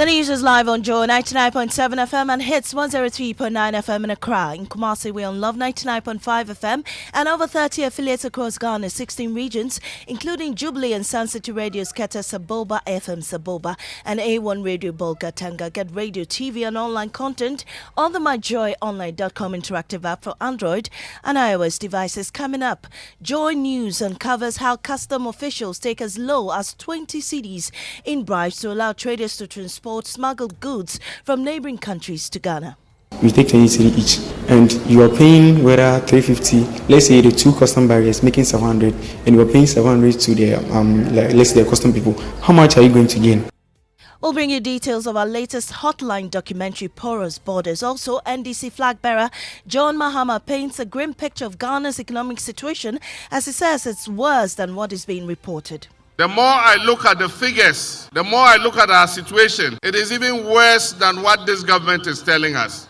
The news is live on Joy 99.7 FM and hits 103.9 FM in Accra. In Kumasi, we're on Love 99.5 FM and over 30 affiliates across Ghana, 16 regions, including Jubilee and Sun City Radio's Keta Saboba, FM Saboba, and A1 Radio Bolga Tanga. Get radio, TV, and online content on the myjoyonline.com interactive app for Android and iOS devices. Coming up, Joy News uncovers how custom officials take as low as 20 cedis in bribes to allow traders to transport smuggled goods from neighboring countries to Ghana. We take 20 cedi each, and you are paying whether 350. Let's say the two custom barriers making 700, and you are paying 700 to the let's say the custom people. How much are you going to gain? We'll bring you details of our latest Hotline Documentary, Porous Borders. Also, NDC flag bearer John Mahama paints a grim picture of Ghana's economic situation as he says it's worse than what is being reported. The more I look at the figures, the more I look at our situation, it is even worse than what this government is telling us.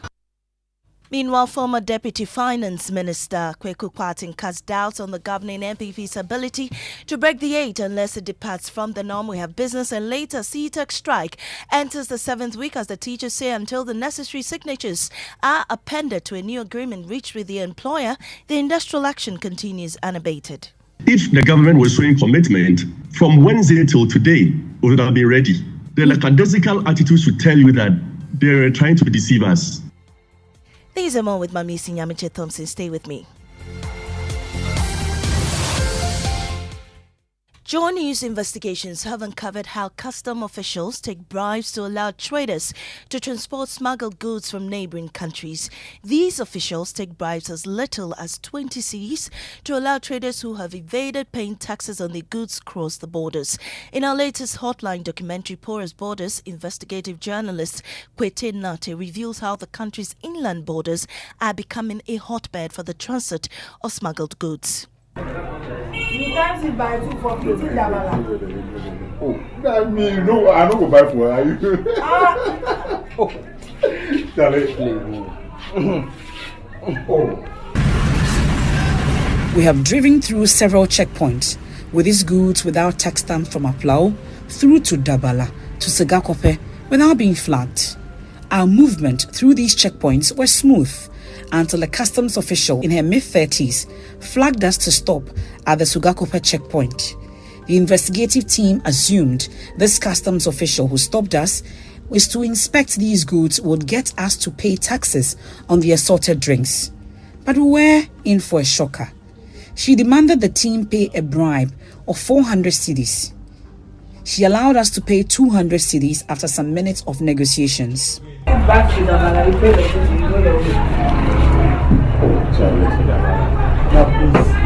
Meanwhile, former Deputy Finance Minister Kweku Kwarteng casts doubts on the governing NPP's ability to break the eight unless it departs from the norm. We have business and later CTEC strike enters the 7th week as the teachers say until the necessary signatures are appended to a new agreement reached with the employer, the industrial action continues unabated. If the government was showing commitment from Wednesday till today, we would have been ready. The lackadaisical attitude should tell you that they're trying to deceive us. These are more with Mamisi Nyamiche Thompson. Stay with me. Joy News investigations have uncovered how custom officials take bribes to allow traders to transport smuggled goods from neighboring countries. These officials take bribes as little as 20 cedis to allow traders who have evaded paying taxes on their goods cross the borders. In our latest Hotline Documentary, Porous Borders, investigative journalist Kwete Nate reveals how the country's inland borders are becoming a hotbed for the transit of smuggled goods. You can't buy two for pretty Dabala. Oh, that means no, I don't go buy for you. We have driven through several checkpoints with these goods without tax stamps from Aplau through to Dabala to Segakope without being flagged. Our movement through these checkpoints was smooth until a customs official in her mid-30s flagged us to stop at the Sugakope checkpoint. The investigative team assumed this customs official who stopped us was to inspect these goods would get us to pay taxes on the assorted drinks. But we were in for a shocker. She demanded the team pay a bribe of 400 cedis. She allowed us to pay 200 cedis after some minutes of negotiations. Back to Dabala, we pay the fees, you go your way. Now, please.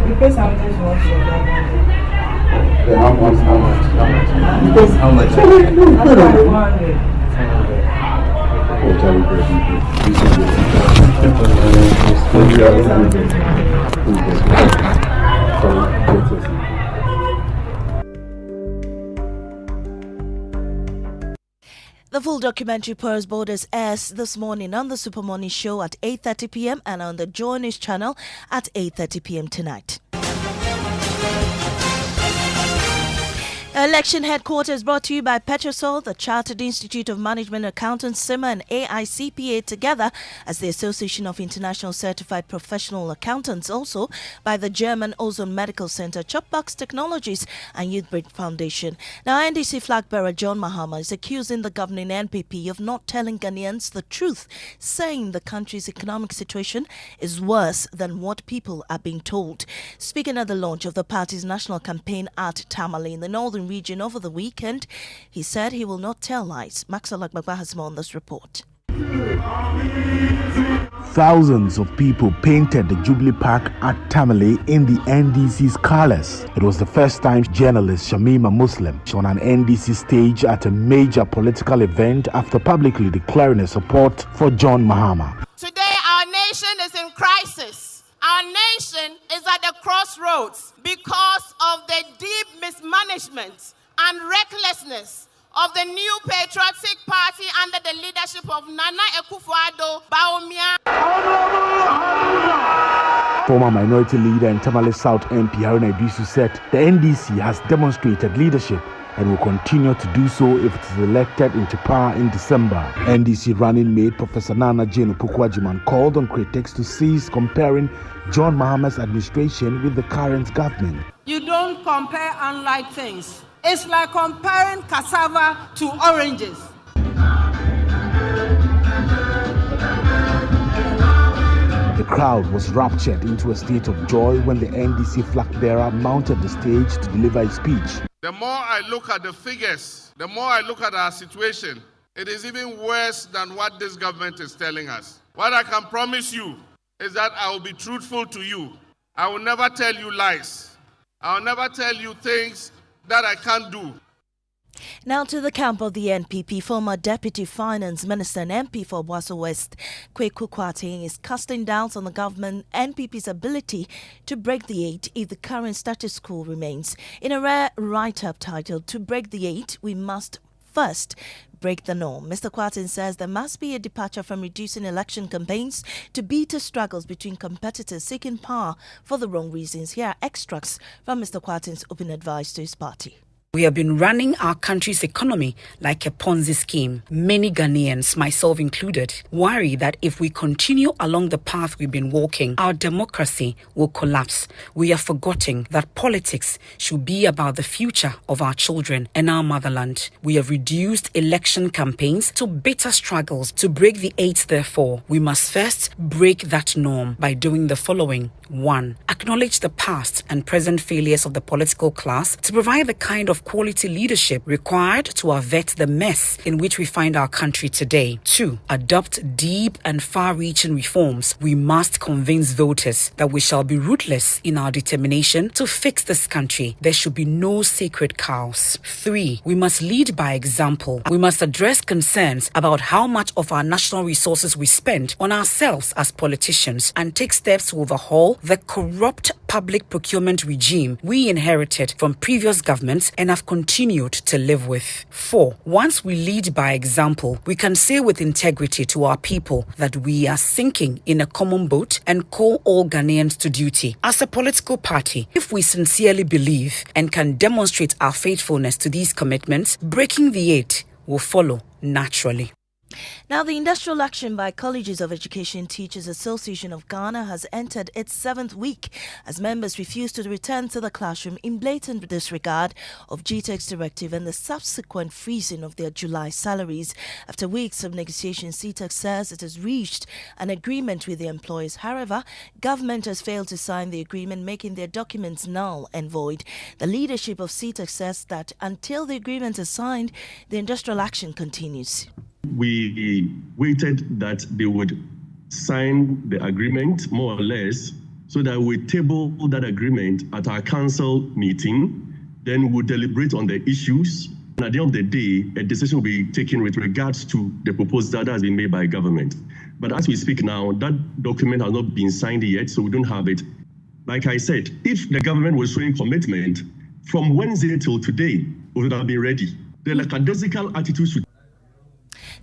You pay something small to your How much? Because how much? That's 500. Oh, Charlie, The full documentary Porous Borders airs this morning on the Super Morning Show at 8:30 p.m. and on the Joy News channel at 8:30 p.m. tonight. Election headquarters brought to you by Petrosol, the Chartered Institute of Management Accountants, SIMA, and AICPA together as the Association of International Certified Professional Accountants, also by the German Ozone Medical Center, Chopbox Technologies, and Youthbridge Foundation. Now, NDC flag bearer John Mahama is accusing the governing NPP of not telling Ghanaians the truth, saying the country's economic situation is worse than what people are being told. Speaking at the launch of the party's national campaign at Tamale in the northern region over the weekend, he said he will not tell lies. Maxwell Agbagba has more on this report. Thousands of people painted the Jubilee Park at Tamale in the NDC's colors. It was the first time journalist Shamima Muslim on an NDC stage at a major political event after publicly declaring his support for John Mahama. Today our nation is in crisis. Our nation is at the crossroads because of the deep mismanagement and recklessness of the new patriotic party under the leadership of Nana Akufo-Addo Bawumia. Former minority leader and Tamale South MP Haruna Idisu said the NDC has demonstrated leadership and will continue to do so if it is elected into power in December. NDC running mate Professor Nana Jane Opoku-Agyeman called on critics to cease comparing John Mahama's administration with the current government. You don't compare unlike things. It's like comparing cassava to oranges. The crowd was raptured into a state of joy when the NDC flag bearer mounted the stage to deliver his speech. The more I look at the figures, the more I look at our situation, it is even worse than what this government is telling us. What I can promise you is that I will be truthful to you. I will never tell you lies. I will never tell you things that I can't do. Now to the camp of the NPP, former Deputy Finance Minister and MP for Boaso West, Kweku Kwate, is casting doubts on the government NPP's ability to break the 8 if the current status quo remains. In a rare write-up titled, "To Break the 8, We Must First Break the Norm," Mr. Kwatin says there must be a departure from reducing election campaigns to bitter struggles between competitors seeking power for the wrong reasons. Here are extracts from Mr. Kwatin's open advice to his party. We have been running our country's economy like a Ponzi scheme. Many Ghanaians, myself included, worry that if we continue along the path we've been walking, our democracy will collapse. We are forgetting that politics should be about the future of our children and our motherland. We have reduced election campaigns to bitter struggles. To break the 8, therefore, we must first break that norm by doing the following. 1. Acknowledge the past and present failures of the political class to provide the kind of quality leadership required to avert the mess in which we find our country today. 2. Adopt deep and far-reaching reforms. We must convince voters that we shall be ruthless in our determination to fix this country. There should be no sacred cows. 3. We must lead by example. We must address concerns about how much of our national resources we spend on ourselves as politicians and take steps to overhaul the corrupt public procurement regime we inherited from previous governments and have continued to live with. 4. Once we lead by example, we can say with integrity to our people that we are sinking in a common boat and call all Ghanaians to duty. As a political party, if we sincerely believe and can demonstrate our faithfulness to these commitments, breaking the 8 will follow naturally. Now, the Industrial Action by Colleges of Education Teachers Association of Ghana has entered its 7th week as members refuse to return to the classroom in blatant disregard of GTEC's directive and the subsequent freezing of their July salaries. After weeks of negotiations, CTEC says it has reached an agreement with the employers. However, government has failed to sign the agreement, making their documents null and void. The leadership of CTEC says that until the agreement is signed, the industrial action continues. We waited that they would sign the agreement, more or less, so that we table that agreement at our council meeting. Then we'll deliberate on the issues. And at the end of the day, a decision will be taken with regards to the proposal that has been made by government. But as we speak now, that document has not been signed yet, so we don't have it. Like I said, if the government was showing commitment from Wednesday till today, we would have been ready. The lackadaisical attitude should.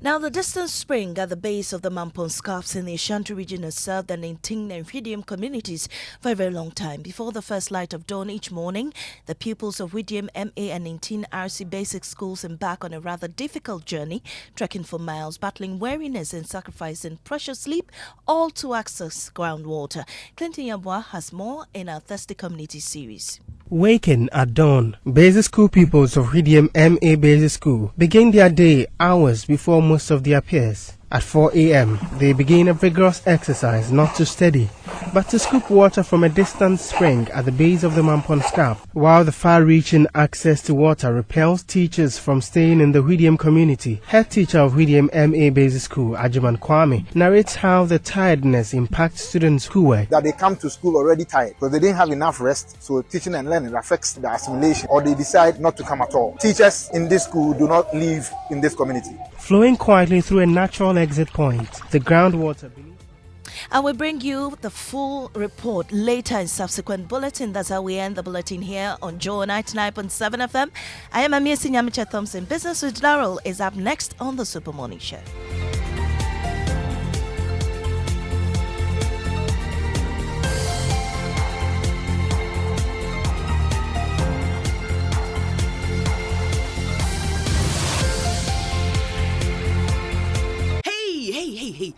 Now, the distant spring at the base of the Mampon Scarps in the Ashanti region has served the Ninting and Whittiam communities for a very long time. Before the first light of dawn each morning, the pupils of Whittiam, MA and Ninting RC basic schools embark on a rather difficult journey, trekking for miles, battling weariness and sacrificing precious sleep, all to access groundwater. Clinton Yabwa has more in our Thirsty Community series. Waking at dawn, basic school pupils of Whittiam MA Basic School begin their day hours before most of their peers. At 4 a.m., they begin a vigorous exercise not to steady, but to scoop water from a distant spring at the base of the Mampon Scarp, while the far-reaching access to water repels teachers from staying in the Whittiam community. Head teacher of Whittiam MA Basic School, Ajiman Kwame, narrates how the tiredness impacts students' schoolwork. That they come to school already tired because they didn't have enough rest, so teaching and learning affects the assimilation, or they decide not to come at all. Teachers in this school do not live in this community. Flowing quietly through a natural exit point, the groundwater beneath. And we bring you the full report later in subsequent bulletin. That's how we end the bulletin here on Joe 99.7 FM. I am Amir Sinyamicha Thompson. Business with Darrell is up next on the Super Morning Show.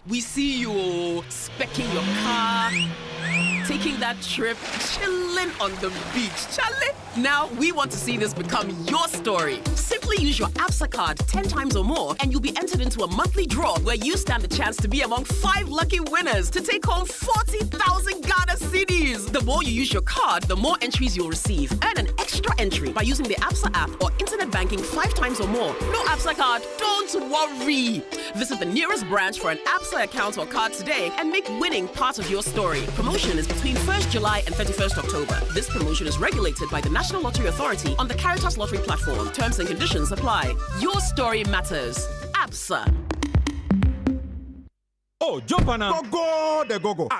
We see you specking your car, taking that trip, chilling on the beach. Charlie, now we want to see this become your story. Simply use your ABSA card 10 times or more, and you'll be entered into a monthly draw where you stand the chance to be among 5 lucky winners to take home 40,000 Ghana cedis. The more you use your card, the more entries you'll receive. Earn an extra entry by using the ABSA app or internet banking 5 times or more. No ABSA card? Don't worry. Visit the nearest branch for an ABSA account or card today and make winning part of your story. Promotion is between 1st July and 31st October. This promotion is regulated by the National Lottery Authority on the Caritas Lottery platform. Terms and conditions apply. Your story matters. ABSA. Oh, jump on now. Go.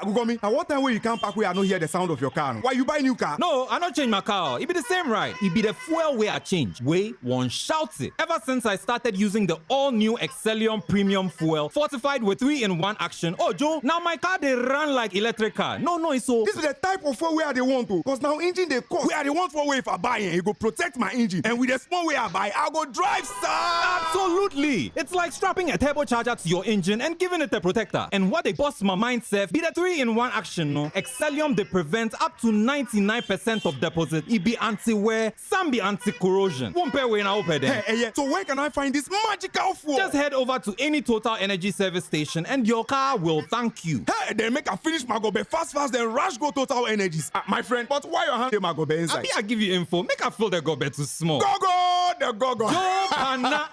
Google me. At what time when you come back where I don't hear the sound of your car? Why you buy new car? No, I not change my car. It be the same ride. It be the fuel way I change. Way one shouts it. Ever since I started using the all-new Excellium Premium Fuel, fortified with 3-in-1 action. Oh, Joe, now my car they run like electric car. No, so. This is the type of fuel where they want to. Because now engine they cost. Where they want for way if I buy it go protect my engine. And with the small way I buy, I go drive, sir. Absolutely. It's like strapping a turbocharger to your engine and giving it a protector. And what they bust my mind says be the 3-in-1 action, no? Excellium they prevent up to 99% of deposit. It be anti-wear, some be anti-corrosion. Won't pay when I open them. Hey, so where can I find this magical fuel? Just head over to any Total Energy service station and your car will thank you. Hey, then make a finish my gobe fast, then rush go Total Energies. My friend, but why you hand my gobe inside? I give you info. Make a feel the gobe too small. Go.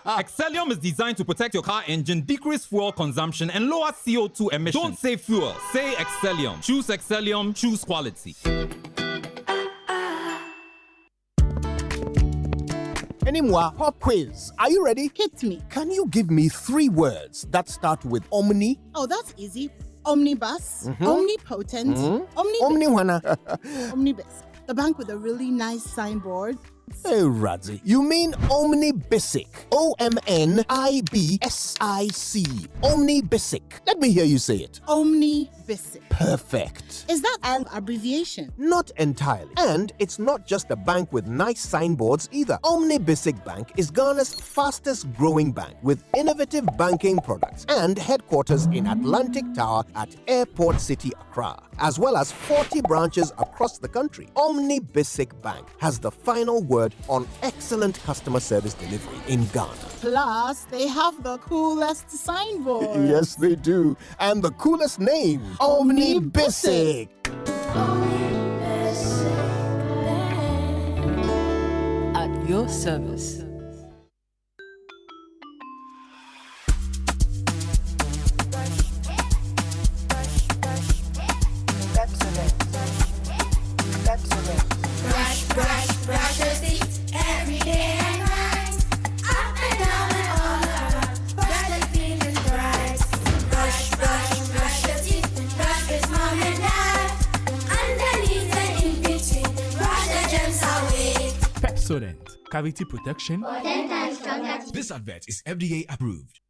Excellium is designed to protect your car engine, decrease fuel consumption, and lower CO2 emissions. Don't say fuel, say Excellium. Choose Excellium, choose quality. Anymore, pop quiz. Are you ready? Hit me. Can you give me 3 words that start with omni? Oh, that's easy. Omnibus, omnipotent, omnibus. The bank with a really nice signboard. Hey, Radzi, you mean omnibisic. OMNIBSIC. Omnibisic. Let me hear you say it. Omnibisic. Perfect. Is that an abbreviation? Not entirely. And it's not just a bank with nice signboards either. Omnibisic Bank is Ghana's fastest growing bank with innovative banking products and headquarters in Atlantic Tower at Airport City, Accra, as well as 40 branches across the country. Omnibisic Bank has the final word on excellent customer service delivery in Ghana. Plus, they have the coolest signboard. Yes, they do. And the coolest name, Omnibisic. At your service. Brush your teeth every day and night. Up and down and all around. Brush the teeth and bright. Brush your teeth. Brush with mom and dad. Underneath and in between. Brush the germs away. Pepsodent, cavity protection. For dental stronger teeth. This advert is FDA approved.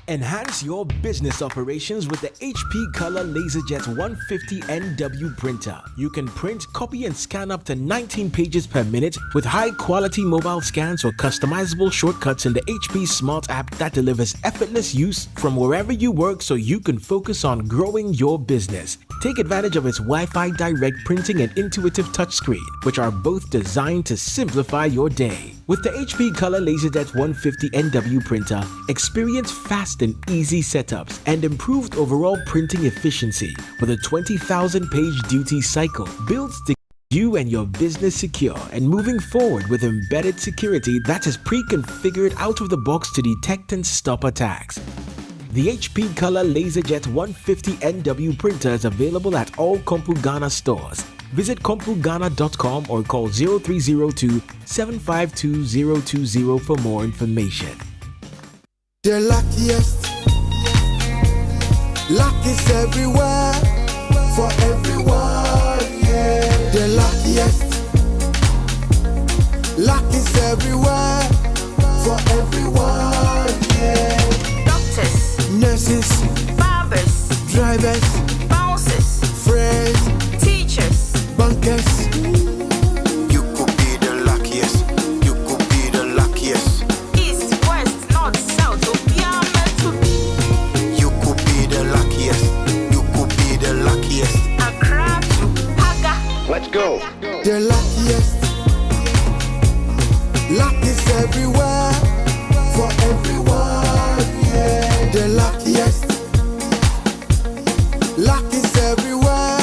Enhance your business operations with the HP Color LaserJet 150 NW printer. You can print, copy, and scan up to 19 pages per minute with high-quality mobile scans or customizable shortcuts in the HP Smart app that delivers effortless use from wherever you work so you can focus on growing your business. Take advantage of its Wi-Fi direct printing and intuitive touchscreen, which are both designed to simplify your day. With the HP Color LaserJet 150 NW printer, experience fast and easy setups and improved overall printing efficiency with a 20,000 page duty cycle built to keep you and your business secure and moving forward with embedded security that is pre-configured out of the box to detect and stop attacks. The HP Color LaserJet 150 NW printer is available at all Kompu Ghana stores. Visit CompuGhana.com or call 0302-752-020 for more information. The luckiest. Luck is everywhere, for everyone, yeah. The luckiest. Luck is everywhere, for everyone, yeah. Doctors, nurses, barbers, drivers, bouncers, friends, teachers, bankers. You could be the luckiest. You could be the luckiest. East, west, north, south, you Let's go. The luckiest. Luck is everywhere. For everyone, yeah. The luckiest. Luck is everywhere.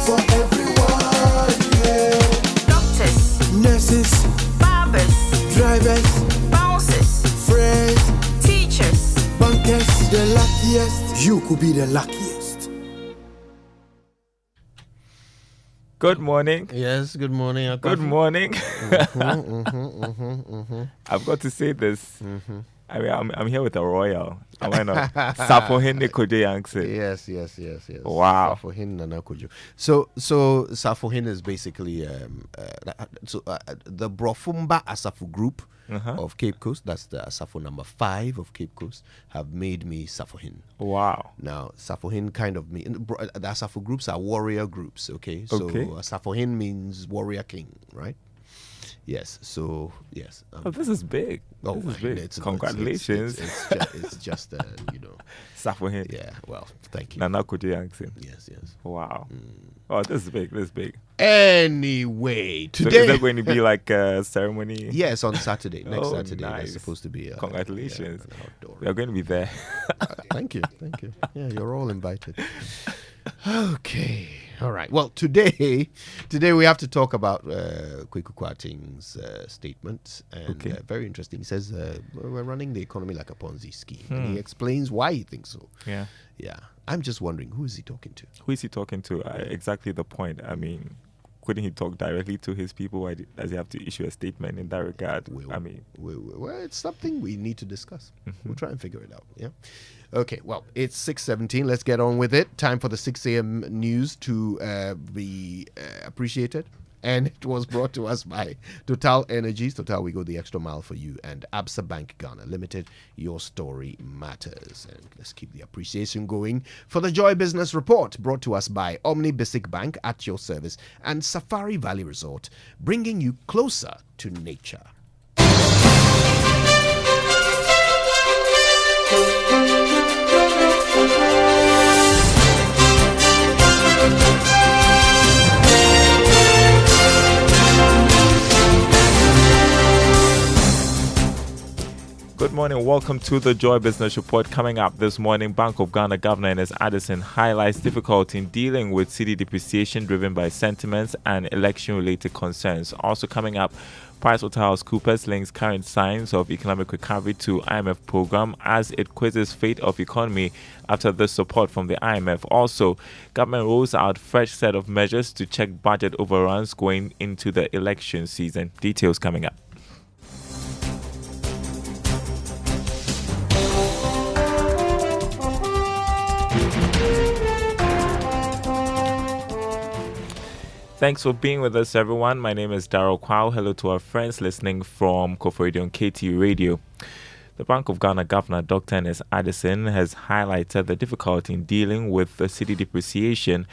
For everyone, yeah. Doctors, Nurses, barbers, drivers, bouncers, friends, teachers. bankers. The luckiest. You could be the luckiest. Good morning. Yes, good morning. Akafi. Good morning. I've got to say this. I mean, I'm here with a royal. Am I not? Safohene Kojo Yankson. Yes. Wow. Safohene Nana Kojo. So Safohene is basically the Brofumba Asafo group of Cape Coast. That's the Asafo number 5 of Cape Coast. Have made me Safohene. Wow. Now Safohene kind of mean the Asafo groups are warrior groups. Okay. So Safohene means warrior king, right? Yes. So yes. This is big. Oh, this is big. It's, Congratulations. It's just you know. Safohene. Yeah. Well, thank you. Nana Kojo Yankson. Yes. Wow. Oh, this is big. This is big. Anyway, today so is there going to be like a ceremony? Yes, on Saturday. Next Saturday. Nice. There's supposed to be. Congratulations. Yeah, we are going to be there. Thank you. Yeah, you're all invited. Okay. All right. Well, today we have to talk about Kweku Kwarteng's statement, and very interesting. He says we're running the economy like a Ponzi scheme, and he explains why he thinks so. Yeah. I'm just wondering, who is he talking to? Who is he talking to? Exactly the point. I mean, couldn't he talk directly to his people? Why does he have to issue a statement in that regard? Well, it's something we need to discuss. We'll try and figure it out. Yeah. Okay, well, it's 6:17. Let's get on with it. Time for the 6 a.m. news to be appreciated. And it was brought to us by Total Energies. Total, we go the extra mile for you. And Absa Bank Ghana Limited, your story matters. And let's keep the appreciation going for the Joy Business Report, brought to us by Omni Basic Bank at your service and Safari Valley Resort, bringing you closer to nature. Good morning. Welcome to the Joy Business Report. Coming up this morning, Bank of Ghana Governor Ernest Addison highlights difficulty in dealing with cedi depreciation driven by sentiments and election-related concerns. Also coming up, PricewaterhouseCoopers links current signs of economic recovery to IMF program as it quizzes fate of economy after the support from the IMF. Also, government rolls out fresh set of measures to check budget overruns going into the election season. Details coming up. Thanks for being with us, everyone. My name is Darryl Kwao. Hello to our friends listening from Koforidon on KT Radio. The Bank of Ghana Governor, Dr. Ernest Addison, has highlighted the difficulty in dealing with the cedi depreciation,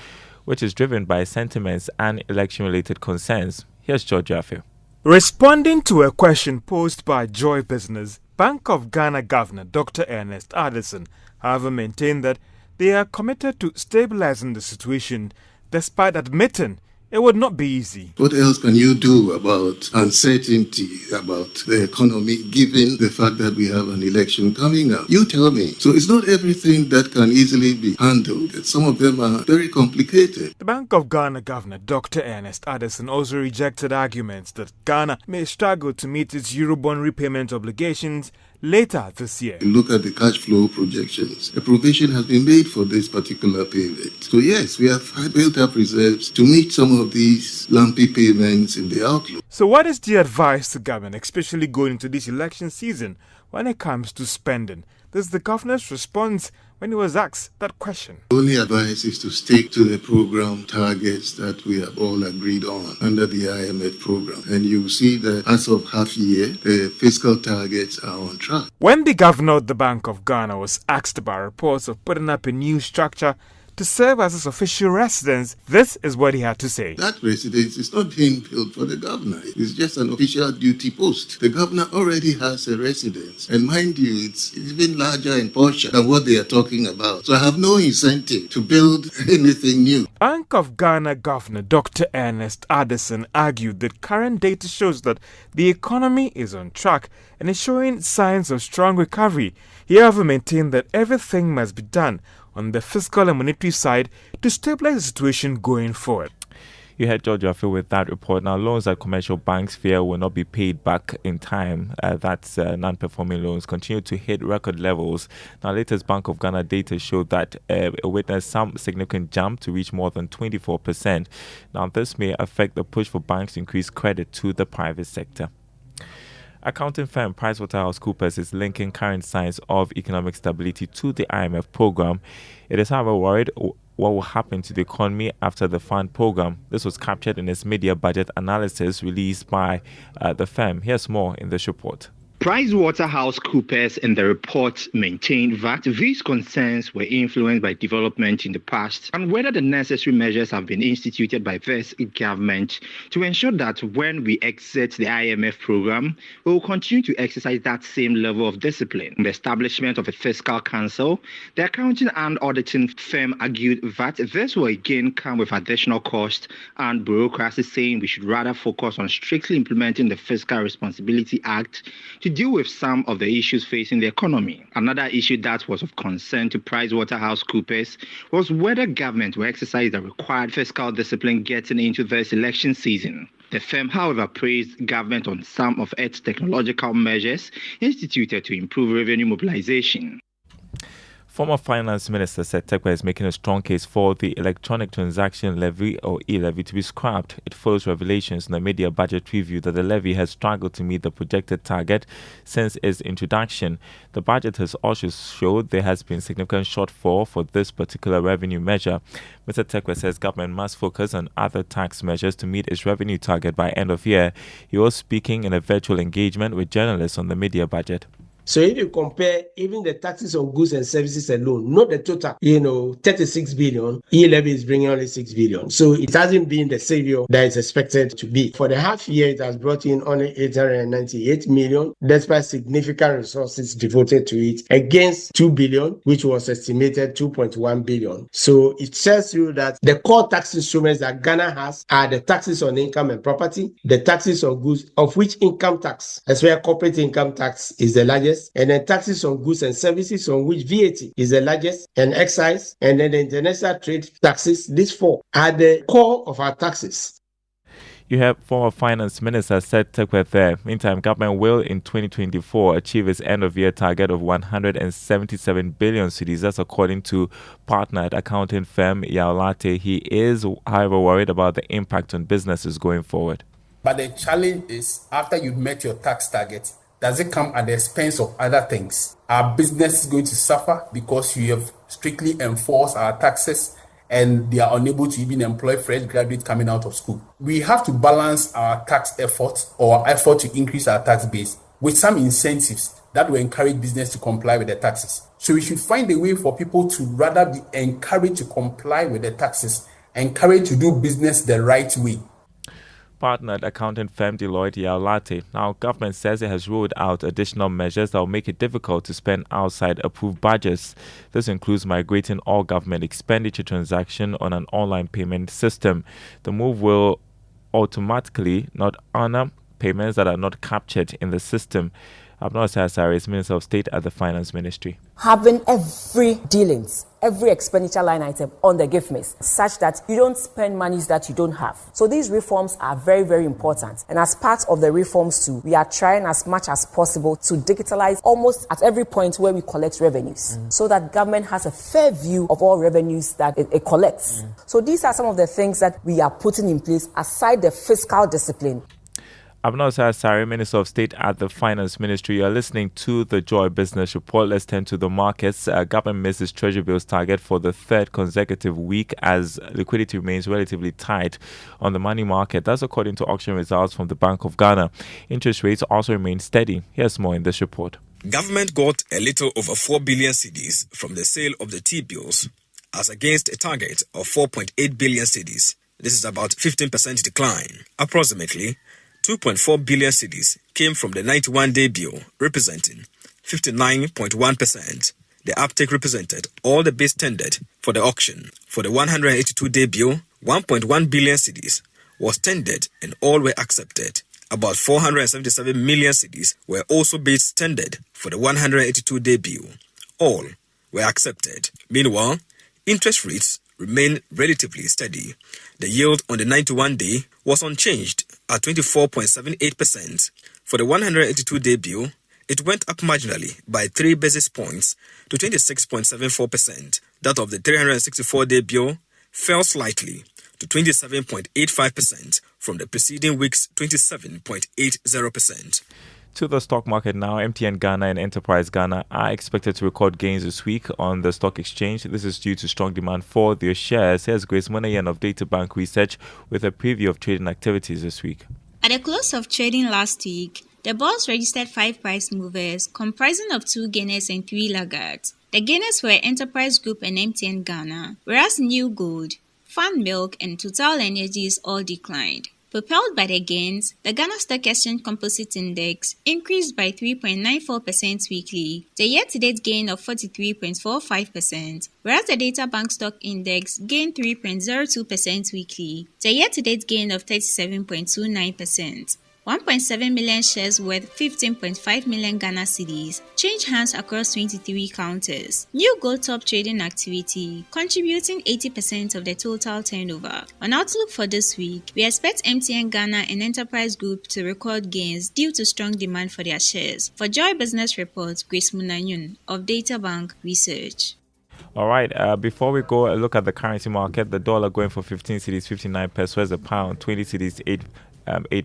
which is driven by sentiments and election-related concerns. Here's George Jaffe. Responding to a question posed by Joy Business, Bank of Ghana Governor Dr. Ernest Addison, however, maintained that they are committed to stabilizing the situation, despite admitting it would not be easy. What else can you do about uncertainty about the economy, given the fact that we have an election coming up? You tell me. So it's not everything that can easily be handled. Some of them are very complicated. The Bank of Ghana Governor Dr. Ernest Addison also rejected arguments that Ghana may struggle to meet its Eurobond repayment obligations later this year. Look at the cash flow projections. A provision has been made for this particular payment. So yes, we have built up reserves to meet some of these lumpy payments in the outlook. So what is the advice to government, especially going into this election season, when it comes to spending? This is the governor's response when he was asked that question. The only advice is to stick to the program targets that we have all agreed on under the IMF program. And you see that as of half year, the fiscal targets are on track. When the governor of the Bank of Ghana was asked about reports of putting up a new structure to serve as his official residence. This is what he had to say. That residence is not being built for the governor. It's just an official duty post. The governor already has a residence. And mind you, it's even larger and posher than what they are talking about. So I have no incentive to build anything new. Bank of Ghana Governor Dr. Ernest Addison argued that current data shows that the economy is on track and is showing signs of strong recovery. He however maintained that everything must be done on the fiscal and monetary side to stabilize the situation going forward. You heard George Afil with that report. Now, loans that commercial banks fear will not be paid back in time, that's non-performing loans, continue to hit record levels. Now, latest Bank of Ghana data showed that it witnessed some significant jump to reach more than 24%. Now, this may affect the push for banks to increase credit to the private sector. Accounting firm PricewaterhouseCoopers is linking current signs of economic stability to the IMF program. It is, however, worried what will happen to the economy after the fund program. This was captured in its media budget analysis released by the firm. Here's more in this report. PricewaterhouseCoopers in the report maintained that these concerns were influenced by development in the past and whether the necessary measures have been instituted by this government to ensure that when we exit the IMF program, we will continue to exercise that same level of discipline. The establishment of a fiscal council, the accounting and auditing firm argued that this will again come with additional cost and bureaucracy, saying we should rather focus on strictly implementing the Fiscal Responsibility Act to deal with some of the issues facing the economy. Another issue that was of concern to PricewaterhouseCoopers was whether government will exercise the required fiscal discipline getting into this election season. The firm, however, praised government on some of its technological measures instituted to improve revenue mobilization. Former Finance Minister said TECWA is making a strong case for the electronic transaction levy or e-levy to be scrapped. It follows revelations in the media budget review that the levy has struggled to meet the projected target since its introduction. The budget has also showed there has been significant shortfall for this particular revenue measure. Mr. TECWA says government must focus on other tax measures to meet its revenue target by end of year. He was speaking in a virtual engagement with journalists on the media budget. So if you compare even the taxes on goods and services alone, not the total, 36 billion, e-levy is bringing only 6 billion. So it hasn't been the savior that is expected to be. For the half year, it has brought in only 898 million, despite significant resources devoted to it, against 2 billion, which was estimated 2.1 billion. So it tells you that the core tax instruments that Ghana has are the taxes on income and property, the taxes on goods, of which income tax, as well as corporate income tax, is the largest, and then taxes on goods and services, on which VAT is the largest, and excise, and then the international trade taxes. These four are the core of our taxes. You have former Finance Minister said TECWA there. Meantime, government will in 2024 achieve its end-of-year target of 177 billion cedis. That's according to partnered accounting firm Yaolate. He is, however, worried about the impact on businesses going forward. But the challenge is, after you've met your tax target, does it come at the expense of other things? Our business is going to suffer because we have strictly enforced our taxes and they are unable to even employ fresh graduates coming out of school. We have to balance our tax effort or our effort to increase our tax base with some incentives that will encourage business to comply with the taxes. So we should find a way for people to rather be encouraged to comply with the taxes, encouraged to do business the right way. Partnered accounting firm Deloitte Yaolate. Now, government says it has rolled out additional measures that will make it difficult to spend outside approved budgets. This includes migrating all government expenditure transactions on an online payment system. The move will automatically not honor payments that are not captured in the system. Abnoa Sasari is Minister of State at the Finance Ministry. Having every dealings, every expenditure line item on the gift list, such that you don't spend monies that you don't have. So these reforms are very, very important. And as part of the reforms too, we are trying as much as possible to digitalize almost at every point where we collect revenues, so that government has a fair view of all revenues that it collects. So these are some of the things that we are putting in place aside the fiscal discipline. Abnoa Sasari, Minister of State at the Finance Ministry. You are listening to the Joy Business Report. Let's turn to the markets. Government misses Treasury bills target for the third consecutive week as liquidity remains relatively tight on the money market. That's according to auction results from the Bank of Ghana. Interest rates also remain steady. Here's more in this report. Government got a little over 4 billion cedis from the sale of the T-bills as against a target of 4.8 billion cedis. This is about 15% decline. Approximately 2.4 billion cedis came from the 91-day bill, representing 59.1%. The uptake represented all the bids tendered for the auction. For the 182-day bill, 1.1 billion cedis was tendered and all were accepted. About 477 million cedis were also bids tendered for the 182-day bill. All were accepted. Meanwhile, interest rates remain relatively steady. The yield on the 91-day was unchanged at 24.78%. For the 182-day bill, it went up marginally by 3 basis points to 26.74%. That of the 364-day bill fell slightly to 27.85% from the preceding week's 27.80%. To the stock market now, MTN Ghana and Enterprise Ghana are expected to record gains this week on the stock exchange. This is due to strong demand for their shares. Here's Grace Monayan of Data Bank Research with a preview of trading activities this week. At the close of trading last week, the bourse registered 5 price movers comprising of 2 gainers and 3 laggards. The gainers were Enterprise Group and MTN Ghana, whereas New Gold, Fan Milk and Total Energies all declined. Propelled by the gains, the Ghana Stock Exchange Composite Index increased by 3.94% weekly, the year-to-date gain of 43.45%, whereas the Data Bank Stock Index gained 3.02% weekly, the year-to-date gain of 37.29%. 1.7 million shares worth 15.5 million Ghana cedis changed hands across 23 counters. New Gold top trading activity, contributing 80% of the total turnover. On outlook for this week, we expect MTN Ghana and Enterprise Group to record gains due to strong demand for their shares. For Joy Business Report, Grace Munanyun of Data Bank Research. All right, before we go look at the currency market, the dollar going for 15 cedis, 59 pesos, a pound, 20 cedis, 8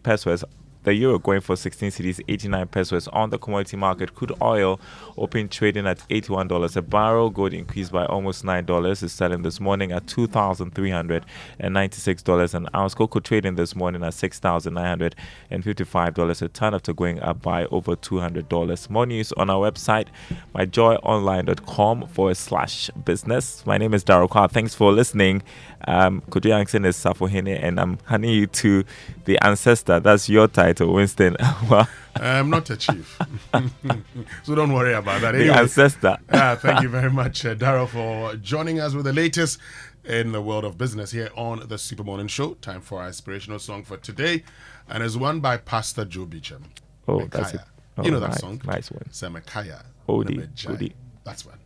pesos. The euro going for 16 cedis, 89 pesos. On the commodity market, crude oil open trading at $81 a barrel. Gold increased by almost $9. It's selling this morning at $2,396 an ounce. Cocoa trading this morning at $6,955 a ton after going up by over $200. More news on our website, myjoyonline.com/business. My name is Darryl Carr. Thanks for listening. Kudu Yankson is Safohene, and I'm handing you to the ancestor. That's your title, Winston. Well, I'm not a chief, so don't worry about that. The ancestor. Thank you very much, Darryl, for joining us with the latest in the world of business here on the Super Morning Show. Time for our inspirational song for today, and it's one by Pastor Joe Beecham. Oh, that's it. Oh, you know that song? Nice one. Semekaya. Odi. That's one.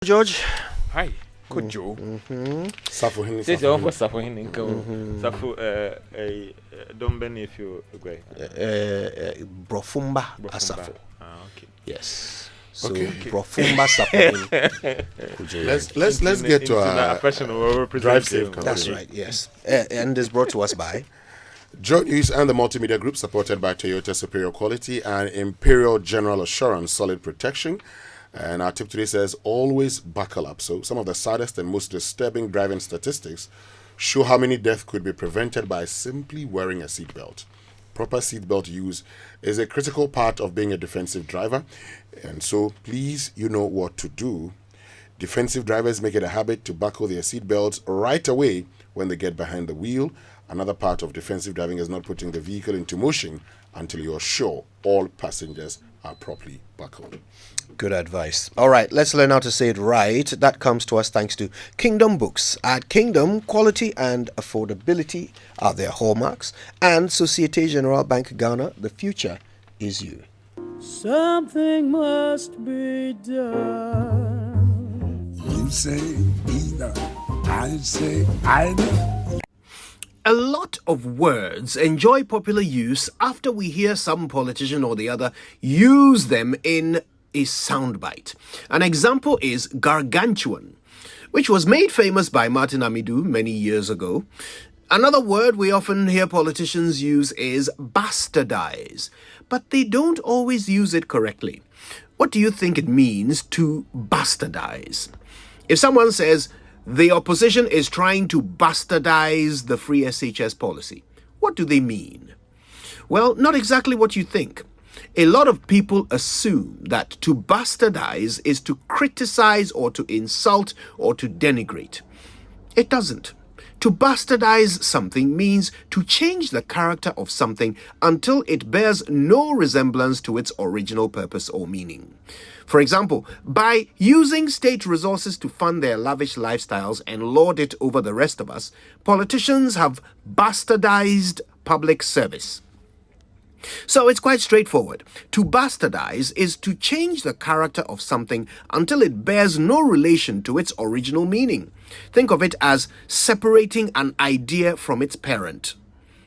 George. Hi. Kojo. Safo Hini. This is all for Safo Hini. Safo, don't bend if you agree. Brofumba Asafo. Okay. Yes. So Okay. Brofumba Safo. Let's get to our drive safe. That's right. Yes. And is brought to us by Joy News and the Multimedia Group, supported by Toyota Superior Quality and Imperial General Assurance Solid Protection. And our tip today says, always buckle up. So some of the saddest and most disturbing driving statistics show how many deaths could be prevented by simply wearing a seatbelt. Proper seatbelt use is a critical part of being a defensive driver. And so please, you know what to do. Defensive drivers make it a habit to buckle their seatbelts right away when they get behind the wheel. Another part of defensive driving is not putting the vehicle into motion until you're sure all passengers are properly buckled. Good advice. All right, let's learn how to say it right. That comes to us thanks to Kingdom Books. At Kingdom, quality and affordability are their hallmarks. And Societe Generale Bank Ghana, the future is you. Something must be done. You say either, I say either. A lot of words enjoy popular use after we hear some politician or the other use them in a soundbite. An example is gargantuan, which was made famous by Martin Amidou many years ago. Another word we often hear politicians use is bastardize, but they don't always use it correctly. What do you think it means to bastardize? If someone says, the opposition is trying to bastardize the free SHS policy, what do they mean? Well, not exactly what you think. A lot of people assume that to bastardize is to criticize or to insult or to denigrate. It doesn't. To bastardize something means to change the character of something until it bears no resemblance to its original purpose or meaning. For example, by using state resources to fund their lavish lifestyles and lord it over the rest of us, politicians have bastardized public service. So it's quite straightforward. To bastardize is to change the character of something until it bears no relation to its original meaning. Think of it as separating an idea from its parent,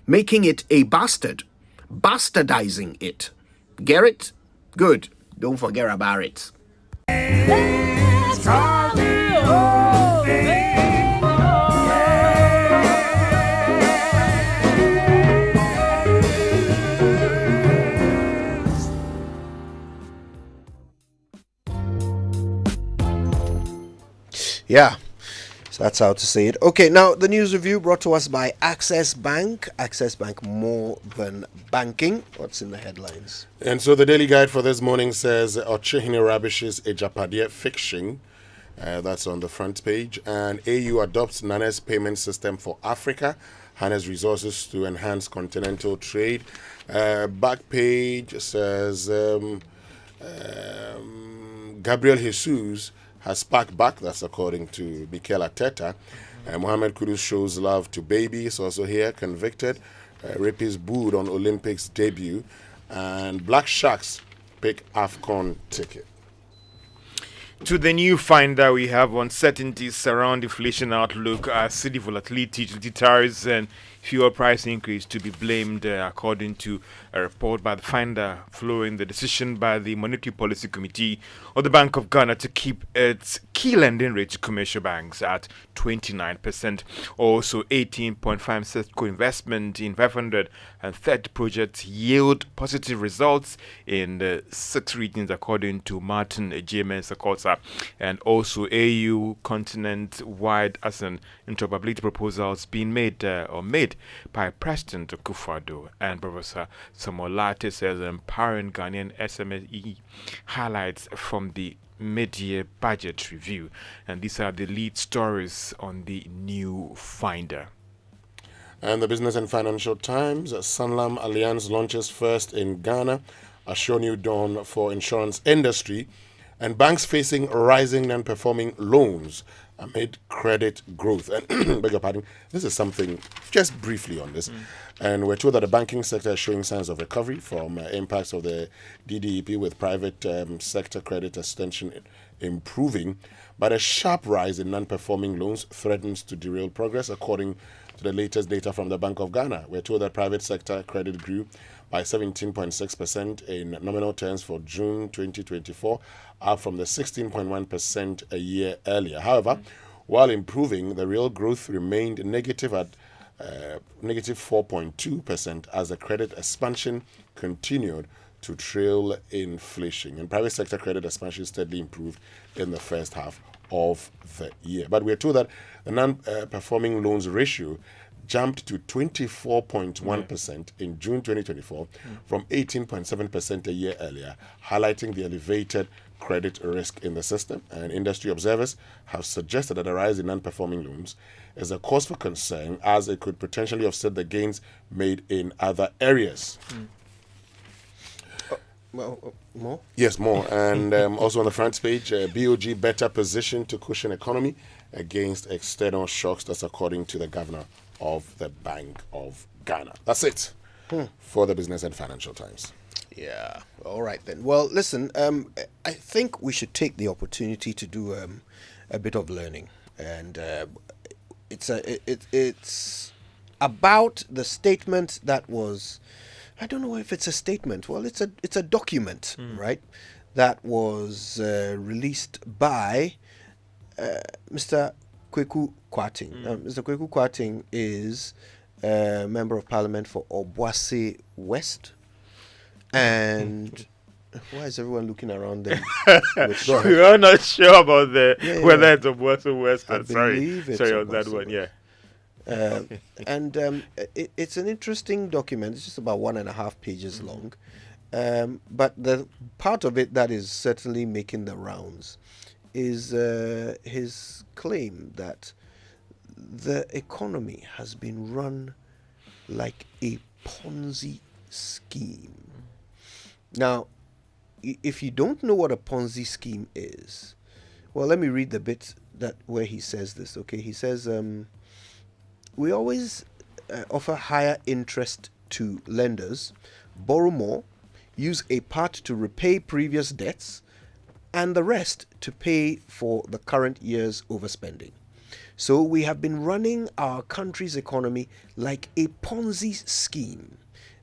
making it a bastard, bastardizing it. Get it? Good. Don't forget about it. Yeah, so that's how to say it. Okay, now the news review brought to us by Access Bank. Access Bank, more than banking. What's in the headlines? And so the daily guide for this morning says Ochehine ravishes Ejapadia fiction. That's on the front page. And AU adopts Nane's payment system for Africa. Harness resources to enhance continental trade. Back page says Gabriel Jesus has sparked back. That's according to Mikel Arteta. Mohamed Kudus shows love to babies. Also here, convicted. Rapist booed on Olympics debut. And Black Sharks pick AFCON ticket. To the new finder, we have uncertainties surround inflation outlook, city volatility, utility tariffs, and fuel price increase to be blamed, according to a report by the finder, following the decision by the Monetary Policy Committee of the Bank of Ghana to keep its key lending rate to commercial banks at 29%. Also, 18.5% co-investment in 530 projects yield positive results in the 6 regions, according to Martin Ejeme Sakota. And also, AU continent-wide as an interoperability proposals being made by President Akufo-Addo. And Professor Samolate says empowering Ghanaian SME highlights from the mid-year budget review. And these are the lead stories on the new finder. And the Business and Financial Times, Sanlam Alliance launches first in Ghana, a sure new dawn for insurance industry, and banks facing rising non-performing loans amid credit growth. And beg your pardon, this is something just briefly on this. And we're told that the banking sector is showing signs of recovery from impacts of the DDEP with private sector credit extension improving, but a sharp rise in non-performing loans threatens to derail progress, according to the latest data from the Bank of Ghana. We're told that private sector credit grew by 17.6% in nominal terms for June 2024, up from the 16.1% a year earlier. However, while improving, the real growth remained negative at negative 4.2% as the credit expansion continued to trail inflation. And private sector credit expansion steadily improved in the first half of the year. But we're told that the non-performing loans ratio jumped to 24.1% in June 2024 from 18.7% a year earlier, highlighting the elevated credit risk in the system. And industry observers have suggested that a rise in non-performing loans is a cause for concern, as it could potentially offset the gains made in other areas. More? Yes, more. And also on the front page, BOG better positioned to cushion economy against external shocks. That's according to the governor of the Bank of Ghana. That's it for the Business and Financial Times. Yeah. All right then. Well, listen. I think we should take the opportunity to do a bit of learning, and it's about the statement that was. I don't know if it's a statement. Well, it's a document, right? That was released by Mr. Kweku Kwarteng. Mr. Kweku Kwarteng is a member of parliament for Obuasi West. And why is everyone looking around there? We are not sure about whether it's Obuasi West. Sorry on that one. Yeah. It's an interesting document. It's just about 1.5 pages long. But the part of it that is certainly making the rounds is his claim that the economy has been run like a Ponzi scheme. Now, if you don't know what a Ponzi scheme is, well, let me read the bit where he says this. Okay, he says, we always offer higher interest to lenders, borrow more, use a part to repay previous debts, and the rest to pay for the current year's overspending. So we have been running our country's economy like a Ponzi scheme.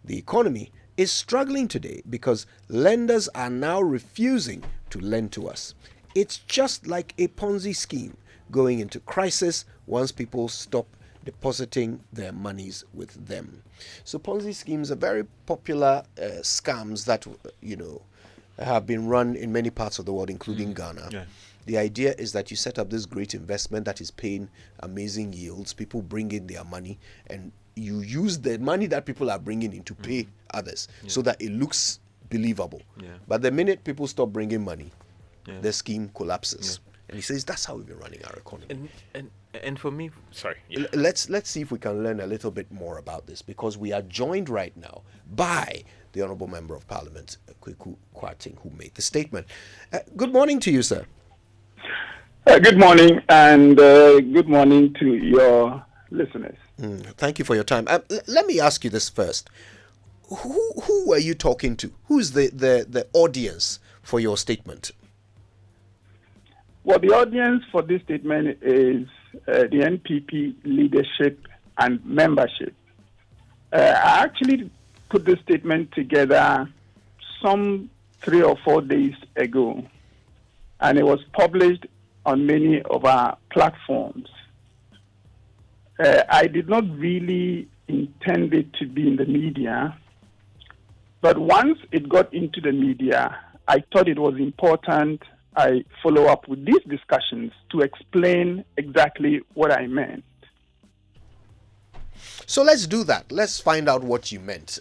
The economy is struggling today because lenders are now refusing to lend to us. It's just like a Ponzi scheme going into crisis once people stop depositing their monies with them. So Ponzi schemes are very popular scams that have been run in many parts of the world, including Ghana. Yeah. The idea is that you set up this great investment that is paying amazing yields. People bring in their money, and you use the money that people are bringing in to pay others, so that it looks believable. Yeah. But the minute people stop bringing money, the scheme collapses. Yeah. And he says that's how we've been running our economy. And for me, sorry. Yeah. Let's see if we can learn a little bit more about this, because we are joined right now by the Honourable Member of Parliament, Kweku Kwarteng, who made the statement. Good morning to you, sir. Good morning, and good morning to your listeners. Thank you for your time. Let me ask you this first. Who were you talking to? Who's the audience for your statement? Well, the audience for this statement is the NPP leadership and membership. I actually put this statement together some 3 or 4 days ago, and it was published on many of our platforms. I did not really intend it to be in the media, but once it got into the media, I thought it was important I follow up with these discussions to explain exactly what I meant. So let's do that. Let's find out what you meant.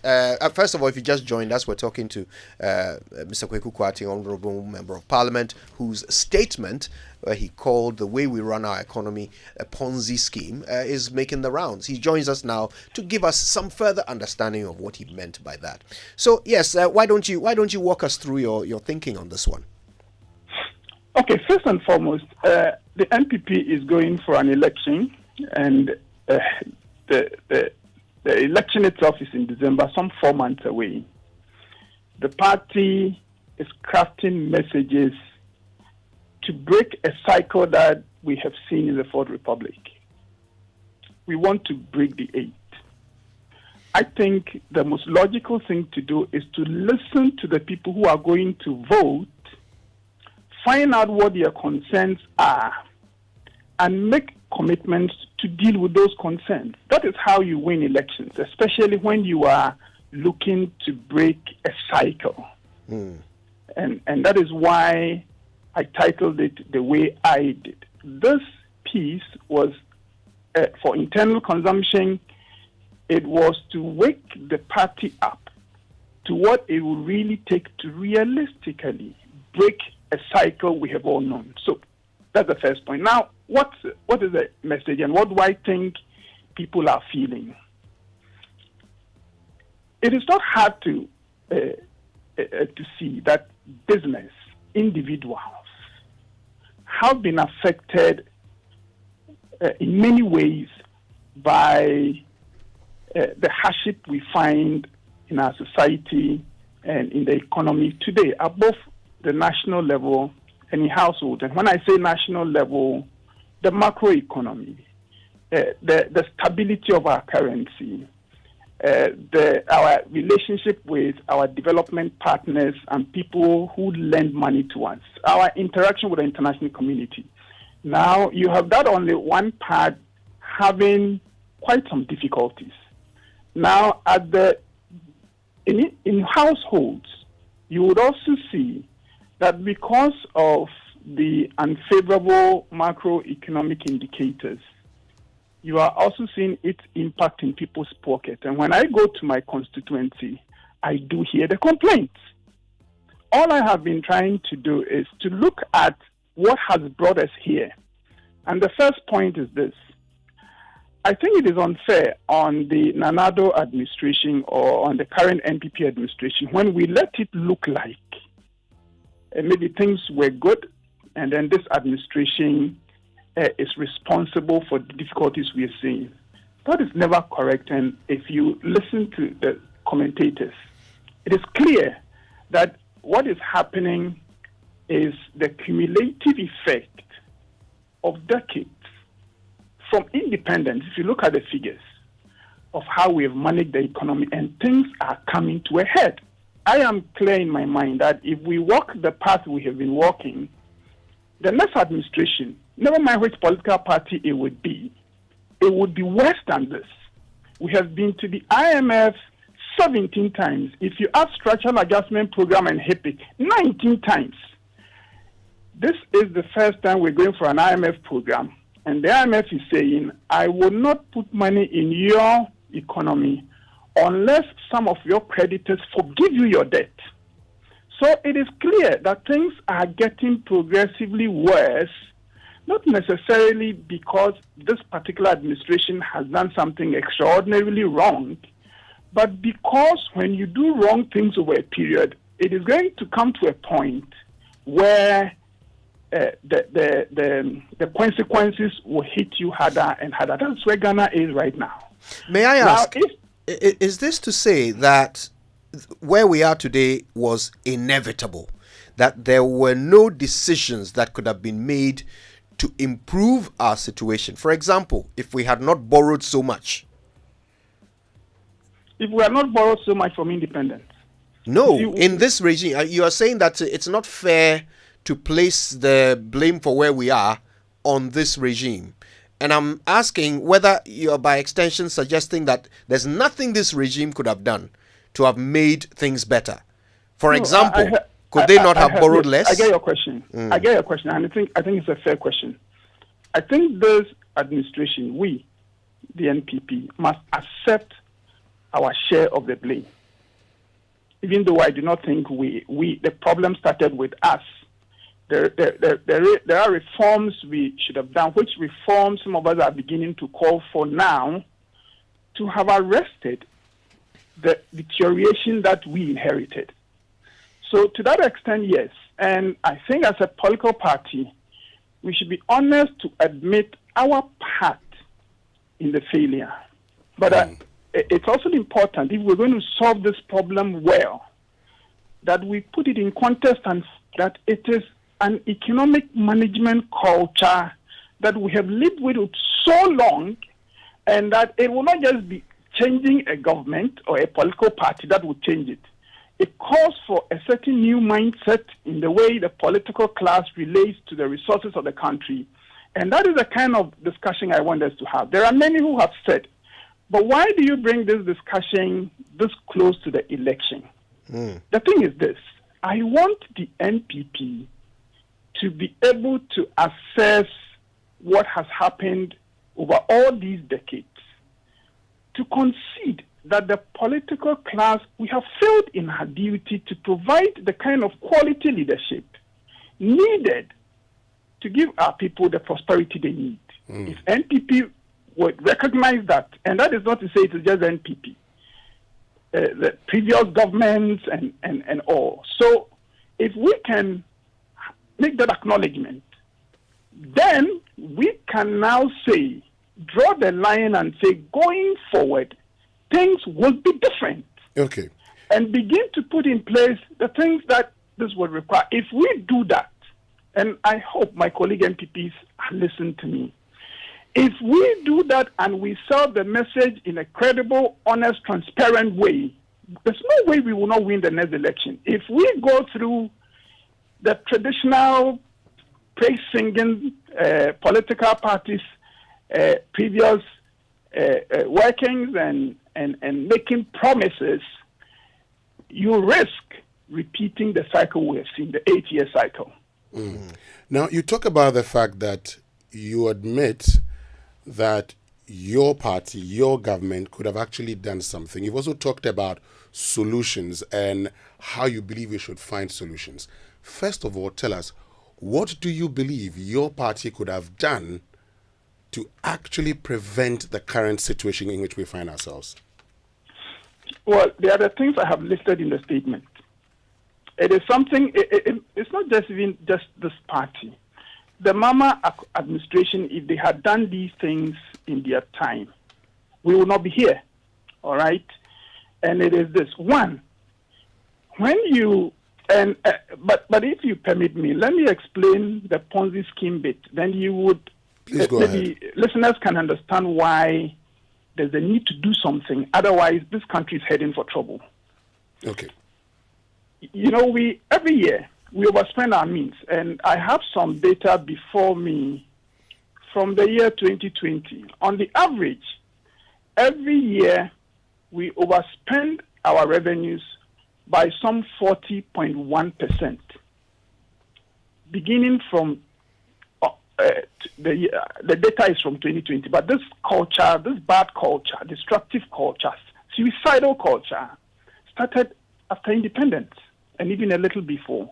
First of all, if you just joined us, we're talking to Mr. Kweku Kwarteng, Honourable Member of Parliament, whose statement, he called the way we run our economy a Ponzi scheme, is making the rounds. He joins us now to give us some further understanding of what he meant by that. So yes, why don't you walk us through your thinking on this one? Okay, first and foremost, the NPP is going for an election, and the election itself is in December, some 4 months away. The party is crafting messages to break a cycle that we have seen in the Fourth Republic. We want to break the 8. I think the most logical thing to do is to listen to the people who are going to vote, find out what their concerns are, and make commitments to deal with those concerns. That is how you win elections, especially when you are looking to break a cycle. And that is why I titled it the way I did. This piece was for internal consumption. It was to wake the party up to what it will really take to realistically break a cycle we have all known. So that's the first point. Now, what is the message and what do I think people are feeling? It is not hard to see that business, individuals, have been affected in many ways by the hardship we find in our society and in the economy today, at both the national level and in households. And when I say national level, the macroeconomy, the stability of our currency, our relationship with our development partners and people who lend money to us, our interaction with the international community. Now, you have that on the one part having quite some difficulties. Now, in households, you would also see that because of the unfavorable macroeconomic indicators, you are also seeing its impact in people's pockets. And when I go to my constituency, I do hear the complaints. All I have been trying to do is to look at what has brought us here. And the first point is this. I think it is unfair on the Nanado administration or on the current NPP administration when we let it look like maybe things were good and then this administration is responsible for the difficulties we are seeing. That is never correct. And if you listen to the commentators, it is clear that what is happening is the cumulative effect of decades from independence. If you look at the figures of how we have managed the economy, and things are coming to a head. I am clear in my mind that if we walk the path we have been walking, the next administration, never mind which political party it would be worse than this. We have been to the IMF 17 times. If you add structural adjustment program and HIPIC, 19 times. This is the first time we're going for an IMF program. And the IMF is saying, I will not put money in your economy unless some of your creditors forgive you your debt. So it is clear that things are getting progressively worse, not necessarily because this particular administration has done something extraordinarily wrong, but because when you do wrong things over a period, it is going to come to a point where the consequences will hit you harder and harder. That's where Ghana is right now. May I ask, is this to say that where we are today was inevitable, that there were no decisions that could have been made to improve our situation? For example, if we had not borrowed so much. If we had not borrowed so much from independence. No, in this regime, you are saying that it's not fair to place the blame for where we are on this regime. And I'm asking whether you're by extension suggesting that there's nothing this regime could have done to have made things better. For example, could they not have borrowed less? I get your question. I get your question, and I think it's a fair question. I think this administration, we, the NPP, must accept our share of the blame. Even though I do not think the problem started with us. There are reforms we should have done, which reforms some of us are beginning to call for now, to have arrested the deterioration that we inherited. So to that extent, yes. And I think as a political party, we should be honest to admit our part in the failure. But it's also important, if we're going to solve this problem well, that we put it in context and that it is an economic management culture that we have lived with so long, and that it will not just be changing a government or a political party that will change it. It calls for a certain new mindset in the way the political class relates to the resources of the country. And that is the kind of discussion I want us to have. There are many who have said, but why do you bring this discussion this close to the election? The thing is this: I want the NPP to be able to assess what has happened over all these decades, to concede that the political class, we have failed in our duty to provide the kind of quality leadership needed to give our people the prosperity they need. If NPP would recognize that, and that is not to say it is just NPP, the previous governments and all. So if we can make that acknowledgement, then we can now say, draw the line and say, going forward, things will be different. Okay. And begin to put in place the things that this would require. If we do that, and I hope my colleague MPPs listen to me, if we do that and we sell the message in a credible, honest, transparent way, there's no way we will not win the next election. If we go through the traditional praise-singing political parties' previous workings and making promises, you risk repeating the cycle we have seen, the 8-year cycle. Now, you talk about the fact that you admit that your party, your government could have actually done something. You've also talked about solutions and how you believe we should find solutions. First of all, tell us, what do you believe your party could have done to actually prevent the current situation in which we find ourselves? Well, there are the things I have listed in the statement. It is something, it's not just even just this party. The Mama administration, if they had done these things in their time, we would not be here, all right? And it is this. One, when you, but if you permit me, let me explain the Ponzi scheme bit. Then you would, please go maybe ahead. Listeners can understand why there's a need to do something. Otherwise, this country is heading for trouble. Okay. You know, every year, we overspend our means. And I have some data before me from the year 2020. On the average, every year, we overspend our revenues by some 40.1%. Beginning from, the data is from 2020, but this culture, this bad culture, destructive culture, suicidal culture, started after independence and even a little before.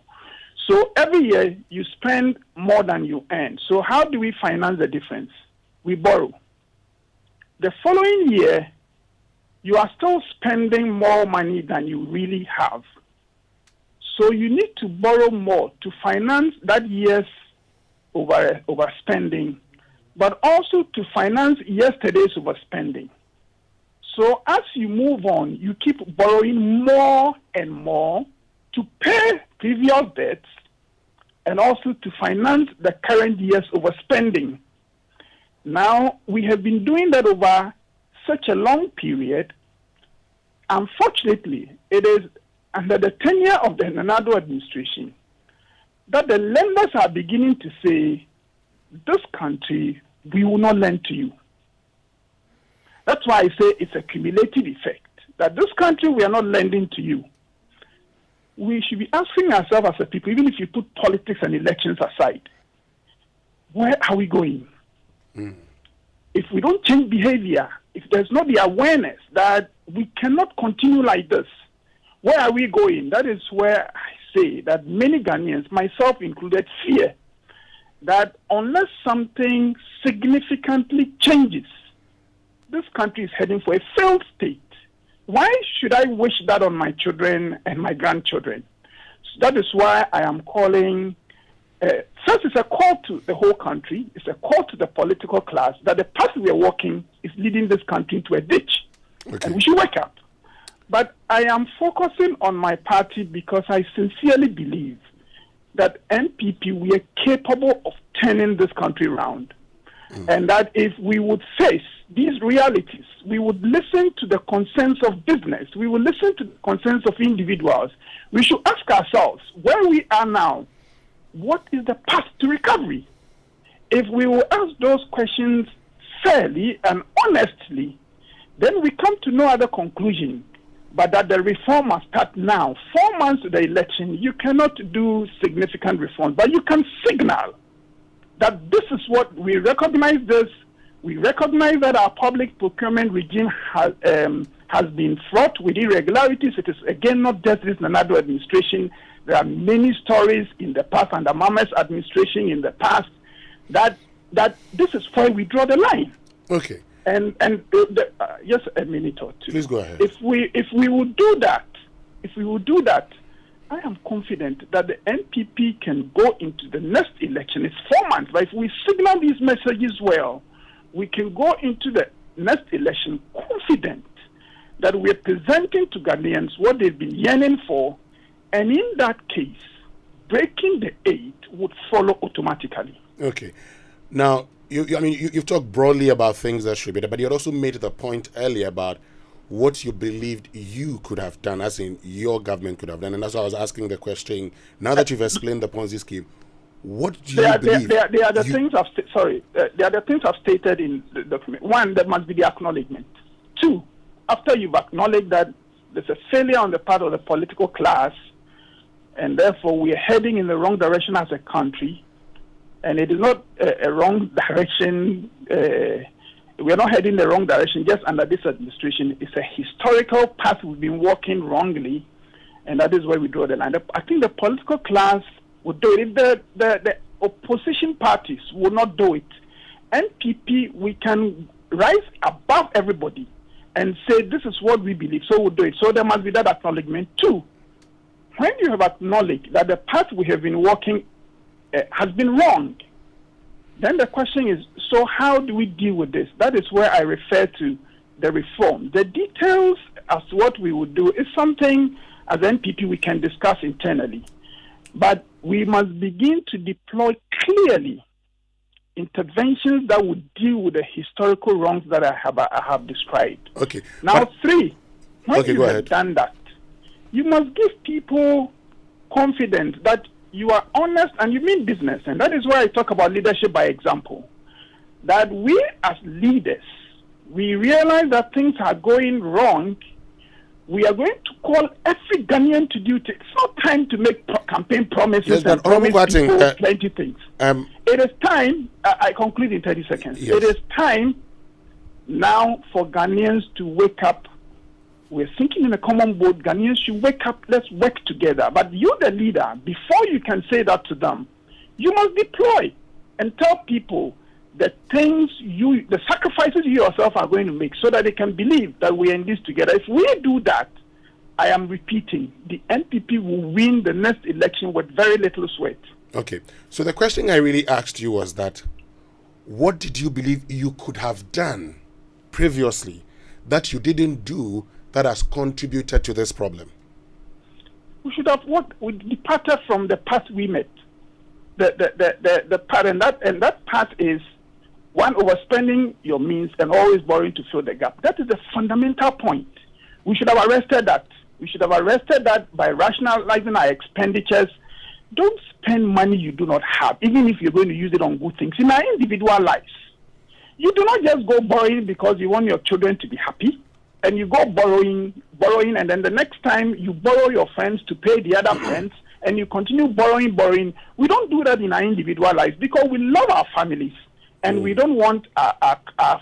So every year you spend more than you earn. So how do we finance the difference? We borrow. The following year, you are still spending more money than you really have. So you need to borrow more to finance that year's overspending, but also to finance yesterday's overspending. So as you move on, you keep borrowing more and more to pay previous debts and also to finance the current year's overspending. Now, we have been doing that over such a long period. Unfortunately, it is under the tenure of the Nanado administration that the lenders are beginning to say, this country, we will not lend to you. That's why I say it's a cumulative effect, that this country, we are not lending to you. We should be asking ourselves as a people, even if you put politics and elections aside, where are we going? If we don't change behavior, if there's not the awareness that we cannot continue like this, where are we going? That is where I say that many Ghanaians, myself included, fear that unless something significantly changes, this country is heading for a failed state. Why should I wish that on my children and my grandchildren? So that is why I am calling, first it's a call to the whole country, it's a call to the political class that the path we are walking is leading this country into a ditch. Okay. And we should wake up. But I am focusing on my party because I sincerely believe that NPP, we are capable of turning this country around. And that if we would face these realities, we would listen to the concerns of business, we would listen to the concerns of individuals. We should ask ourselves, where we are now, what is the path to recovery? If we will ask those questions fairly and honestly, then we come to no other conclusion but that the reform must start now. 4 months to the election, you cannot do significant reform, but you can signal that this is what we recognize. We recognize that our public procurement regime has been fraught with irregularities. It is again not just this Nanado administration. There are many stories in the past under Mama's administration in the past that this is where we draw the line. Okay. And just a minute or two. Please go ahead. If we would do that, I am confident that the NPP can go into the next election. It's 4 months, but if we signal these messages well, we can go into the next election confident that we're presenting to Ghanaians what they've been yearning for, and in that case, breaking the 8 would follow automatically. Okay. Now, you've talked broadly about things that should be done, but you had also made the point earlier about what you believed you could have done, as in your government could have done. And that's why I was asking the question, now that you've explained the Ponzi scheme, what do you believe? There are the things I've stated in the document. One, there must be the acknowledgement. Two, after you've acknowledged that there's a failure on the part of the political class, and therefore we are heading in the wrong direction as a country, and it is not a wrong direction. We are not heading the wrong direction just under this administration. It's a historical path we've been walking wrongly, and that is where we draw the line. I think the political class would do it. If the opposition parties will not do it, NPP, we can rise above everybody and say this is what we believe, so we'll do it. So there must be that acknowledgement. Two, when you have acknowledged that the path we have been walking has been wrong, then the question is, so how do we deal with this? That is where I refer to the reform. The details as to what we would do is something as NPP we can discuss internally. But we must begin to deploy clearly interventions that would deal with the historical wrongs that I have described. Okay. Now, three, when you have done that, you must give people confidence that you are honest and you mean business. And that is why I talk about leadership by example. That we as leaders, we realize that things are going wrong. We are going to call every Ghanaian to duty. It's not time to make campaign promises and promise people plenty things. It is time, I conclude in 30 seconds. Yes. It is time now for Ghanaians to wake up. We're thinking in a common boat. Ghanaians should wake up. Let's work together. But you, the leader, before you can say that to them, you must deploy and tell people the things the sacrifices you yourself are going to make so that they can believe that we are in this together. If we do that, I am repeating, the NPP will win the next election with very little sweat. Okay. So the question I really asked you was that, what did you believe you could have done previously that you didn't do that has contributed to this problem? We should have we departed from the path we met. The path, and that path is one, overspending your means and always borrowing to fill the gap. That is the fundamental point. We should have arrested that. We should have arrested that by rationalizing our expenditures. Don't spend money you do not have, even if you're going to use it on good things. In our individual lives, you do not just go borrowing because you want your children to be happy, and you go borrowing, and then the next time you borrow your friends to pay the other friends, and you continue borrowing. We don't do that in our individual lives because we love our families, and we don't want our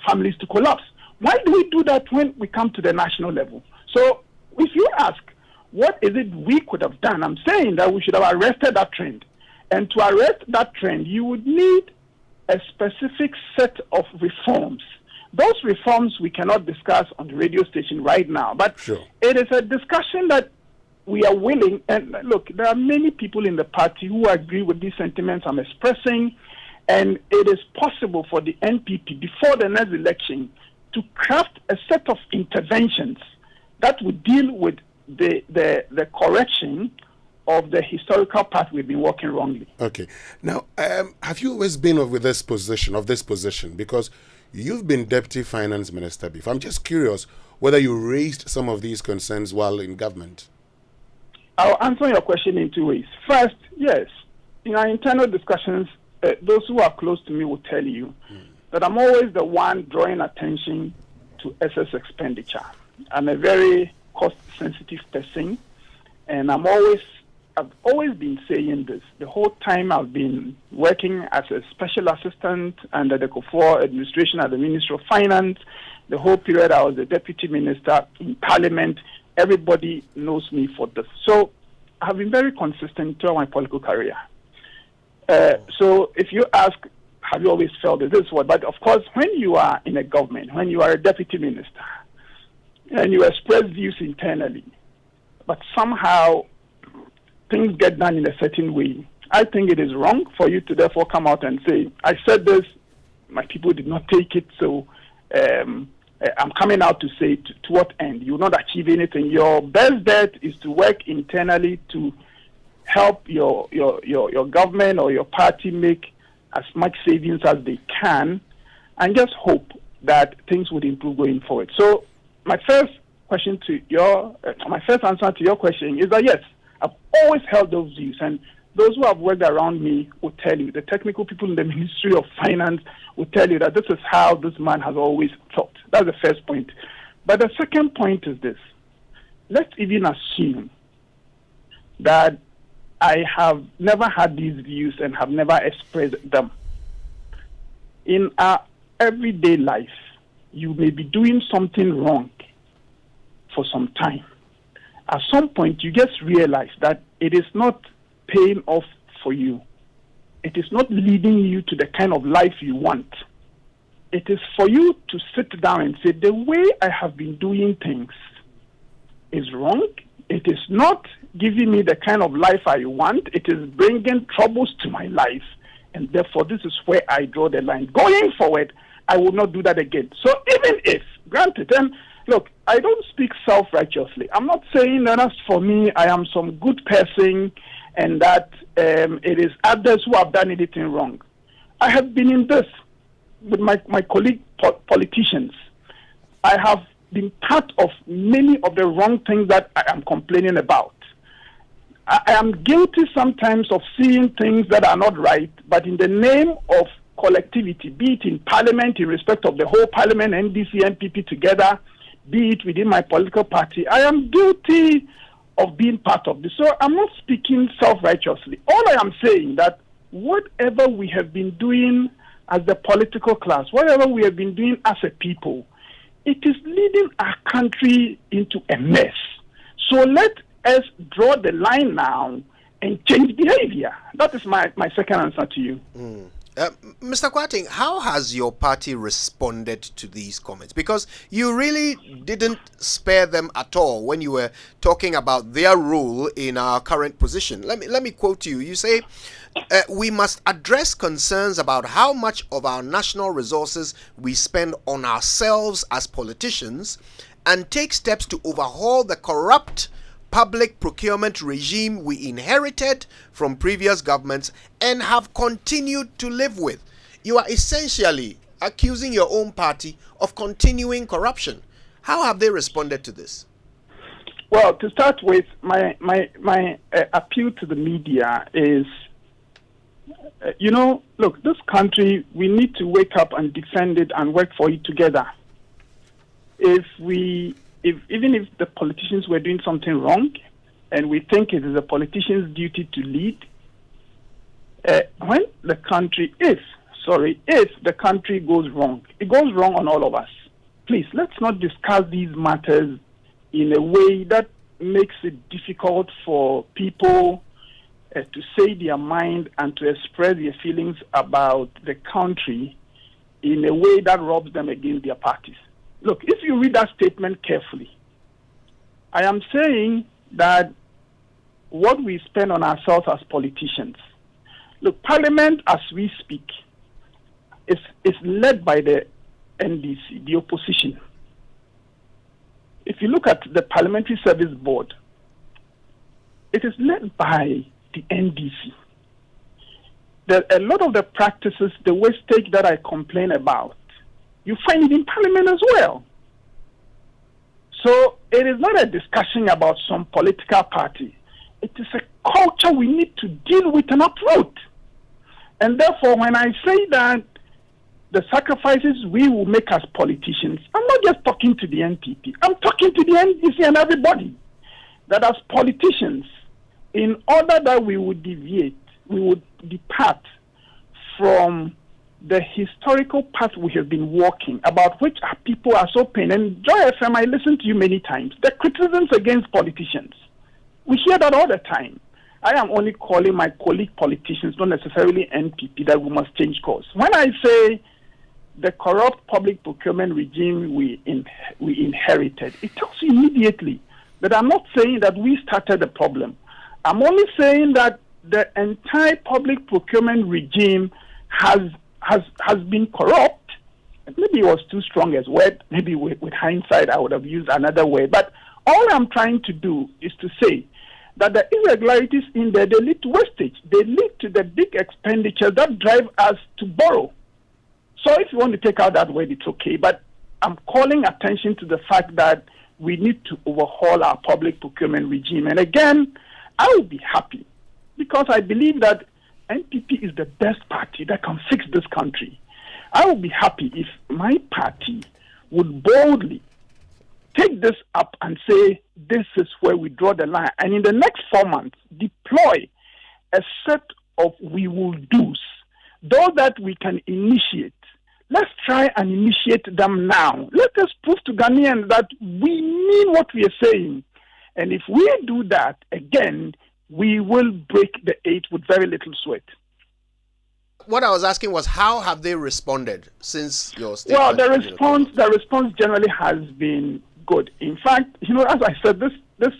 families to collapse. Why do we do that when we come to the national level? So if you ask, what is it we could have done? I'm saying that we should have arrested that trend. And to arrest that trend, you would need a specific set of reforms. Those reforms we cannot discuss on the radio station right now, but it is a discussion that we are willing. And look, there are many people in the party who agree with these sentiments I'm expressing, and it is possible for the NPP before the next election to craft a set of interventions that would deal with the correction of the historical path we've been walking wrongly. Okay. Now, have you always been of this position? Because you've been Deputy Finance Minister before. I'm just curious whether you raised some of these concerns while in government. I'll answer your question in two ways. First, yes, in our internal discussions, those who are close to me will tell you that I'm always the one drawing attention to excess expenditure. I'm a very cost-sensitive person, and I've always been saying this. The whole time I've been working as a special assistant under the Kufuor administration at the Ministry of Finance, the whole period I was the deputy minister in Parliament, everybody knows me for this. So I've been very consistent throughout my political career. So if you ask, have you always felt this is what? But of course, when you are in a government, when you are a deputy minister, and you express views internally, but somehow things get done in a certain way, I think it is wrong for you to therefore come out and say, I said this, my people did not take it, so I'm coming out to say to what end? You will not achieve anything. Your best bet is to work internally to help your government or your party make as much savings as they can, and just hope that things would improve going forward. So my first answer to your question is that yes, I've always held those views, and those who have worked around me will tell you, the technical people in the Ministry of Finance will tell you that this is how this man has always thought. That's the first point. But the second point is this. Let's even assume that I have never had these views and have never expressed them. In our everyday life, you may be doing something wrong for some time. At some point, you just realize that it is not paying off for you. It is not leading you to the kind of life you want. It is for you to sit down and say, the way I have been doing things is wrong. It is not giving me the kind of life I want. It is bringing troubles to my life. And therefore, this is where I draw the line. Going forward, I will not do that again. So even if, granted, and look, I don't speak self-righteously. I'm not saying that as for me, I am some good person and that it is others who have done anything wrong. I have been in this with my colleague politicians. I have been part of many of the wrong things that I am complaining about. I am guilty sometimes of seeing things that are not right, but in the name of collectivity, be it in Parliament, in respect of the whole Parliament, NDC, NPP together, be it within my political party, I am guilty of being part of this. So I'm not speaking self-righteously. All I am saying that whatever we have been doing as the political class, whatever we have been doing as a people, it is leading our country into a mess. So let us draw the line now and change behavior. That is my second answer to you. Mr. Kwarteng, how has your party responded to these comments? Because you really didn't spare them at all when you were talking about their role in our current position. Let me quote you. You say, we must address concerns about how much of our national resources we spend on ourselves as politicians and take steps to overhaul the corrupt public procurement regime we inherited from previous governments and have continued to live with. You are essentially accusing your own party of continuing corruption. How have they responded to this? Well, to start with, my appeal to the media is, look, this country, we need to wake up and defend it and work for it together. Even if the politicians were doing something wrong, and we think it is a politician's duty to lead, when the country, if the country goes wrong, it goes wrong on all of us. Please, let's not discuss these matters in a way that makes it difficult for people to say their mind and to express their feelings about the country in a way that robs them against their parties. Look, if you read that statement carefully, I am saying that what we spend on ourselves as politicians, look, Parliament as we speak is led by the NDC, the opposition. If you look at the Parliamentary Service Board, it is led by the NDC. A lot of the practices, the wastage that I complain about, you find it in Parliament as well. So it is not a discussion about some political party. It is a culture we need to deal with and uproot. And therefore, when I say that the sacrifices we will make as politicians, I'm not just talking to the NPP. I'm talking to the NDC and everybody. That as politicians, in order that we would depart from the historical path we have been walking, about which our people are so pained. And Joy FM, I listen to you many times. The criticisms against politicians, we hear that all the time. I am only calling my colleague politicians, not necessarily NPP, that we must change course. When I say the corrupt public procurement regime we inherited, it tells you immediately that I'm not saying that we started the problem. I'm only saying that the entire public procurement regime has been corrupt. Maybe it was too strong as word. Maybe with hindsight, I would have used another word. But all I'm trying to do is to say that the irregularities in there, they lead to wastage. They lead to the big expenditure that drive us to borrow. So if you want to take out that word, it's okay. But I'm calling attention to the fact that we need to overhaul our public procurement regime. And again, I will be happy because I believe that NPP is the best party that can fix this country. I will be happy if my party would boldly take this up and say, this is where we draw the line. And in the next 4 months, deploy a set of we will do's, those that we can initiate. Let's try and initiate them now. Let us prove to Ghanaians that we mean what we are saying. And if we do that, again, we will break the 8 with very little sweat. What I was asking was, how have they responded since your statement? Well, the response generally has been good. In fact, as I said, this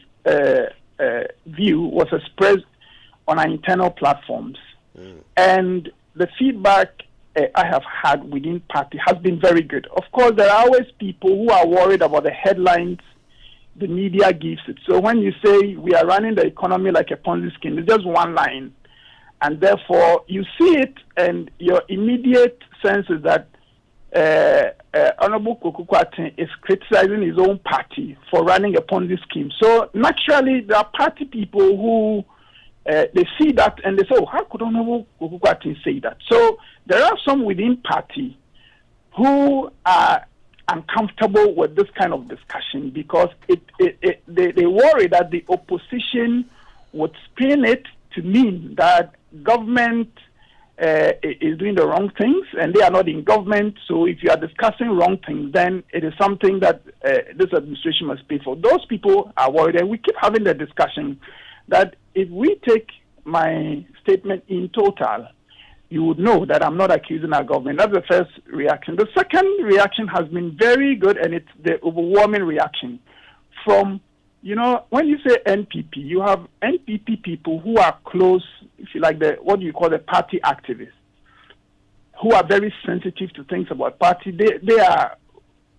view was expressed on our internal platforms, and the feedback I have had within party has been very good. Of course, there are always people who are worried about the headlines the media gives it. So when you say we are running the economy like a Ponzi scheme, it's just one line. And therefore, you see it, and your immediate sense is that Honorable Kokukwati is criticizing his own party for running a Ponzi scheme. So naturally, there are party people who they see that and they say, oh, how could Honorable Kokukwati say that? So there are some within party who are uncomfortable with this kind of discussion because they worry that the opposition would spin it to mean that government is doing the wrong things and they are not in government. So if you are discussing wrong things, then it is something that this administration must pay for. Those people are worried, and we keep having the discussion that if we take my statement in total, you would know that I'm not accusing our government. That's the first reaction. The second reaction has been very good, and it's the overwhelming reaction from, when you say NPP, you have NPP people who are close, if you like, what do you call the party activists, who are very sensitive to things about party. We are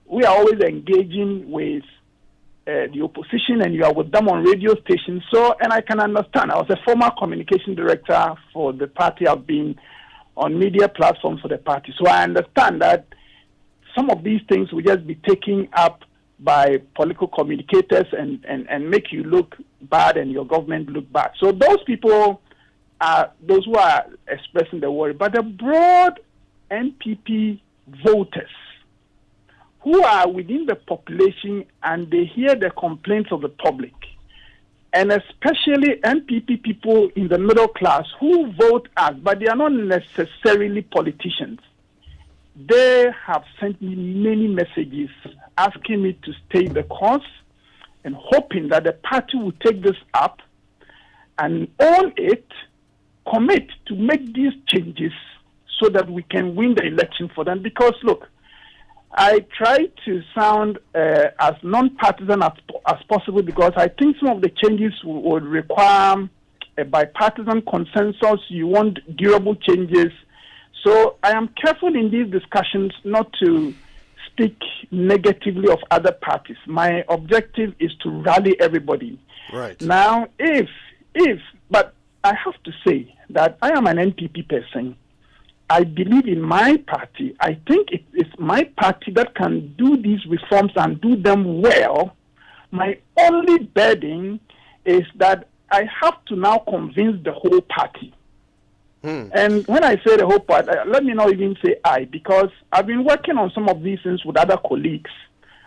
always engaging with the opposition, and you are with them on radio stations. So, and I can understand. I was a former communication director for the party. I've been on media platforms for the party. So I understand that some of these things will just be taken up by political communicators and make you look bad and your government look bad. So those people are those who are expressing the worry. But the broad NPP voters who are within the population and they hear the complaints of the public, and especially NPP people in the middle class who vote us, but they are not necessarily politicians. They have sent me many messages asking me to stay the course and hoping that the party will take this up and own it, commit to make these changes so that we can win the election for them. Because, look, I try to sound as non-partisan as possible because I think some of the changes would require a bipartisan consensus. You want durable changes. So I am careful in these discussions not to speak negatively of other parties. My objective is to rally everybody. Right. Now, if But I have to say that I am an NPP person. I believe in my party. I think it is my party that can do these reforms and do them well. My only burden is that I have to now convince the whole party. And when I say the whole party, let me not even say I, because I've been working on some of these things with other colleagues.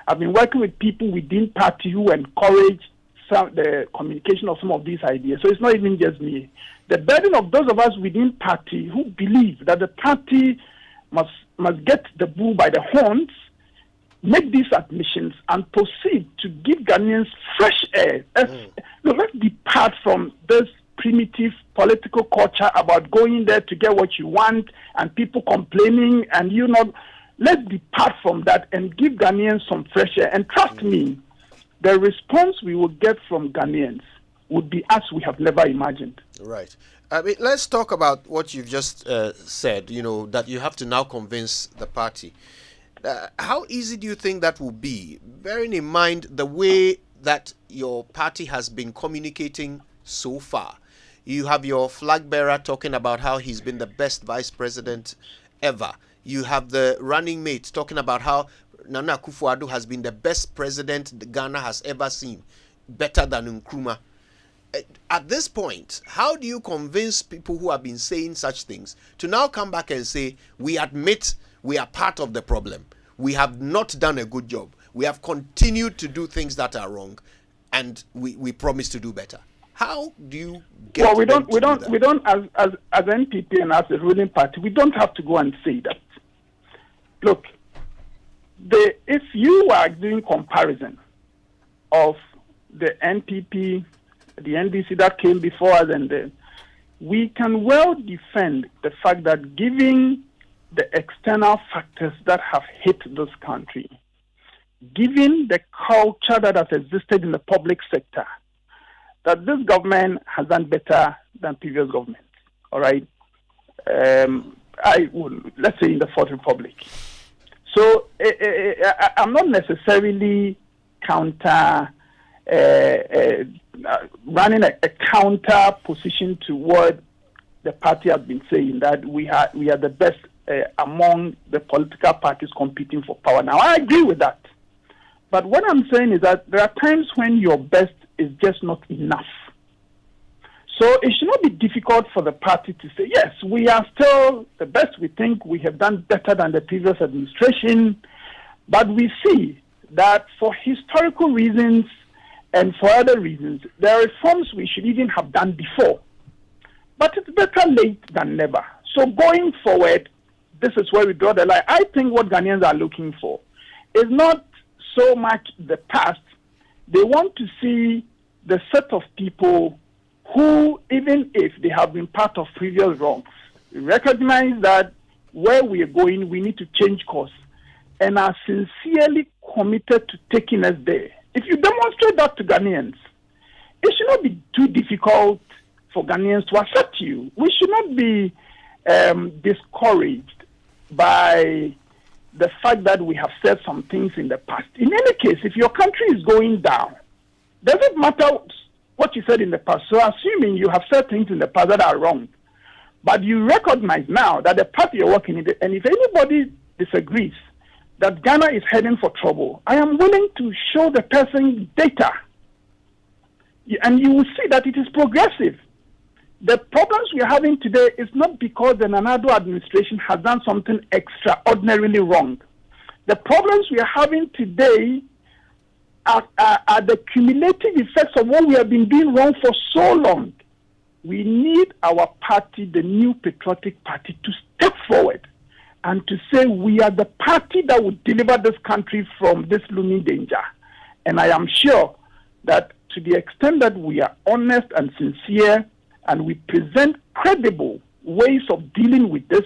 I've been working with people within party who encourage the communication of some of these ideas. So it's not even just me. The burden of those of us within party who believe that the party must get the bull by the horns, make these admissions and proceed to give Ghanaians fresh air. Look, let's depart from this primitive political culture about going there to get what you want and people complaining and let's depart from that and give Ghanaians some fresh air. And trust me, the response we will get from Ghanaians would be as we have never imagined. Right. I mean, let's talk about what you've just said, that you have to now convince the party. How easy do you think that will be, bearing in mind the way that your party has been communicating so far? You have your flag bearer talking about how he's been the best vice president ever. You have the running mate talking about how Nana Akufo-Addo has been the best president Ghana has ever seen, better than Nkrumah. At this point, how do you convince people who have been saying such things to now come back and say, we admit we are part of the problem. We have not done a good job. We have continued to do things that are wrong, and we promise to do better. How do you get? Well, we don't as NPP and as a ruling party, we don't have to go and say that. Look, if you are doing comparison of the NPP, the NDC that came before us, and we can well defend the fact that given the external factors that have hit this country, given the culture that has existed in the public sector, that this government has done better than previous governments. All right, let's say in the Fourth Republic. So I'm not necessarily running a counter position to what the party has been saying, that we are the best among the political parties competing for power. Now, I agree with that. But what I'm saying is that there are times when your best is just not enough. So it should not be difficult for the party to say, yes, we are still the best. We think we have done better than the previous administration. But we see that for historical reasons and for other reasons, there are reforms we should even have done before. But it's better late than never. So going forward, this is where we draw the line. I think what Ghanaians are looking for is not so much the past. They want to see the set of people who, even if they have been part of previous wrongs, recognize that where we are going, we need to change course, and are sincerely committed to taking us there. If you demonstrate that to Ghanaians, it should not be too difficult for Ghanaians to accept you. We should not be discouraged by the fact that we have said some things in the past. In any case, if your country is going down, does it matter what you said in the past? So assuming you have said things in the past that are wrong, but you recognize now that the party you're working in, and if anybody disagrees that Ghana is heading for trouble, I am willing to show the person data. And you will see that it is progressive. The problems we are having today is not because the Nana Addo administration has done something extraordinarily wrong. The problems we are having today are the cumulative effects of what we have been doing wrong for so long. We need our party, the New Patriotic Party, to step forward and to say we are the party that will deliver this country from this looming danger. And I am sure that to the extent that we are honest and sincere and we present credible ways of dealing with this,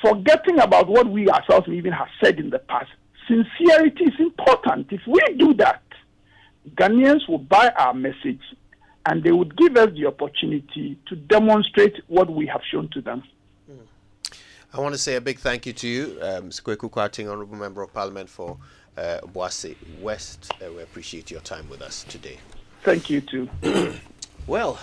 forgetting about what we ourselves even have said in the past, sincerity is important. If we do that, Ghanaians will buy our message and they would give us the opportunity to demonstrate what we have shown to them. I want to say a big thank you to you, Kweku Kwarteng, Honourable Member of Parliament for Boase West. We appreciate your time with us today. Thank you too. Well,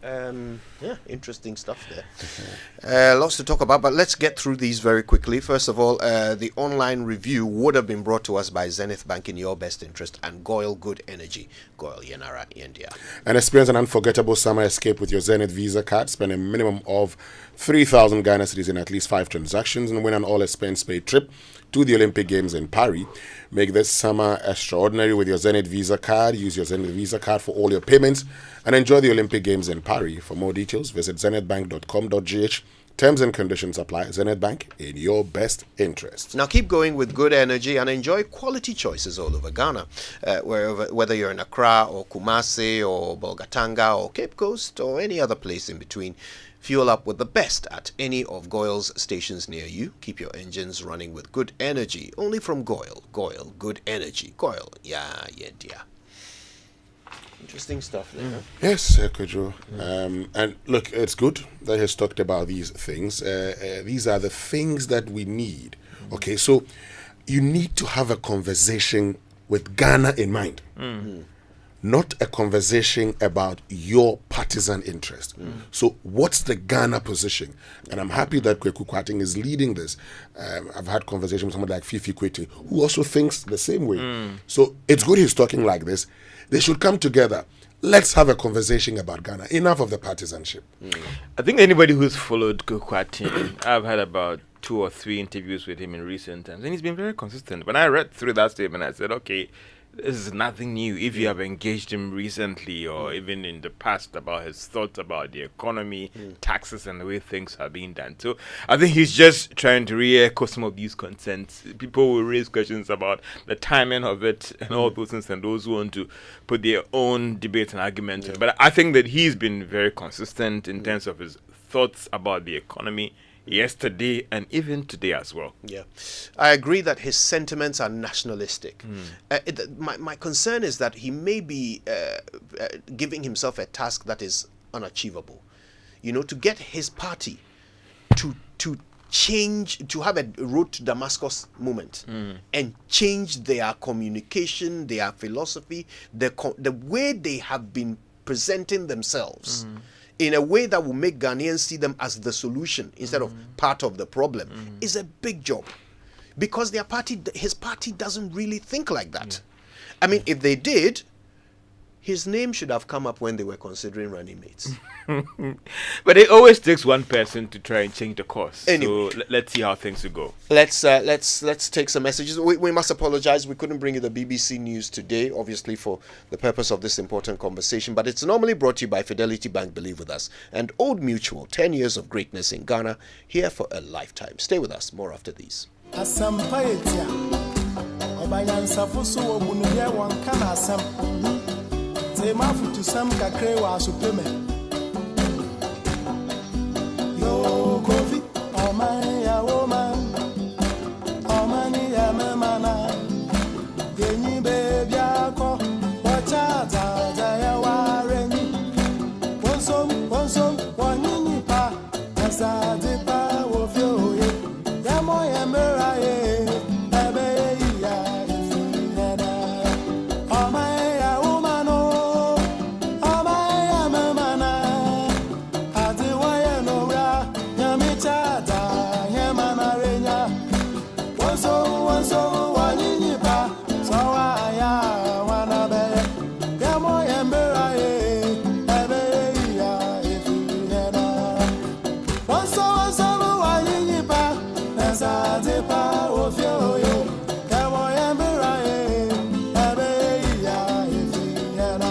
yeah, interesting stuff there. Lots to talk about, but let's get through these very quickly. First of all, the online review would have been brought to us by Zenith Bank in your best interest and Goyle Good Energy. Goyle Yenara India. And experience an unforgettable summer escape with your Zenith Visa card. Spend a minimum of 3,000 Ghana cedis in at least 5 transactions and win an all-expense-paid trip to the Olympic Games in Paris. Make this summer extraordinary with your Zenith Visa card. Use your Zenith Visa card for all your payments and enjoy the Olympic Games in Paris. For more details, visit zenithbank.com.gh. Terms and conditions apply. Zenith Bank, in your best interest. Now keep going with good energy and enjoy quality choices all over Ghana. Whether you're in Accra or Kumasi or Bolgatanga or Cape Coast or any other place in between, fuel up with the best at any of Goyle's stations near you. Keep your engines running with good energy. Only from Goyle. Goyle, good energy. Goyle, yeah, dear. Interesting stuff there. Huh? Yes, Kojo. And look, it's good that he's talked about these things. These are the things that we need. Okay, so you need to have a conversation with Ghana in mind. Not a conversation about your partisan interest. So what's the Ghana position? And I'm happy that Kweku Kwating is leading this. I've had conversations with someone like Fifi Kwete, who also thinks the same way. So it's good he's talking like this. They should come together. Let's have a conversation about Ghana. Enough of the partisanship. I think anybody who's followed Kwating, I've had about 2 or 3 interviews with him in recent times, and he's been very consistent. When I read through that statement, I said, okay, this is nothing new. If you have engaged him recently or even in the past about his thoughts about the economy, taxes, and the way things are being done. So I think he's just trying to re-echo some of these concerns. People will raise questions about the timing of it and all those things, and those who want to put their own debate and argument. But I think that he's been very consistent in terms of his thoughts about the economy yesterday and even today as well. Yeah, I agree that his sentiments are nationalistic. My concern is that he may be giving himself a task that is unachievable. You know, to get his party to change, to have a road to Damascus moment and change their communication, their philosophy, the way they have been presenting themselves. In a way that will make Ghanaians see them as the solution instead of part of the problem, is a big job. Because his party doesn't really think like that. I mean, if they did, his name should have come up when they were considering running mates. But it always takes one person to try and change the course. Anyway. So let's see how things will go. Let's take some messages. We must apologize. We couldn't bring you the BBC news today, obviously for the purpose of this important conversation. But it's normally brought to you by Fidelity Bank, believe with us, and Old Mutual, 10 years of greatness in Ghana, here for a lifetime. Stay with us. More after these. Yo, Kofi, oh man, ya woman, oh man, ya mana, Denny baby, watch out, ya waren, one some, one nipa, as I did power of you, Yamo Yamera, Abe, ya, oh man, ya woman, oh man, ya mana, Adiwaya no ra, Yamichata, Yamanarenya, one so, one nipa, so I wanna be, Yamo Yambera, Abe, ya, if you had one so, one nipa, as I did power of you, Yamo Yambera, Abe, ya, if you had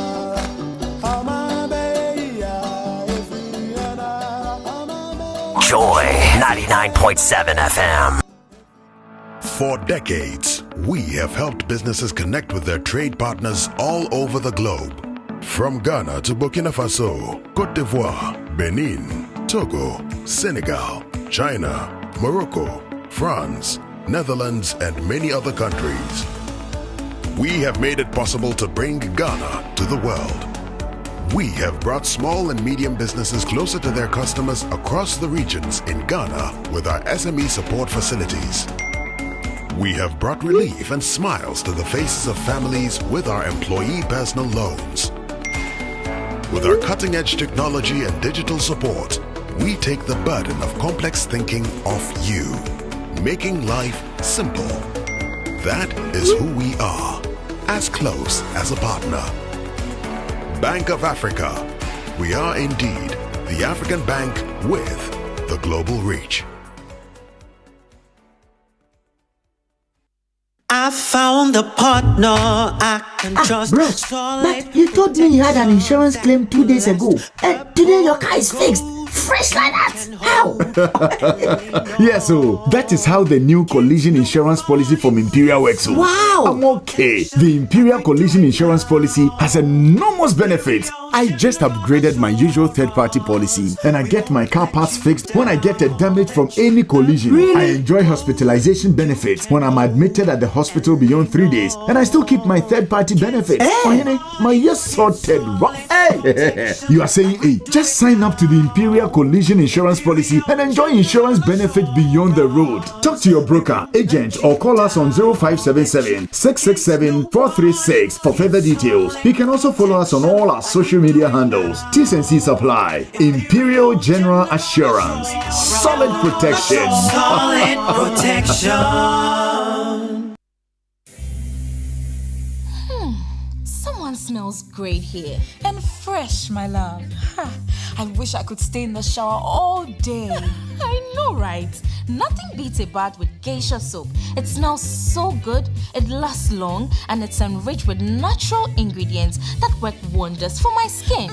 Joy 99.7 FM. For decades, we have helped businesses connect with their trade partners all over the globe. From Ghana to Burkina Faso, Cote d'Ivoire, Benin, Togo, Senegal, China, Morocco, France, Netherlands, and many other countries. We have made it possible to bring Ghana to the world. We have brought small and medium businesses closer to their customers across the regions in Ghana with our SME support facilities. We have brought relief and smiles to the faces of families with our employee personal loans. With our cutting-edge technology and digital support, we take the burden of complex thinking off you, making life simple. That is who we are, as close as a partner. Bank of Africa. We are indeed the African bank with the global reach. I found the partner I can trust. Bros, but you told me you had an insurance claim 2 days ago, and today your car is fixed. Fresh like that? How? Yes, so that is how the new collision insurance policy from Imperial works. Wow! I'm okay. The Imperial collision insurance policy has enormous benefits. I just upgraded my usual third-party policy, and I get my car parts fixed when I get a damage from any collision. Really? I enjoy hospitalization benefits when I'm admitted at the hospital beyond 3 days, and I still keep my third-party benefits. Hey. My ears sorted rough. Hey. You are saying, hey, just sign up to the Imperial collision insurance policy and enjoy insurance benefits beyond the road. Talk to your broker, agent, or call us on 0577 667 436 for further details. You can also follow us on all our social media handles. T&Cs apply. Imperial General Assurance. Solid protection. Solid protection. Someone smells great here. And fresh, my love. I wish I could stay in the shower all day. I know, right? Nothing beats a bath with geisha soap. It smells so good, it lasts long, and it's enriched with natural ingredients that work wonders for my skin.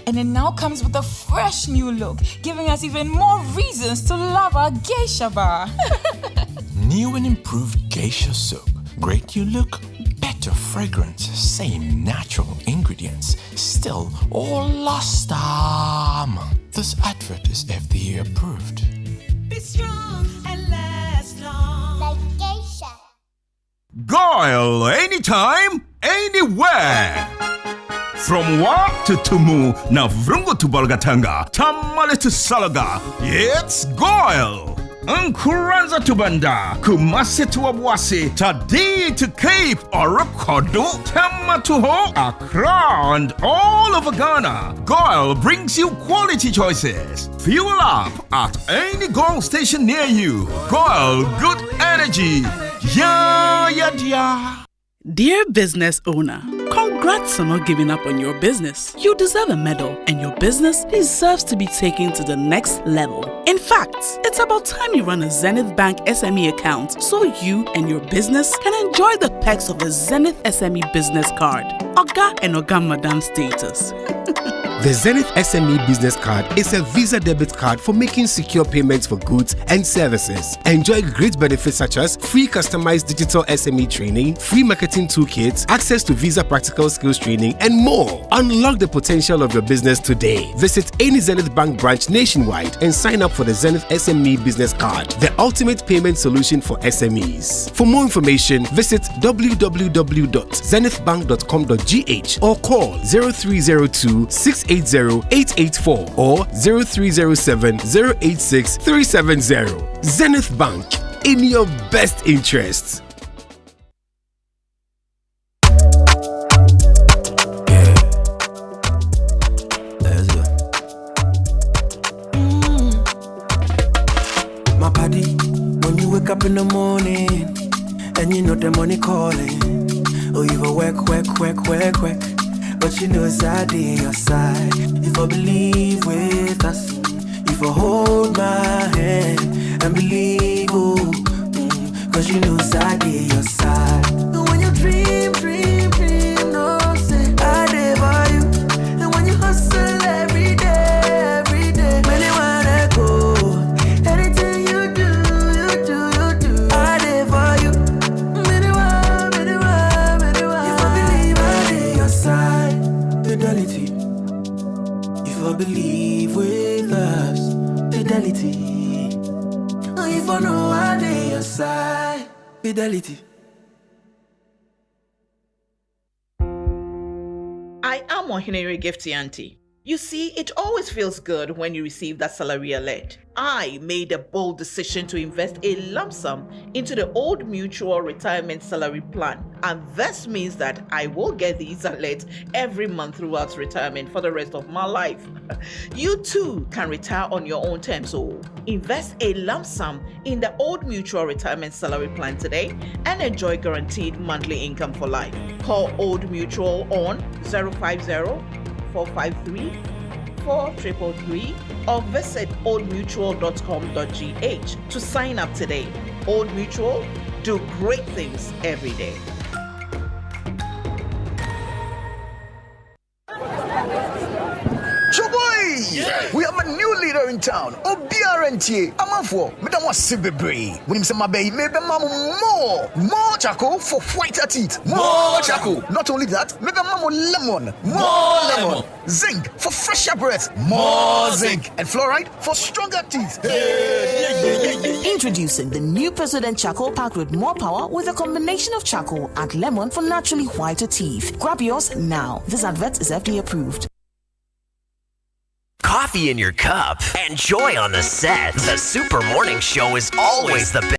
And it now comes with a fresh new look, giving us even more reasons to love our geisha bar. New and improved geisha soap. Great new look, better fragrance, same natural ingredients, still all last time. This advert is FDA approved. Be strong and last long. Like geisha. Goyle, anytime, anywhere. From Wak to Tumu, Navrungo to Bolgatanga, Tamale to Salaga, it's Goyle. Nkuranza to Banda, Kumasi to Abwasi, Tadi to Cape, Orokodo, Tama to Ho, Accra, and all over Ghana. Goyle brings you quality choices. Fuel up at any Goyle station near you. Goyle, good energy. Yeah. Dear business owner, congrats on not giving up on your business. You deserve a medal, and your business deserves to be taken to the next level. In fact, it's about time you run a Zenith Bank SME account so you and your business can enjoy the perks of a Zenith SME business card. Oga and Oga Madam status. The Zenith SME Business Card is a Visa debit card for making secure payments for goods and services. Enjoy great benefits such as free customized digital SME training, free marketing toolkits, access to Visa practical skills training, and more. Unlock the potential of your business today. Visit any Zenith Bank branch nationwide and sign up for the Zenith SME Business Card, the ultimate payment solution for SMEs. For more information, visit www.zenithbank.com.gh or call 0302 680-884 or 0307-086-370. Zenith Bank, in your best interests. Let's go. My body, when you wake up in the morning and you know the money calling, oh, you go work. But you know it's I on your side. If I believe with us, if I hold my hand and believe, cause you know it's I on your side. And when you dream, no say I did for you. And when you hustle every day, when you wanna go, anything you do, I did for you. If I believe I did your side. Fidelity. If I believe with us, fidelity. If I know I need your side, fidelity. I am Ohinere Gifty Auntie. You see, it always feels good when you receive that salary alert. I made a bold decision to invest a lump sum into the Old Mutual Retirement Salary Plan, and this means that I will get these alerts every month throughout retirement for the rest of my life. You too can retire on your own terms, so invest a lump sum in the Old Mutual Retirement Salary Plan today and enjoy guaranteed monthly income for life. Call Old Mutual on 050-453-4333 or visit oldmutual.com.gh to sign up today. Old Mutual, do great things every day. Choboy! We have a new leader in town. Obiarenti. Amafo. Madam was Sibebre. When him say my baby, maybe mamu more charcoal for whiter teeth. More charcoal. Not only that, maybe mamu lemon. More lemon. Zinc for fresher breath. More zinc. And fluoride for stronger teeth. Introducing the new President Charcoal packed with more power with a combination of charcoal and lemon for naturally whiter teeth. Grab yours now. This advert is FDA approved. Coffee in your cup and joy on the set. The Super Morning Show is always the best.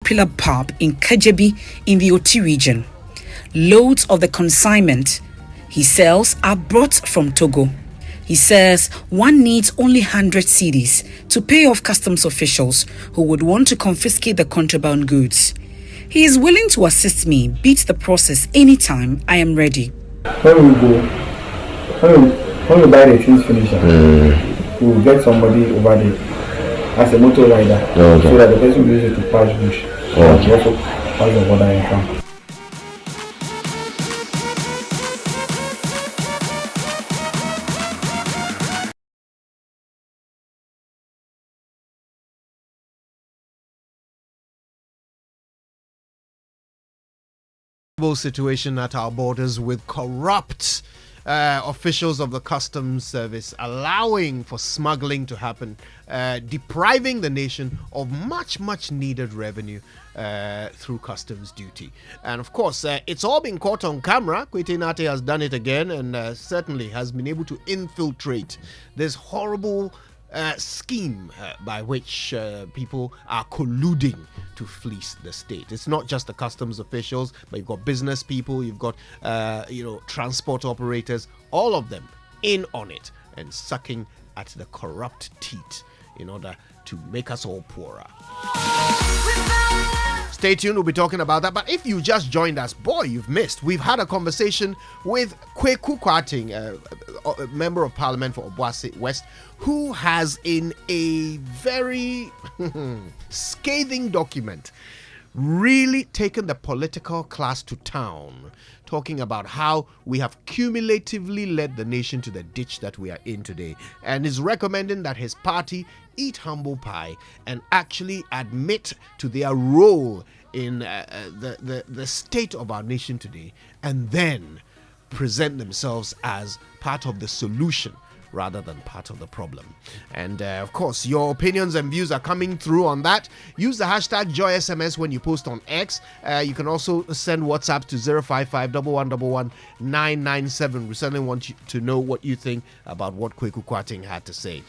Popular pub in Kajabi in the Oti region. Loads of the consignment he sells are brought from Togo. He says one needs only 100 cedis to pay off customs officials who would want to confiscate the contraband goods. He is willing to assist me, beat the process anytime I am ready. When we go, when we buy the things finished, we will get somebody over there as a motor rider, so that the person will use it to pass bush. Also pass the border in camp. Situation at our borders with corrupt officials of the customs service allowing for smuggling to happen, depriving the nation of much needed revenue through customs duty. And of course, it's all been caught on camera. Kwete Nate has done it again and certainly has been able to infiltrate this horrible scheme by which people are colluding to fleece the state. It's not just the customs officials, but you've got business people, you've got transport operators, all of them in on it and sucking at the corrupt teat in order to make us all poorer. Stay tuned, we'll be talking about that. But if you just joined us, boy, you've missed. We've had a conversation with Kweku Kwating, a member of parliament for Obuasi West, who has in a very scathing document really taken the political class to town, talking about how we have cumulatively led the nation to the ditch that we are in today, and is recommending that his party eat humble pie and actually admit to their role in the state of our nation today, and then present themselves as part of the solution rather than part of the problem. And of course, your opinions and views are coming through on that. Use the hashtag JoySMS when you post on X. You can also send WhatsApp to 055 1111 997. We certainly want you to know what you think about what Kweku Kwarteng had to say.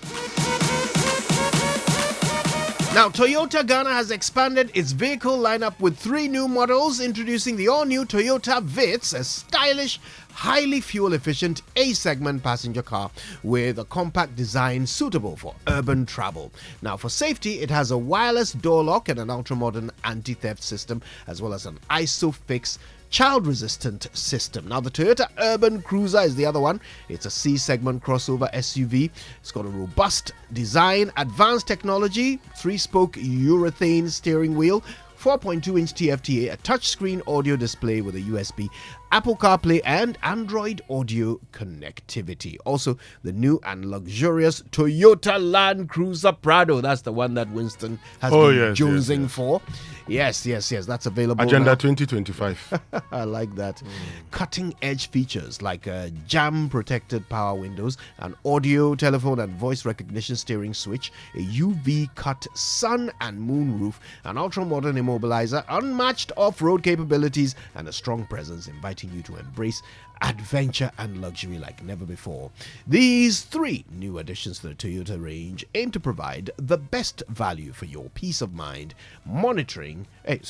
Now, Toyota Ghana has expanded its vehicle lineup with 3 new models, introducing the all-new Toyota Vitz, a stylish, highly fuel-efficient A-segment passenger car with a compact design suitable for urban travel. Now, for safety, it has a wireless door lock and an ultra-modern anti-theft system, as well as an ISOFIX child-resistant system. Now, the Toyota Urban Cruiser is the other one. It's a C-segment crossover SUV. It's got a robust design, advanced technology, 3-spoke urethane steering wheel, 4.2-inch TFTA, a touchscreen audio display with a USB, Apple CarPlay, and Android Audio connectivity. Also, the new and luxurious Toyota Land Cruiser Prado. That's the one that Winston has been jonesing for. Yes, that's available Agenda now. 2025. I like that. Cutting-edge features like jam-protected power windows, an audio, telephone, and voice recognition steering switch, a UV-cut sun and moon roof, an ultra-modern immobilizer, unmatched off-road capabilities, and a strong presence inviting you to embrace adventure and luxury like never before. These 3 new additions to the Toyota range aim to provide the best value for your peace of mind, monitoring,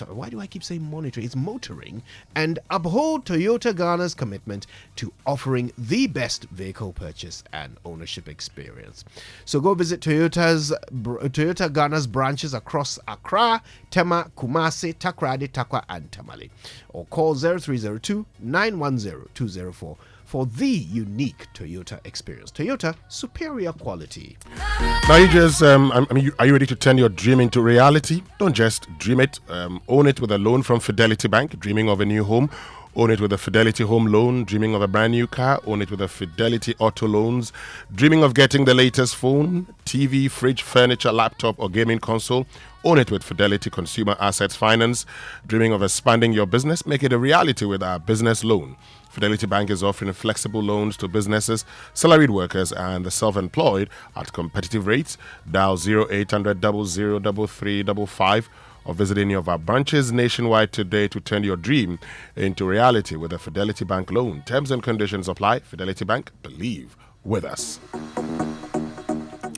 why do I keep saying monitoring? It's motoring, and uphold Toyota Ghana's commitment to offering the best vehicle purchase and ownership experience. So go visit Toyota Ghana's branches across Accra, Tema, Kumasi, Takoradi, Takwa, and Tamale, or call 0302 910 204 for the unique Toyota experience. Toyota, superior quality. Now you just, are you ready to turn your dream into reality? Don't just dream it. Own it with a loan from Fidelity Bank. Dreaming of a new home? Own it with a Fidelity Home Loan. Dreaming of a brand new car? Own it with a Fidelity Auto Loans. Dreaming of getting the latest phone, TV, fridge, furniture, laptop, or gaming console? Own it with Fidelity Consumer Assets Finance. Dreaming of expanding your business? Make it a reality with our business loan. Fidelity Bank is offering flexible loans to businesses, salaried workers, and the self-employed at competitive rates. Dial 0800 003355 or visit any of our branches nationwide today to turn your dream into reality with a Fidelity Bank loan. Terms and conditions apply. Fidelity Bank, believe with us.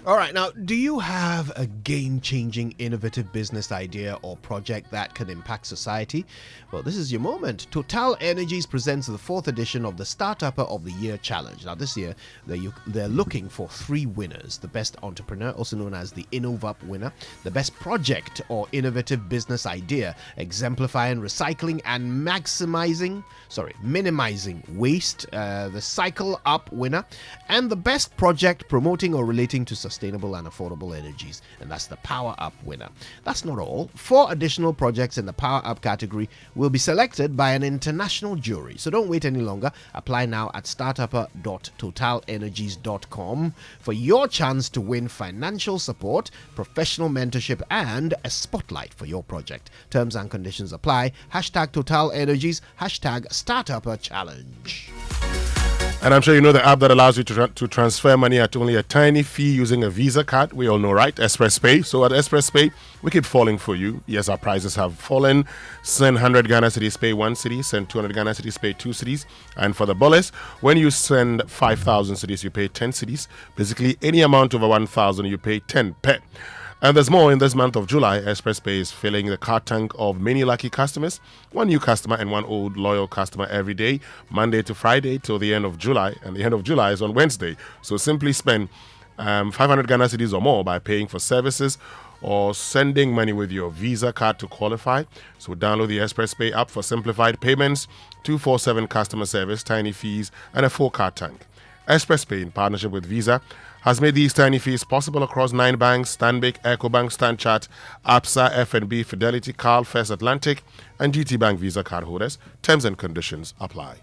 All right, now, do you have a game-changing, innovative business idea or project that can impact society? Well, this is your moment. Total Energies presents the 4th edition of the Startupper of the Year Challenge. Now, this year, they're looking for 3 winners. The best entrepreneur, also known as the InnoVup winner. The best project or innovative business idea, exemplifying recycling and minimizing waste, the Cycle Up winner. And the best project promoting or relating to sustainable and affordable energies, and that's the Power Up winner. That's not all. 4 additional projects in the Power Up category will be selected by an international jury. So don't wait any longer. Apply now at startupper.totalenergies.com for your chance to win financial support, professional mentorship, and a spotlight for your project. Terms and conditions apply. Hashtag Total Energies, hashtag Startupper Challenge. And I'm sure you know the app that allows you to transfer money at only a tiny fee using a Visa card. We all know, right? Express Pay. So at Express Pay, we keep falling for you. Yes, our prices have fallen. Send 100 Ghana cedis, pay 1 cedi. Send 200 Ghana cedis, pay 2 cedis. And for the bonus, when you send 5,000 cedis, you pay 10 cedis. Basically, any amount over 1,000, you pay 10 per. And there's more. In this month of July, Express Pay is filling the car tank of many lucky customers. 1 new customer and 1 old loyal customer every day, Monday to Friday till the end of July. And the end of July is on Wednesday. So simply spend 500 Ghana cedis or more by paying for services or sending money with your Visa card to qualify. So download the Express Pay app for simplified payments, 24/7 customer service, tiny fees, and a full car tank. Express Pay, in partnership with Visa, has made these tiny fees possible across 9 banks: Stanbic, Ecobank, StanChart, ABSA, FNB, Fidelity, Carl, First Atlantic, and GT Bank Visa cardholders. Terms and conditions apply.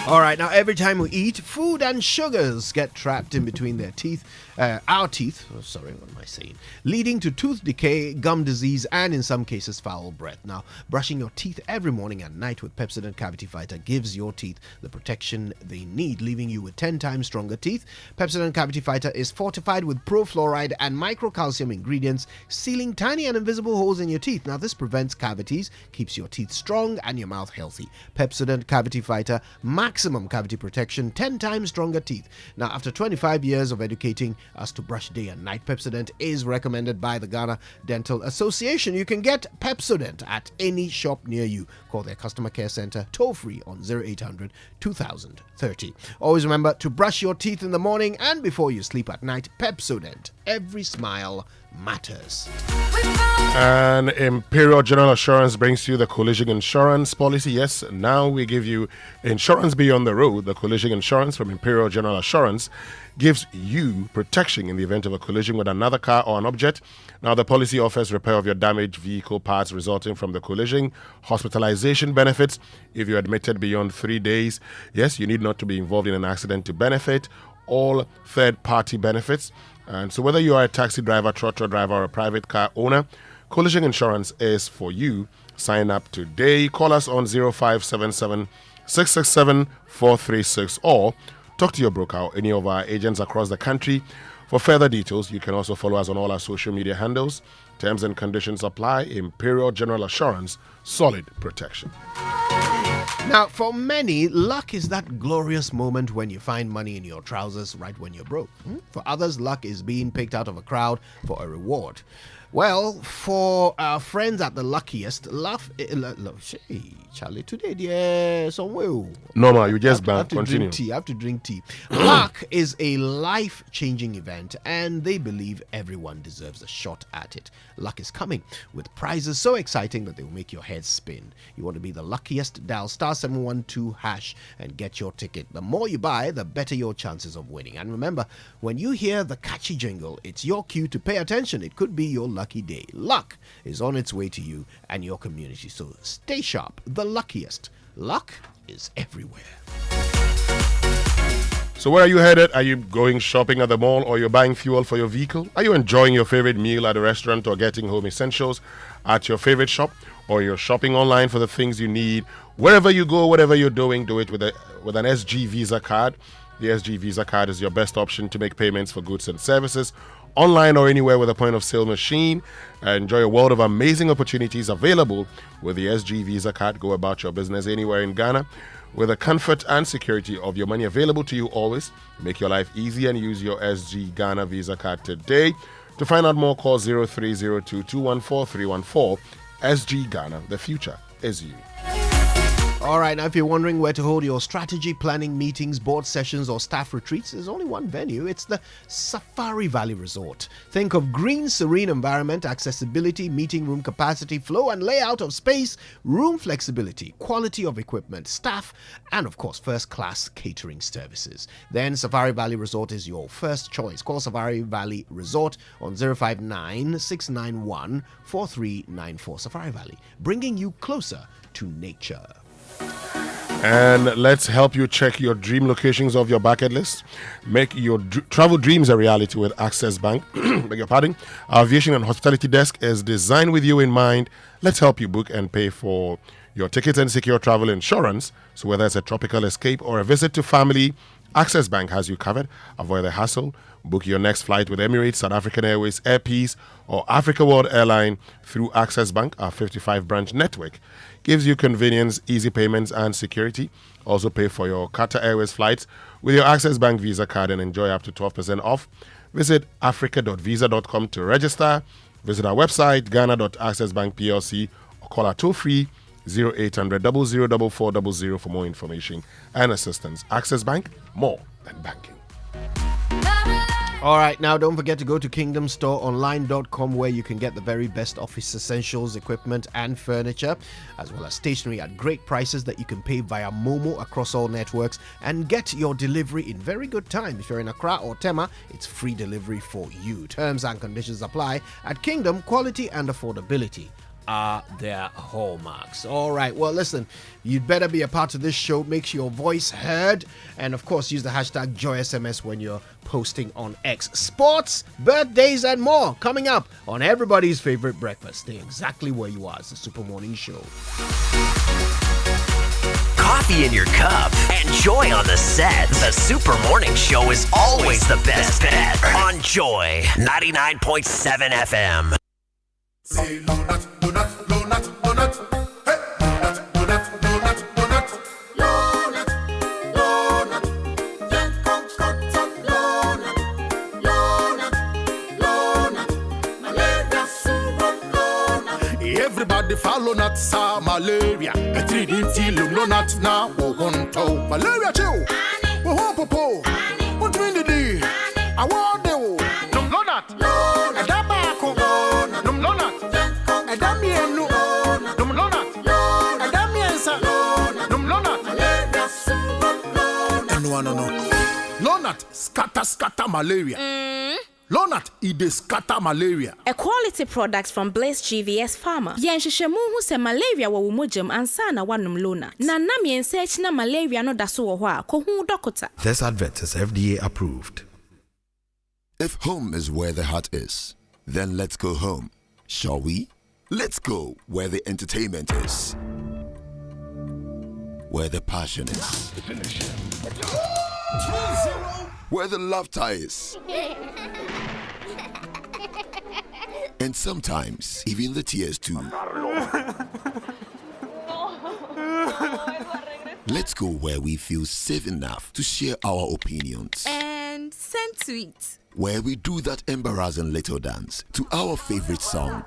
All right, now every time we eat, food and sugars get trapped in between their teeth, our teeth, what am I saying? Leading to tooth decay, gum disease, and in some cases foul breath. Now, brushing your teeth every morning and night with Pepsodent Cavity Fighter gives your teeth the protection they need, leaving you with 10 times stronger teeth. Pepsodent Cavity Fighter is fortified with pro-fluoride and microcalcium ingredients, sealing tiny and invisible holes in your teeth. Now, this prevents cavities, keeps your teeth strong and your mouth healthy. Pepsodent Cavity Fighter, maximum cavity protection, 10 times stronger teeth. Now, after 25 years of educating us to brush day and night, Pepsodent is recommended by the Ghana Dental Association. You can get Pepsodent at any shop near you. Call their customer care center toll free on 0800 2030. Always remember to brush your teeth in the morning and before you sleep at night. Pepsodent. Every smile matters. And Imperial General Assurance brings you the collision insurance policy. Yes, now we give you insurance beyond the road. The collision insurance from Imperial General Assurance gives you protection in the event of a collision with another car or an object. Now, the policy offers repair of your damaged vehicle parts resulting from the collision, hospitalization benefits if you're admitted beyond 3 days. Yes, you need not to be involved in an accident to benefit. All third-party benefits. And so whether you are a taxi driver, trotro driver, or a private car owner, collision insurance is for you. Sign up today. Call us on 0577 667 436 or talk to your broker or any of our agents across the country. For further details, you can also follow us on all our social media handles. Terms and conditions apply. Imperial General Assurance, solid protection. Now, for many, luck is that glorious moment when you find money in your trousers right when you're broke. For others, luck is being picked out of a crowd for a reward. Well, for our friends at the luckiest, Charlie, today, dear, somewhere. Normal, you just continue. I have to drink tea. Luck is a life-changing event, and they believe everyone deserves a shot at it. Luck is coming with prizes so exciting that they will make your head spin. You want to be the luckiest? Dial *712# and get your ticket. The more you buy, the better your chances of winning. And remember, when you hear the catchy jingle, it's your cue to pay attention. It could be your lucky day. Luck is on its way to you and your community. So stay sharp. The luckiest. Luck is everywhere. So where are you headed? Are you going shopping at the mall, or you're buying fuel for your vehicle? Are you enjoying your favorite meal at a restaurant, or getting home essentials at your favorite shop? Or you're shopping online for the things you need? Wherever you go, whatever you're doing, do it with an SG Visa card. The SG Visa card is your best option to make payments for goods and services online or anywhere with a point of sale machine. Enjoy a world of amazing opportunities available with the SG Visa card. Go about your business anywhere in Ghana with the comfort and security of your money available to you always. Make your life easy and use your SG Ghana Visa card today. To find out more, call 0302 214 314. SG Ghana, the future is you. All right, now if you're wondering where to hold your strategy planning meetings, board sessions, or staff retreats, there's only one venue. It's the Safari Valley Resort. Think of green, serene environment, accessibility, meeting room capacity, flow and layout of space, room flexibility, quality of equipment, staff, and of course, first-class catering services. Then Safari Valley Resort is your first choice. Call Safari Valley Resort on 059-691-4394. Safari Valley, bringing you closer to nature. And let's help you check your dream locations of your bucket list. Make your travel dreams a reality with Access Bank. Beg your pardon. Our aviation and hospitality desk is designed with you in mind. Let's help you book and pay for your tickets and secure travel insurance. So whether it's a tropical escape or a visit to family, Access Bank has you covered. Avoid the hassle. Book your next flight with Emirates, South African Airways, Air Peace, or Africa World Airline through Access Bank. Our 55-branch network gives you convenience, easy payments, and security. Also pay for your Qatar Airways flights with your Access Bank Visa card and enjoy up to 12% off. Visit africa.visa.com to register. Visit our website, ghana.accessbankplc, or call our toll-free 0800 004400 for more information and assistance. Access Bank, more than banking. All right, now don't forget to go to kingdomstoreonline.com where you can get the very best office essentials, equipment, and furniture, as well as stationery at great prices that you can pay via Momo across all networks and get your delivery in very good time. If you're in Accra or Tema, it's free delivery for you. Terms and conditions apply. At Kingdom, quality and affordability are their hallmarks. All right, well, listen, you'd better be a part of this show. Make your voice heard, and of course use the hashtag JoySMS when you're posting on X. Sports, birthdays, and more coming up on everybody's favorite breakfast. Stay exactly where you are. It's the Super Morning Show. Coffee in your cup and joy on the set. The Super Morning Show is always the best bet on Joy 99.7 FM. Say donut, donut, donut, donut. Hey, donut, donut, donut, donut. Donut, donut. Yen kong cotton donut. Donut, donut. Malaria syrup donut. Everybody follow not sa malaria. A 3D donut now. Wonto malaria chill. Who popo. What do you do? I want you. Donut. Donut. Tobacco. No. Lonat scatter malaria. Lonat ide scatter malaria. A quality product from Blaze GVS Pharma. Yen shishemu hu se malaria wa wumujam ansa na wanum Lonat. Na nam yen search na malaria no daso wo hwa ko hu dokota. This advert is FDA approved. If home is where the heart is, then let's go home. Shall we? Let's go where the entertainment is. Where the passion is. Where the laughter is. And sometimes even the tears too. Let's go where we feel safe enough to share our opinions. And send tweets. Where we do that embarrassing little dance to our favorite song.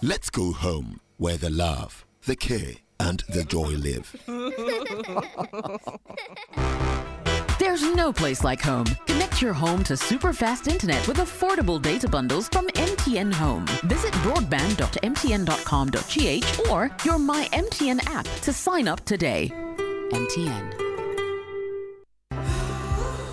Let's go home where the love, the care, and the joy live. There's no place like home. Connect your home to super fast internet with affordable data bundles from MTN Home. Visit broadband.mtn.com.gh or your My MTN app to sign up today. MTN.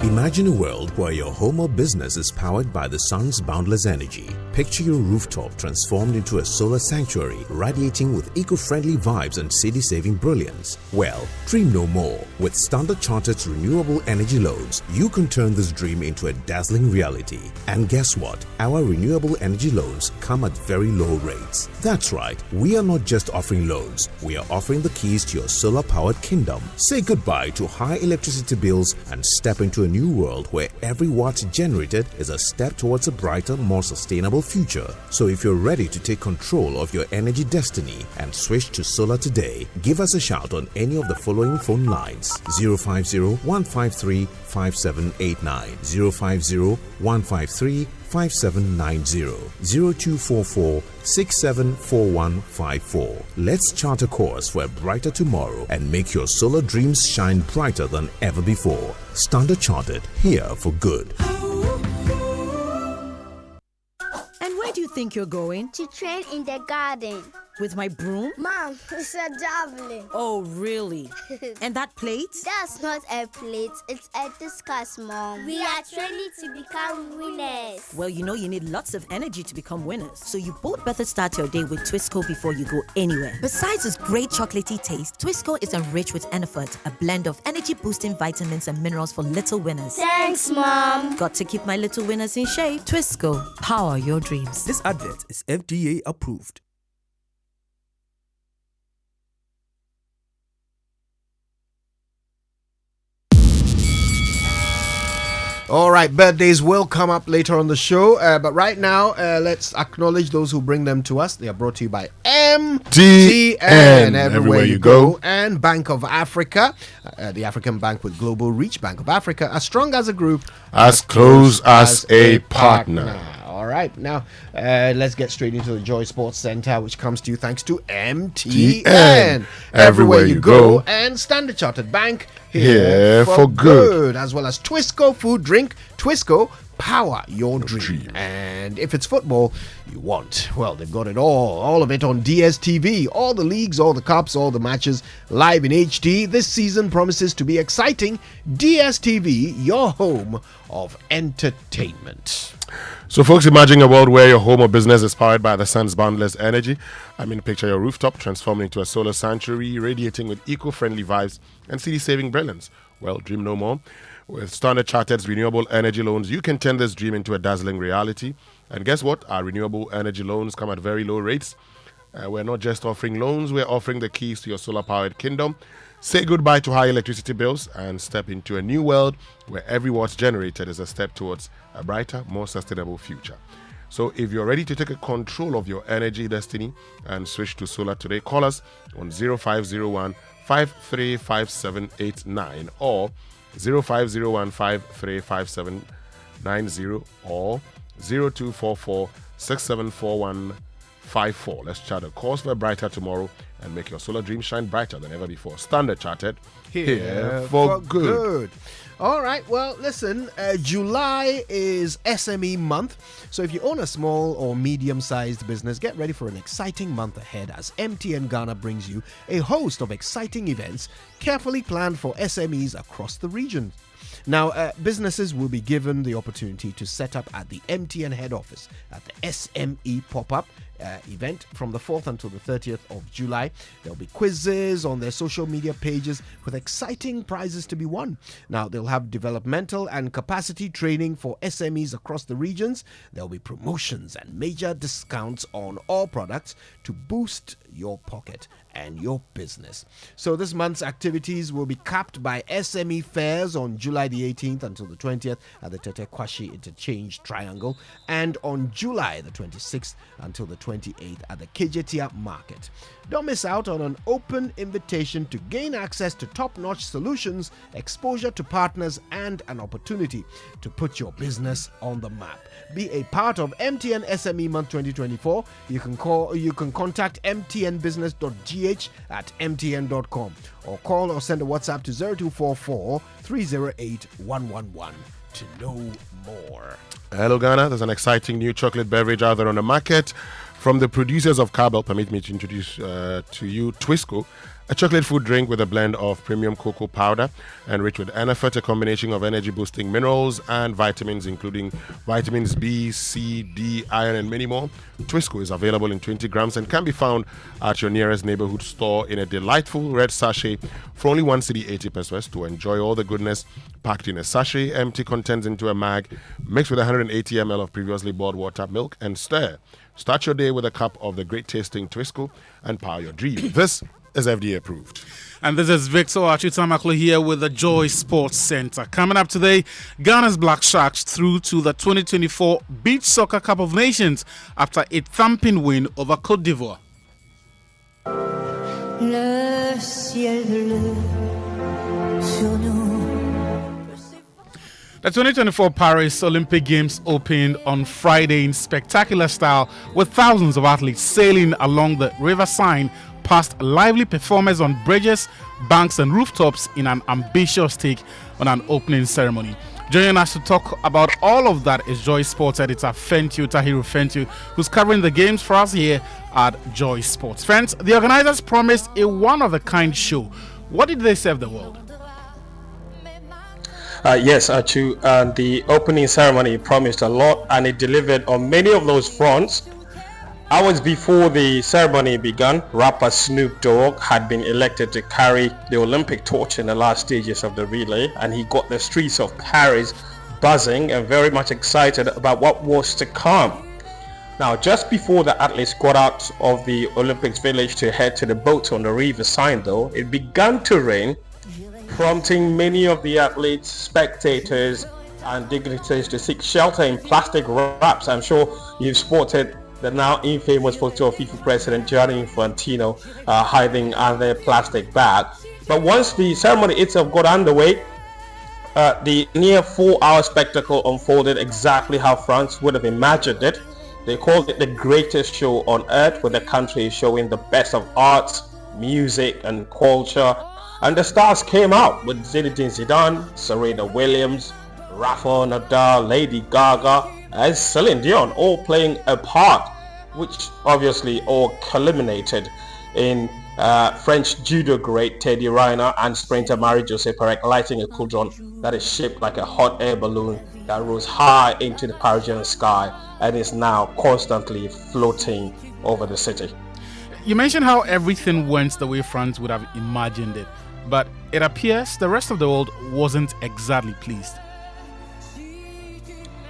Imagine a world where your home or business is powered by the sun's boundless energy. Picture your rooftop transformed into a solar sanctuary, radiating with eco-friendly vibes and city-saving brilliance. Well, dream no more. With Standard Chartered's renewable energy loans, you can turn this dream into a dazzling reality. And guess what? Our renewable energy loans come at very low rates. That's right, we are not just offering loans, we are offering the keys to your solar-powered kingdom. Say goodbye to high electricity bills and step into a new world where every watt generated is a step towards a brighter, more sustainable future. So if you're ready to take control of your energy destiny and switch to solar today, give us a shout on any of the following phone lines: 050-153-5789, 050-153-5790, 0244-674154. Let's chart a course for a brighter tomorrow and make your solar dreams shine brighter than ever before. Standard Chartered, here for good. And where do you think you're going? To train in the garden. With my broom? Mom, it's a javelin. Oh, really? And that plate? That's not a plate, it's a discus, Mom. We are training to become winners. Well, you know you need lots of energy to become winners. So you both better start your day with Twisco before you go anywhere. Besides its great chocolatey taste, Twisco is enriched with Enerfort, a blend of energy-boosting vitamins and minerals for little winners. Thanks, Mom. Got to keep my little winners in shape. Twisco, power your dreams. This advert is FDA approved. All right, birthdays will come up later on the show, but right now, let's acknowledge those who bring them to us. They are brought to you by MTN, everywhere you go, and Bank of Africa, the African bank with global reach. Bank of Africa, as strong as a group, as close as a partner. All right, now let's get straight into the Joy Sports Center, which comes to you thanks to MTN. Everywhere you go, and Standard Chartered Bank here for good, as well as Twisco Food Drink. Twisco, power your dream. And if it's football you want, well, they've got it all of it on DSTV. All the leagues, all the cups, all the matches live in HD. This season promises to be exciting. DSTV, your home of entertainment. So, folks, imagine a world where your home or business is powered by the sun's boundless energy. I mean, picture your rooftop transformed into a solar sanctuary, radiating with eco-friendly vibes and city-saving brilliance. Well, dream no more. With Standard Chartered's renewable energy loans, you can turn this dream into a dazzling reality. And guess what? Our renewable energy loans come at very low rates. We're not just offering loans, we're offering the keys to your solar-powered kingdom. Say goodbye to high electricity bills and step into a new world where every watt generated is a step towards a brighter, more sustainable future. So if you're ready to take control of your energy destiny and switch to solar today, call us on 0501 535789 or 0501 535790 or 0244 674154. Let's chart a course for a brighter tomorrow and make your solar dream shine brighter than ever before. Standard Chartered, here for good. All right, well, listen, July is SME month. So if you own a small or medium-sized business, get ready for an exciting month ahead as MTN Ghana brings you a host of exciting events carefully planned for SMEs across the region. Now, businesses will be given the opportunity to set up at the MTN head office at the SME pop-up event from the 4th until the 30th of July. There'll be quizzes on their social media pages with exciting prizes to be won. Now, they'll have developmental and capacity training for SMEs across the regions. There'll be promotions and major discounts on all products to boost your pocket and your business. So this month's activities will be capped by SME fairs on July the 18th until the 20th at the Tete Kwashi Interchange Triangle, and on July the 26th until the 28th at the Kejetia Market. Don't miss out on an open invitation to gain access to top-notch solutions, exposure to partners, and an opportunity to put your business on the map. Be a part of MTN SME Month 2024. You can contact mtnbusiness.gh at mtn.com or call or send a WhatsApp to 0244 308 111 to know more. Hello, Ghana. There's an exciting new chocolate beverage out there on the market. From the producers of Carbel, permit me to introduce to you Twisco, a chocolate food drink with a blend of premium cocoa powder enriched with Anafet, a combination of energy-boosting minerals and vitamins, including vitamins B, C, D, iron, and many more. Twisco is available in 20 grams and can be found at your nearest neighborhood store in a delightful red sachet for only 1 cedi 80 pesos. To enjoy all the goodness packed in a sachet, empty contents into a mag, mixed with 180 ml of previously boiled water, milk, and stir. Start your day with a cup of the great-tasting Twisco and power your dream. This is FDA approved. And this is Victor Achutamaklo here with the Joy Sports Center. Coming up today, Ghana's Black Sharks through to the 2024 Beach Soccer Cup of Nations after a thumping win over Côte d'Ivoire. Le ciel bleu sur nous. The 2024 Paris Olympic Games opened on Friday in spectacular style, with thousands of athletes sailing along the River Seine past lively performers on bridges, banks and rooftops in an ambitious take on an opening ceremony. Joining us to talk about all of that is Joy Sports editor Tahiru Fentu, who's covering the games for us here at Joy Sports. Friends, the organizers promised a one-of-a-kind show. What did they serve the world? Yes, Achu, the opening ceremony promised a lot and it delivered on many of those fronts. Hours before the ceremony began, rapper Snoop Dogg had been elected to carry the Olympic torch in the last stages of the relay, and he got the streets of Paris buzzing and very much excited about what was to come. Now, just before the athletes got out of the Olympics village to head to the boats on the River Seine, though, it began to rain, prompting many of the athletes, spectators and dignitaries to seek shelter in plastic wraps. I'm sure you've spotted the now infamous photo of FIFA President Gianni Infantino hiding under a plastic bag. But once the ceremony itself got underway, The near 4-hour spectacle unfolded exactly how France would have imagined it. They called it the greatest show on earth, with the country showing the best of arts, music and culture. And the stars came out with Zinedine Zidane, Serena Williams, Rafael Nadal, Lady Gaga and Celine Dion all playing a part, which obviously all culminated in French judo great Teddy Riner and sprinter Marie-Josée Pérec lighting a cauldron that is shaped like a hot air balloon that rose high into the Parisian sky and is now constantly floating over the city. You mentioned how everything went the way France would have imagined it, but it appears the rest of the world wasn't exactly pleased.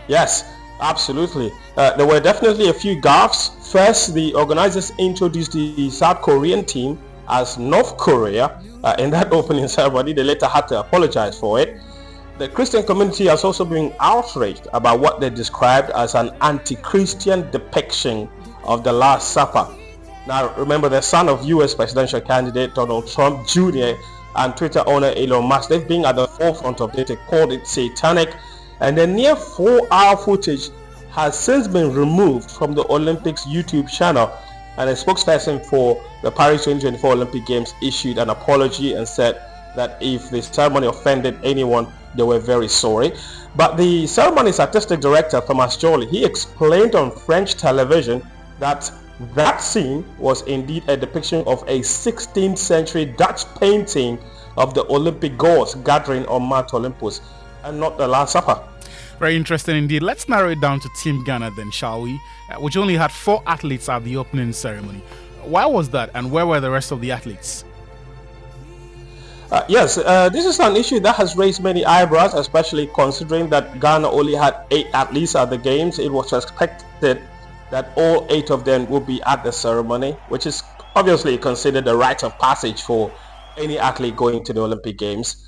Yes, absolutely. There were definitely a few gaffes. First, the organizers introduced the South Korean team as North Korea in that opening ceremony. They later had to apologize for it. The Christian community has also been outraged about what they described as an anti-Christian depiction of the Last Supper. Now, remember, the son of U.S. presidential candidate Donald Trump Jr. and Twitter owner Elon Musk, they've been at the forefront of it. They called it satanic. And the near 4-hour footage has since been removed from the Olympics YouTube channel. And a spokesperson for the Paris 2024 Olympic Games issued an apology and said that if the ceremony offended anyone, they were very sorry. But the ceremony's artistic director, Thomas Joly, he explained on French television that that scene was indeed a depiction of a 16th century Dutch painting of the Olympic gods gathering on Mount Olympus and not the Last Supper. Very interesting indeed. Let's narrow it down to Team Ghana then, shall we? Which only had 4 athletes at the opening ceremony. Why was that, and where were the rest of the athletes? Yes, this is an issue that has raised many eyebrows, especially considering that Ghana only had 8 athletes at the games. It was expected that all 8 of them would be at the ceremony, which is obviously considered a rite of passage for any athlete going to the Olympic Games.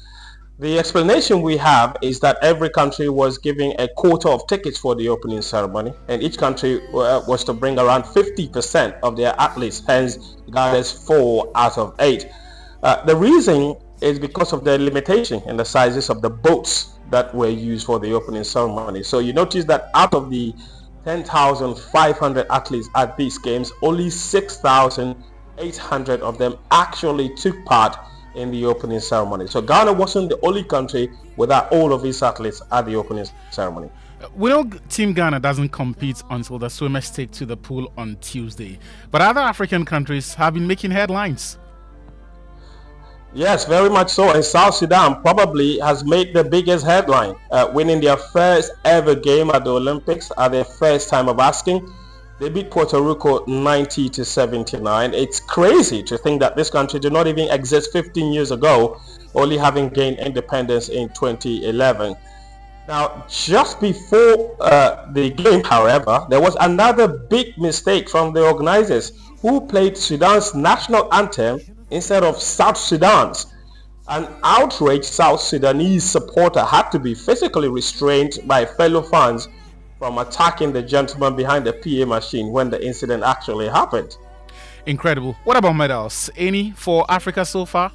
The explanation we have is that every country was giving a quota of tickets for the opening ceremony, and each country was to bring around 50% of their athletes, hence Ghana's 4 out of 8. The reason is because of the limitation in the sizes of the boats that were used for the opening ceremony. So you notice that out of the 10,500 athletes at these games, only 6,800 of them actually took part in the opening ceremony. So Ghana wasn't the only country without all of its athletes at the opening ceremony. We know Team Ghana doesn't compete until the swimmers take to the pool on Tuesday, but other African countries have been making headlines. Yes, very much so. And South Sudan probably has made the biggest headline, winning their first ever game at the Olympics at their first time of asking. They beat Puerto Rico 90-79. It's crazy to think that this country did not even exist 15 years ago, only having gained independence in 2011. Now, just before the game, however, there was another big mistake from the organizers, who played Sudan's national anthem instead of South Sudan's. An outraged South Sudanese supporter had to be physically restrained by fellow fans from attacking the gentleman behind the PA machine when the incident actually happened. Incredible. What about medals? Any for Africa so far?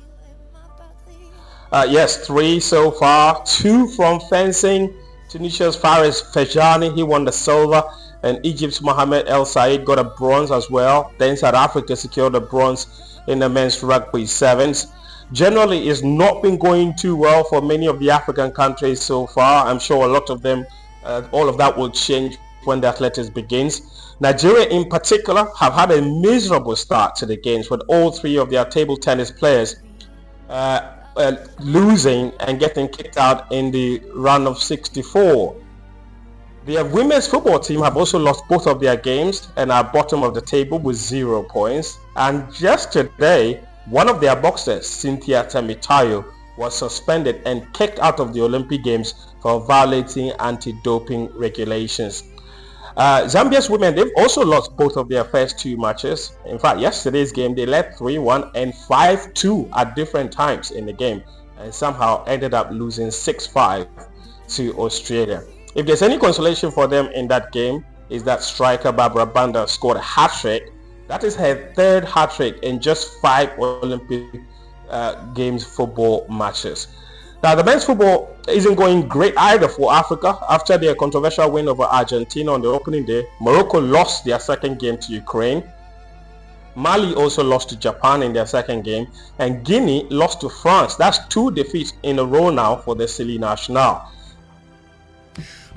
Yes, 3 so far. 2 from fencing. Tunisia's Faris Fejani, he won the silver, and Egypt's Mohamed El Said got a bronze as well. Then South Africa secured a bronze in the men's rugby sevens. Generally, it's not been going too well for many of the African countries so far. I'm sure a lot of them, all of that will change when the athletics begins. Nigeria in particular have had a miserable start to the games, with all 3 of their table tennis players losing and getting kicked out in the round of 64. The women's football team have also lost both of their games and are bottom of the table with 0 points. And just today, one of their boxers, Cynthia Temitayo, was suspended and kicked out of the Olympic Games for violating anti-doping regulations. Zambia's women, they've also lost both of their first 2 matches. In fact, yesterday's game, they led 3-1 and 5-2 at different times in the game, and somehow ended up losing 6-5 to Australia. If there's any consolation for them in that game, is that striker Barbara Banda scored a hat-trick. That is her 3rd hat-trick in just 5 Olympic Games football matches. Now, the men's football isn't going great either for Africa. After their controversial win over Argentina on the opening day, Morocco lost their second game to Ukraine. Mali also lost to Japan in their second game, and Guinea lost to France. That's 2 defeats in a row now for the Silly National.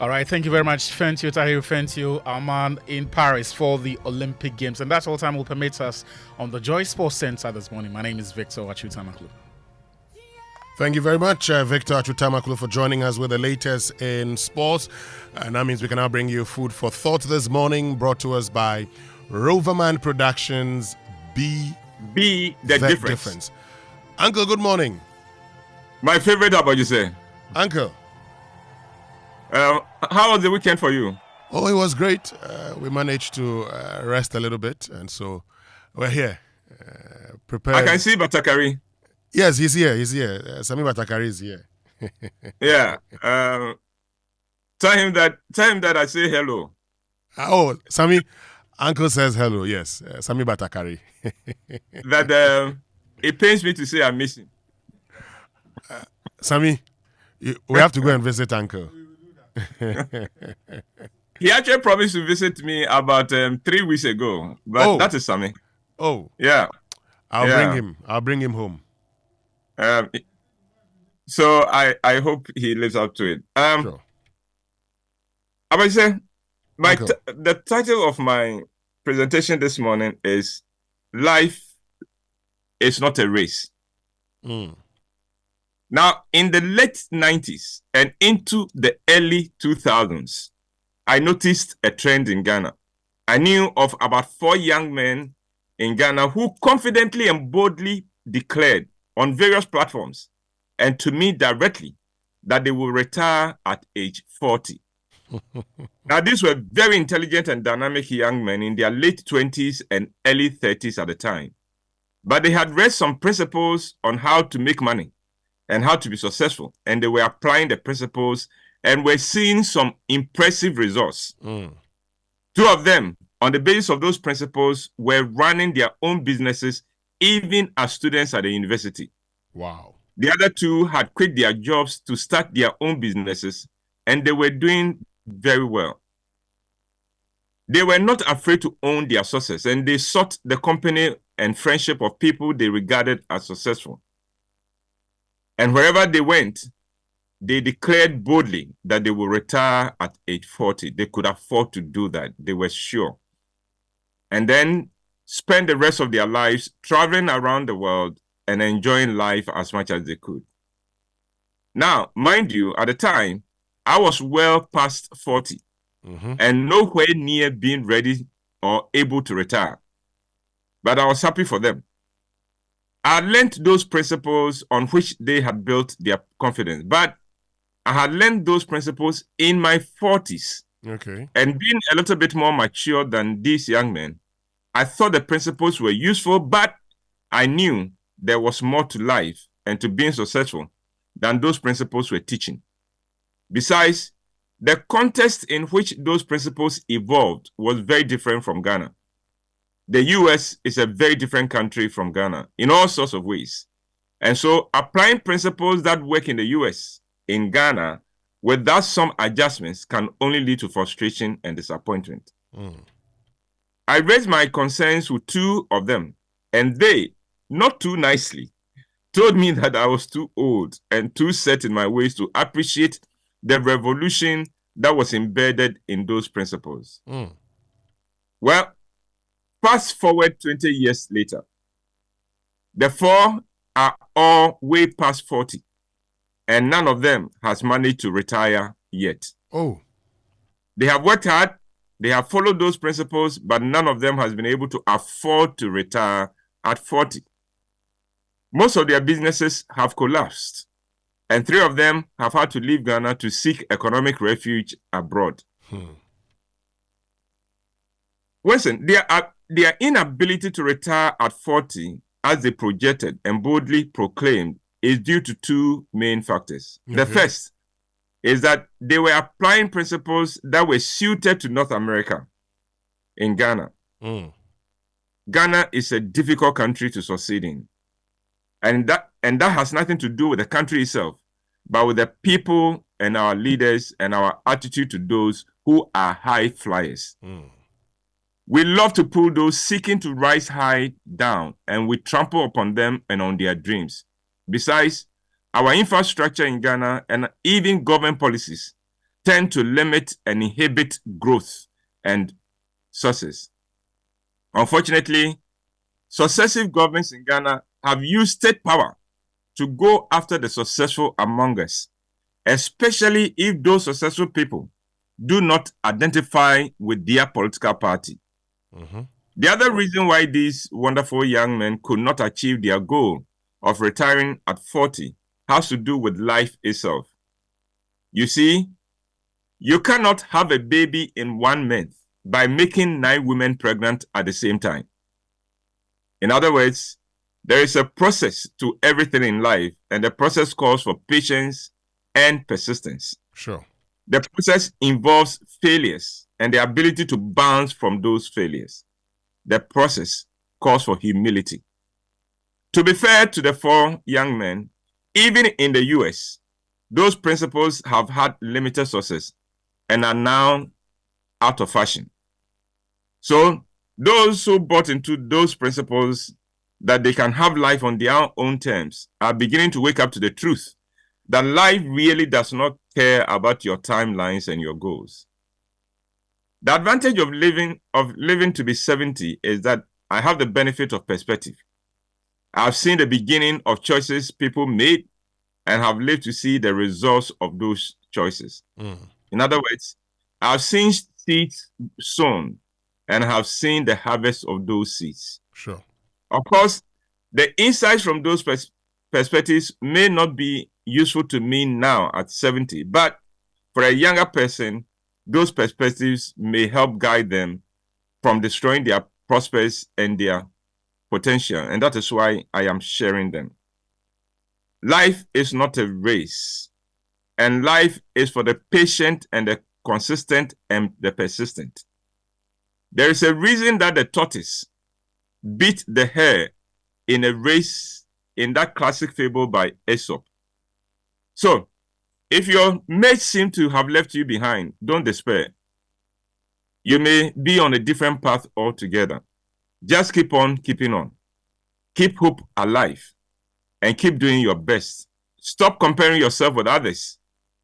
All right, thank you very much, Fentio Tahir Fentio, our man in Paris for the Olympic Games. And that's all time will permit us on the Joy Sports Center this morning. My name is Victor Achutamaklu. Thank you very much, Victor Achutamaklu, for joining us with the latest in sports. And that means we can now bring you food for thought this morning, brought to us by Roverman Productions. Be the difference. Uncle, good morning. My favorite, how about you say? Uncle. How was the weekend for you? Oh, it was great. We managed to rest a little bit, and so we're here. Prepared. I can see Batakari. Yes, he's here. Sami Batakari is here. Yeah. Tell him that I say hello. Oh, Sami, Uncle says hello. Yes, Sami Batakari. That it pains me to say I miss him. Sami, we have to go and visit Uncle. He actually promised to visit me about 3 weeks ago, but that is Sami. Oh, yeah. I'll bring him home. So I hope he lives up to it. Sure. I would say the title of my presentation this morning is "Life is Not a Race." Now, in the late 90s and into the early 2000s, I noticed a trend in Ghana. I knew of about 4 young men in Ghana who confidently and boldly declared on various platforms and to me directly that they will retire at age 40. Now, these were very intelligent and dynamic young men in their late 20s and early 30s at the time. But they had read some principles on how to make money and how to be successful, and they were applying the principles and were seeing some impressive results. 2 of them, on the basis of those principles, were running their own businesses even as students at the university. Wow. The other 2 had quit their jobs to start their own businesses, and they were doing very well. They were not afraid to own their success, and they sought the company and friendship of people they regarded as successful. And wherever they went, they declared boldly that they will retire at age 40. They could afford to do that. They were sure. And then spend the rest of their lives traveling around the world and enjoying life as much as they could. Now, mind you, at the time, I was well past 40 and nowhere near being ready or able to retire. But I was happy for them. I learned those principles on which they had built their confidence, but I had learned those principles in my 40s. Okay. And being a little bit more mature than these young men, I thought the principles were useful, but I knew there was more to life and to being successful than those principles were teaching. Besides, the context in which those principles evolved was very different from Ghana. The US is a very different country from Ghana in all sorts of ways. And so applying principles that work in the US, in Ghana, without some adjustments can only lead to frustration and disappointment. I raised my concerns with 2 of them, and they, not too nicely, told me that I was too old and too set in my ways to appreciate the revolution that was embedded in those principles. Well, fast forward 20 years later, the 4 are all way past 40, and none of them has managed to retire yet. Oh. They have worked hard, they have followed those principles, but none of them has been able to afford to retire at 40. Most of their businesses have collapsed, and 3 of them have had to leave Ghana to seek economic refuge abroad. Listen, their inability to retire at 40, as they projected and boldly proclaimed, is due to 2 main factors. The first is that they were applying principles that were suited to North America in Ghana. Ghana is a difficult country to succeed in. And that has nothing to do with the country itself. but with the people and our leaders and our attitude to those who are high flyers. We love to pull those seeking to rise high down, and we trample upon them and on their dreams. Besides, our infrastructure in Ghana and even government policies tend to limit and inhibit growth and success. Unfortunately, successive governments in Ghana have used state power to go after the successful among us, especially if those successful people do not identify with their political party. The other reason why these wonderful young men could not achieve their goal of retiring at 40 has to do with life itself. You see, you cannot have a baby in 1 month by making 9 women pregnant at the same time. In other words, there is a process to everything in life, and the process calls for patience and persistence. Sure. The process involves failures and the ability to bounce from those failures. The process calls for humility. To be fair to the 4 young men, even in the US, those principles have had limited success and are now out of fashion. So those who bought into those principles that they can have life on their own terms are beginning to wake up to the truth that life really does not care about your timelines and your goals. The advantage of living to be 70 is that I have the benefit of perspective. I've seen the beginning of choices people made and have lived to see the results of those choices. In other words, I've seen seeds sown and have seen the harvest of those seeds. Sure. Of course, the insights from those perspectives may not be useful to me now at 70, but for a younger person, those perspectives may help guide them from destroying their prospects and their potential, and that is why I am sharing them. Life is not a race, and life is for the patient and the consistent and the persistent. There is a reason that the tortoise beat the hare in a race in that classic fable by Aesop. So, if your mates seem to have left you behind, don't despair. You may be on a different path altogether. Just keep on keeping on. Keep hope alive and keep doing your best. Stop comparing yourself with others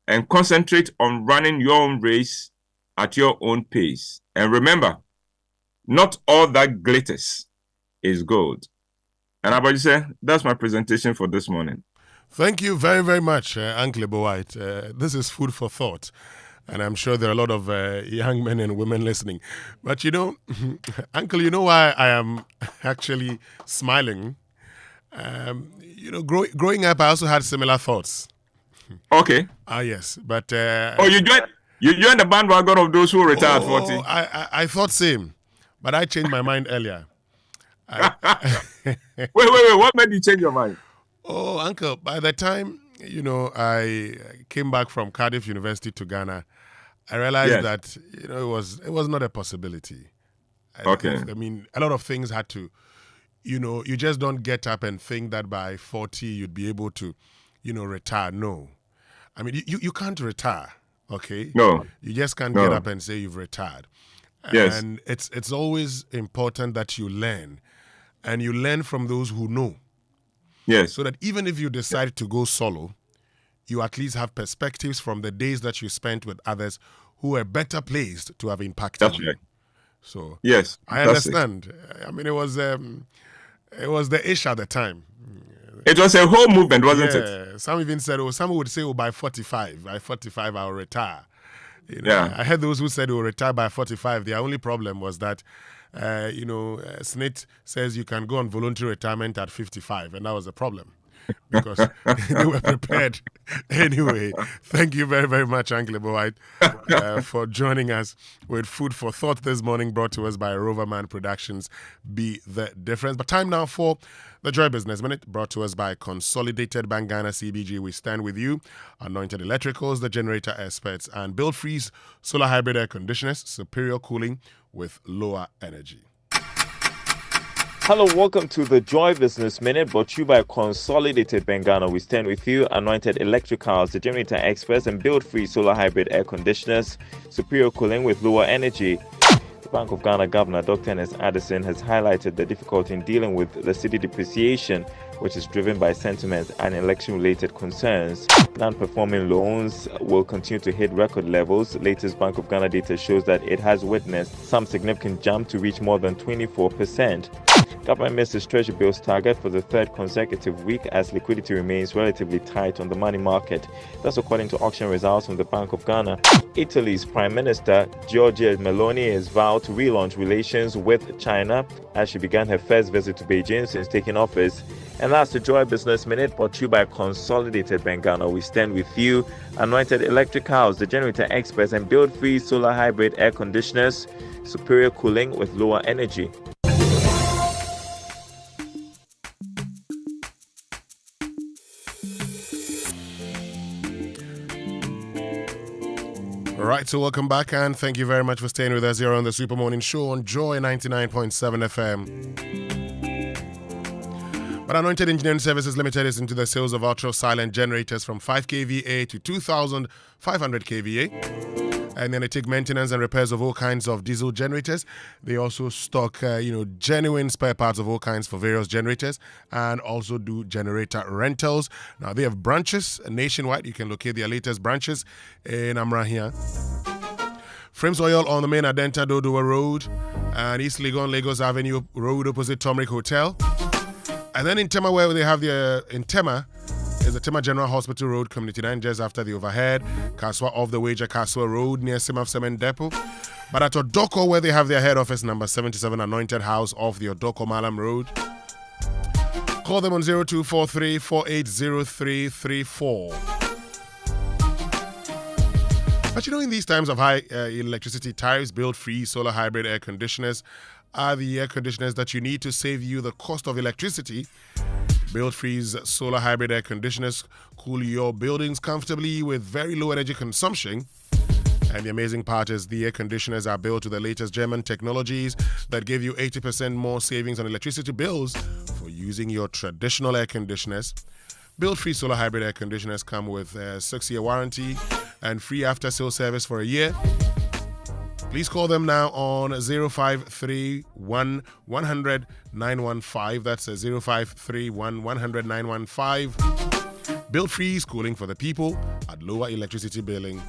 and concentrate on running your own race at your own pace. And remember, not all that glitters is gold. And Abadise, that's my presentation for this morning. Thank you very, very much, Uncle White. This is food for thought. And I'm sure there are a lot of young men and women listening. But you know, Uncle, you know why I am actually smiling? You know, growing up, I also had similar thoughts. Okay. Yes. But you joined the bandwagon of those who retired at 40. I thought same. But I changed my mind earlier. Wait. What made you change your mind? Oh, Uncle, by the time, you know, I came back from Cardiff University to Ghana, I realized that, you know, it was not a possibility. Okay. I mean, a lot of things had to, you know, you just don't get up and think that by 40 you'd be able to, you know, retire. No. I mean, you can't retire, okay? No. You just can't get up and say you've retired. Yes. And it's always important that you learn. And you learn from those who know. Yes. So that even if you decide to go solo, you at least have perspectives from the days that you spent with others who are better placed to have impacted That's you. right. So yes, I understand. I mean, it was the ish at the time. It was a whole movement, wasn't it? Some even said, some would say, by 45 I'll retire. You know, Yeah. I heard those who said they will retire by 45. Their only problem was that, you know, SNIT says you can go on voluntary retirement at 55, and that was the problem because they were prepared. Anyway, thank you very, very much, Uncle White, for joining us with Food for Thought this morning, brought to us by Roverman Productions. Be the difference. But time now for the Joy Business Minute, brought to us by Consolidated Bank Ghana CBG. We stand with you. Anointed Electricals, the generator experts, and Build Freeze solar hybrid air conditioners, superior cooling with lower energy. Hello, welcome to the Joy Business Minute, brought to you by Consolidated Bengano. We stand with you, Anointed Electricals, the generator experts, and build-free solar hybrid air conditioners, superior cooling with lower energy. The Bank of Ghana Governor Dr. Ernest Addison has highlighted the difficulty in dealing with the cedi depreciation, which is driven by sentiment and election-related concerns. Non-performing loans will continue to hit record levels. Latest Bank of Ghana data shows that it has witnessed some significant jump to reach more than 24%. Government missed its treasury bills target for the third consecutive week as liquidity remains relatively tight on the money market. That's according to auction results from the Bank of Ghana. Italy's Prime Minister Giorgia Meloni has vowed to relaunch relations with China as she began her first visit to Beijing since taking office. And that's the Joy Business Minute, brought to you by Consolidated Bengano. We stand with you, Anointed Electricals, the generator experts, and build-free solar hybrid air conditioners, superior cooling with lower energy. All right, so welcome back, and thank you very much for staying with us here on the Super Morning Show on Joy 99.7 FM. But Anointed Engineering Services Limited is into the sales of ultra-silent generators from 5 kVA to 2,500 kVA. And then they take maintenance and repairs of all kinds of diesel generators. They also stock, genuine spare parts of all kinds for various generators, and also do generator rentals. Now, they have branches nationwide. You can locate their latest branches in Amrahia. Frames Oil on the main Adenta Dodua Road and East Legon, Lagos Avenue Road opposite Tomric Hotel. And then in Tema, where they have in Tema, is the Tema General Hospital Road, Community 9, just after the overhead. Kaswa off the Wager Kaswa Road near Simaf Cement Depot. But at Odoko, where they have their head office, number 77 Anointed House off the Odoko Malam Road. Call them on 0243 480334. But in these times of high electricity tariffs, build-free solar hybrid air conditioners are the air conditioners that you need to save you the cost of electricity. Build-free's solar hybrid air conditioners cool your buildings comfortably with very low energy consumption. And the amazing part is the air conditioners are built to the latest German technologies that give you 80% more savings on electricity bills for using your traditional air conditioners. Build-free solar hybrid air conditioners come with a 6-year warranty and free after-sale service for a year. Please call them now on 0531 100 915. That's 0531 100 915. Build free schooling for the people at lower electricity billing.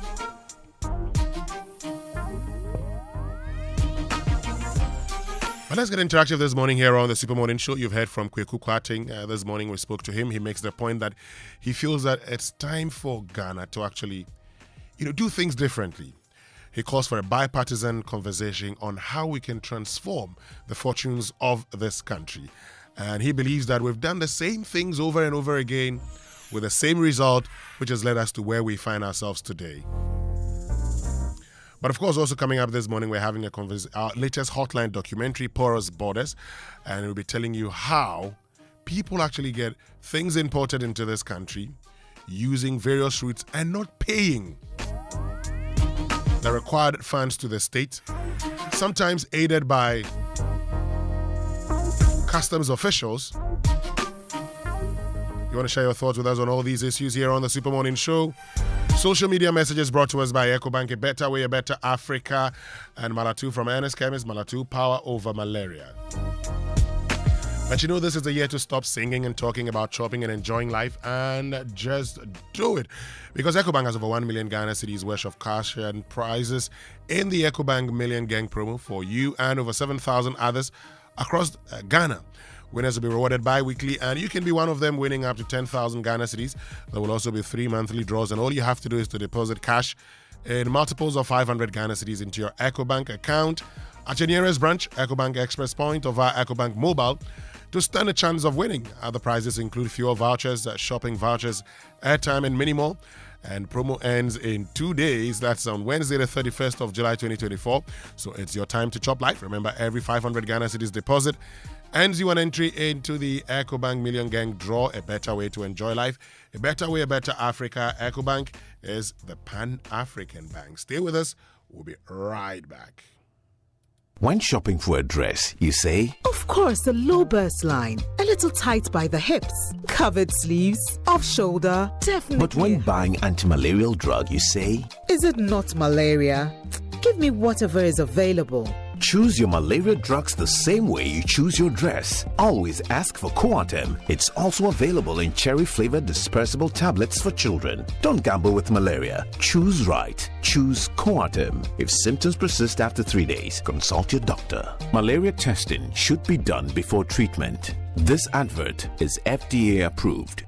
But let's get interactive this morning here on the Super Morning Show. You've heard from Kweku Kwating. This morning we spoke to him. He makes the point that he feels that it's time for Ghana to actually, do things differently. He calls for a bipartisan conversation on how we can transform the fortunes of this country. And he believes that we've done the same things over and over again with the same result, which has led us to where we find ourselves today. But of course, also coming up this morning, we're having our latest Hotline Documentary, Porous Borders, and we'll be telling you how people actually get things imported into this country using various routes and not paying the required funds to the state, sometimes aided by customs officials. You want to share your thoughts with us on all these issues here on the Super Morning Show? Social media messages brought to us by EcoBank, A Better Way, A Better Africa, and Malatu from Ernest Chemist, Malatu, power over malaria. But this is the year to stop singing and talking about shopping and enjoying life and just do it. Because EcoBank has over 1 million Ghana cedis worth of cash and prizes in the EcoBank Million Gang promo for you and over 7,000 others across Ghana. Winners will be rewarded bi-weekly, and you can be one of them, winning up to 10,000 Ghana cedis. There will also be 3 monthly draws, and all you have to do is to deposit cash in multiples of 500 Ghana cedis into your EcoBank account at your nearest branch, EcoBank Express Point, or via EcoBank Mobile to stand a chance of winning. Other prizes include fuel vouchers, shopping vouchers, airtime, and many more. And promo ends in 2 days. That's on Wednesday, the 31st of July, 2024. So it's your time to chop life. Remember, every 500 Ghana cedis deposit earns you an entry into the EcoBank Million Gang draw, a better way to enjoy life, a better way, a better Africa. EcoBank is the Pan-African bank. Stay with us. We'll be right back. When shopping for a dress, you say, Of course, the low burst line. A little tight by the hips. Covered sleeves. Off shoulder. Definitely. But when buying anti-malarial drug, you say, Is it not malaria? Give me whatever is available. choose your malaria drugs the same way you choose your dress. Always ask for Coartem. It's also available in cherry-flavored dispersible tablets for children. Don't gamble with malaria. Choose right. Choose Coartem. If symptoms persist after 3 days, consult your doctor. Malaria testing should be done before treatment. This advert is FDA approved.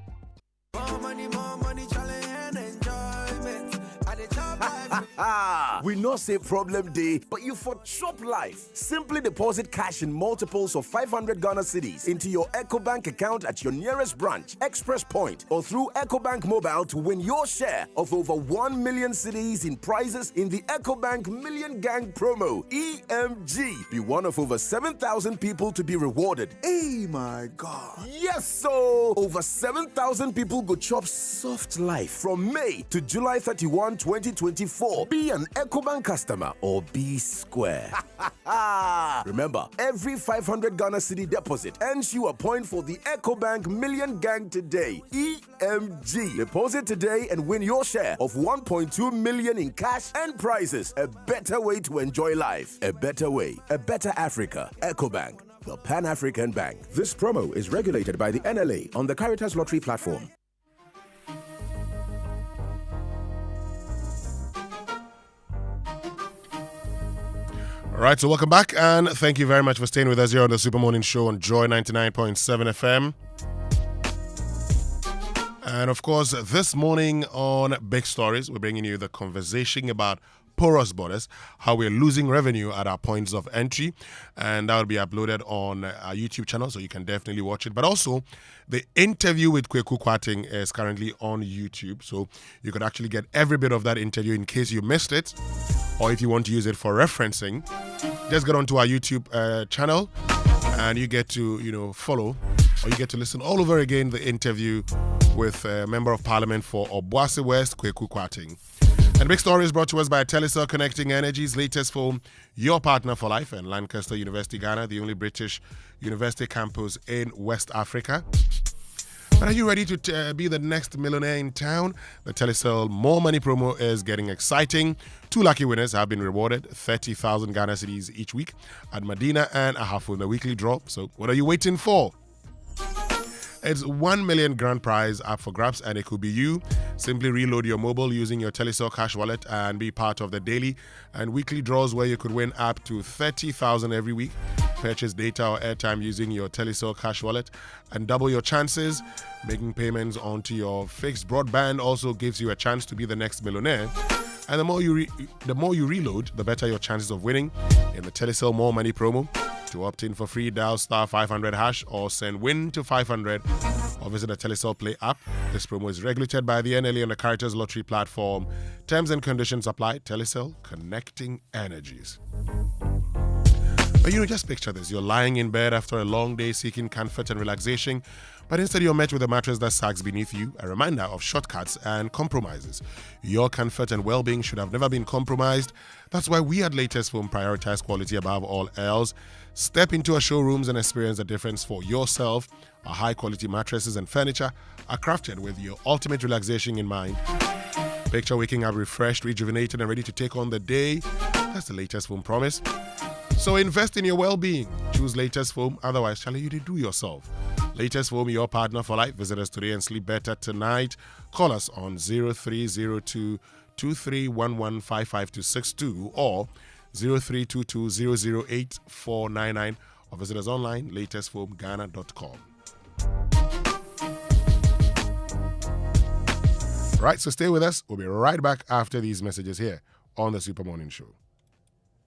We not say problem day, but you for chop life. Simply deposit cash in multiples of 500 Ghana cedis into your EcoBank account at your nearest branch, Express Point, or through EcoBank Mobile to win your share of over 1 million cedis in prizes in the EcoBank Million Gang promo, EMG. Be one of over 7,000 people to be rewarded. Hey, my God. Yes, so over 7,000 people go chop soft life from May to July 31, 2024. Be an EcoBank customer or be square. Remember, every 500 Ghana cedi deposit earns you a point for the EcoBank Million Gang today, EMG. Deposit today and win your share of 1.2 million in cash and prizes. A better way to enjoy life. A better way. A better Africa. EcoBank, the Pan-African Bank. This promo is regulated by the NLA on the Caritas Lottery platform. All right, so welcome back, and thank you very much for staying with us here on the Super Morning Show on Joy 99.7 FM. And of course, this morning on Big Stories, we're bringing you the conversation about Porous Borders, how we're losing revenue at our points of entry, and that will be uploaded on our YouTube channel, so you can definitely watch it. But also, the interview with Kweku Kwating is currently on YouTube, so you could actually get every bit of that interview in case you missed it, or if you want to use it for referencing, just get onto our YouTube channel, and you get to, follow, or you get to listen all over again the interview with Member of Parliament for Obuasi West, Kweku Kwating. And Big Story is brought to us by Telecel Connecting Energy's latest film, Your Partner for Life, and Lancaster University, Ghana, the only British university campus in West Africa. But are you ready to be the next millionaire in town? The Telecel More Money promo is getting exciting. 2 lucky winners have been rewarded 30,000 Ghana cedis each week at Medina and Ahafo in the weekly draw. So what are you waiting for? It's 1 million grand prize up for grabs, and it could be you. Simply reload your mobile using your Telecel Cash wallet and be part of the daily and weekly draws where you could win up to 30,000 every week. Purchase data or airtime using your Telecel Cash wallet and double your chances. Making payments onto your fixed broadband also gives you a chance to be the next millionaire. And the more you reload, the better your chances of winning in the Telecel More Money promo. To opt in for free, dial *500# or send WIN to 500 or visit the Telecel Play app. This promo is regulated by the NLA on the Caritas Lottery platform. Terms and conditions apply. Telecel, connecting energies. But just picture this. You're lying in bed after a long day seeking comfort and relaxation, but instead you're met with a mattress that sags beneath you, a reminder of shortcuts and compromises. Your comfort and well-being should have never been compromised. That's why we at Latest Foam prioritize quality above all else. Step into our showrooms and experience the difference for yourself. Our high-quality mattresses and furniture are crafted with your ultimate relaxation in mind. Picture waking up refreshed, rejuvenated, and ready to take on the day. That's the Latest Foam promise. So invest in your well-being. Choose Latest Foam, otherwise, shall you do yourself? Latest Foam, your partner for life. Visit us today and sleep better tonight. Call us on 0302 231155 or 0322008499 or visit us online, latestfoamghana.com. Right, so stay with us. We'll be right back after these messages here on the Super Morning Show.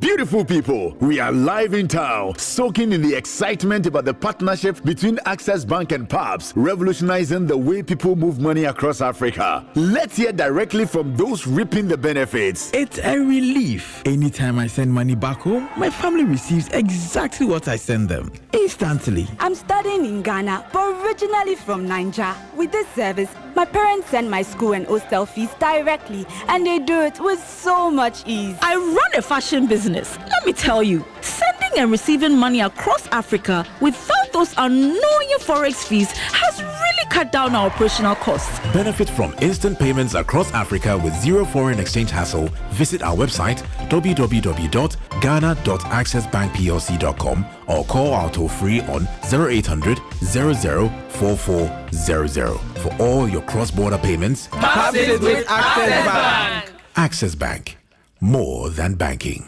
Beautiful people, we are live in town, soaking in the excitement about the partnership between Access Bank and PABS, revolutionizing the way people move money across Africa. Let's hear directly from those reaping the benefits. It's a relief. Anytime I send money back home, my family receives exactly what I send them, instantly. I'm studying in Ghana, but originally from Nigeria. With this service, my parents send my school and hostel fees directly, and they do it with so much ease. I run a fashion business. Let me tell you, send sending and receiving money across Africa without those annoying forex fees has really cut down our operational costs. Benefit from instant payments across Africa with zero foreign exchange hassle. Visit our website www.ghana.accessbankplc.com or call our toll free on 0800 00 4400 for all your cross-border payments. Pass it with Access Bank. Access Bank, more than banking.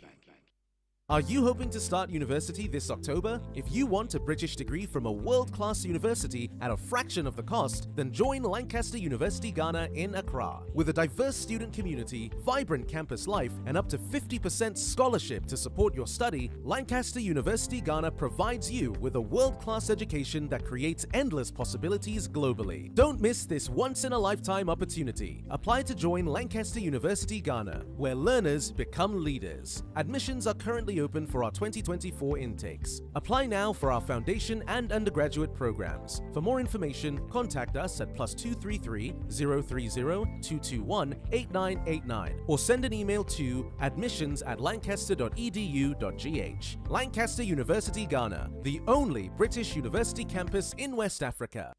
Are you hoping to start university this October? If you want a British degree from a world-class university at a fraction of the cost, then join Lancaster University Ghana in Accra. With a diverse student community, vibrant campus life, and up to 50% scholarship to support your study, Lancaster University Ghana provides you with a world-class education that creates endless possibilities globally. Don't miss this once-in-a-lifetime opportunity. Apply to join Lancaster University Ghana, where learners become leaders. Admissions are currently open for our 2024 intakes. Apply now for our foundation and undergraduate programs. For more information, contact us at +233 030 221 8989 or send an email to admissions@lancaster.edu.gh. Lancaster University Ghana, the only British university campus in West Africa.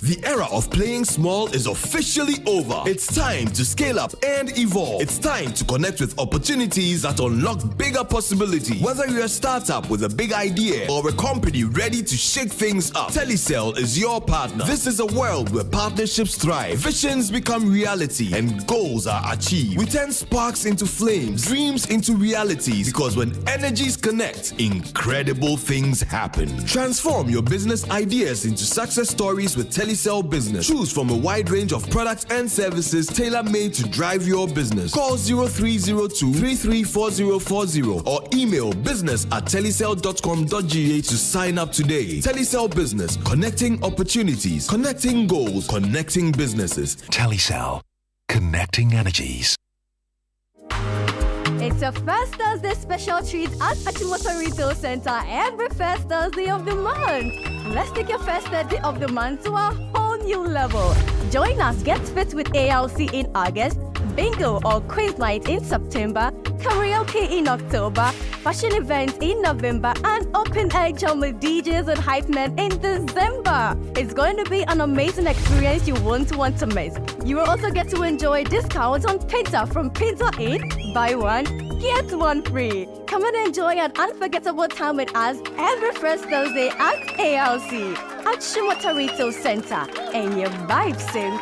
The era of playing small is officially over. It's time to scale up and evolve. It's time to connect with opportunities that unlock bigger possibilities. Whether you're a startup with a big idea or a company ready to shake things up, Telecel is your partner. This is a world where partnerships thrive, visions become reality, and goals are achieved. We turn sparks into flames, dreams into realities, because when energies connect, incredible things happen. Transform your business ideas into success stories with Telecel Business. Choose from a wide range of products and services tailor-made to drive your business. Call 0302 334040 or email business@telecel.com.gh to sign up today. Telecel Business, connecting opportunities, connecting goals, connecting businesses. Telecel, connecting energies. It's a First Thursday special treat at Achimota Retail Center every first Thursday of the month. Let's take your first Thursday of the month to a whole new level. Join us, get fit with ALC in August, bingo or quiz night in September, karaoke in October, fashion events in November, and open air jam with DJs and hype men in December. It's going to be an amazing experience you won't want to miss. You will also get to enjoy discounts on pizza from Pizza Inn. Buy one, get one free. Come and enjoy an unforgettable time with us every first Thursday at ALC at Shimota Retail Center. And your vibes in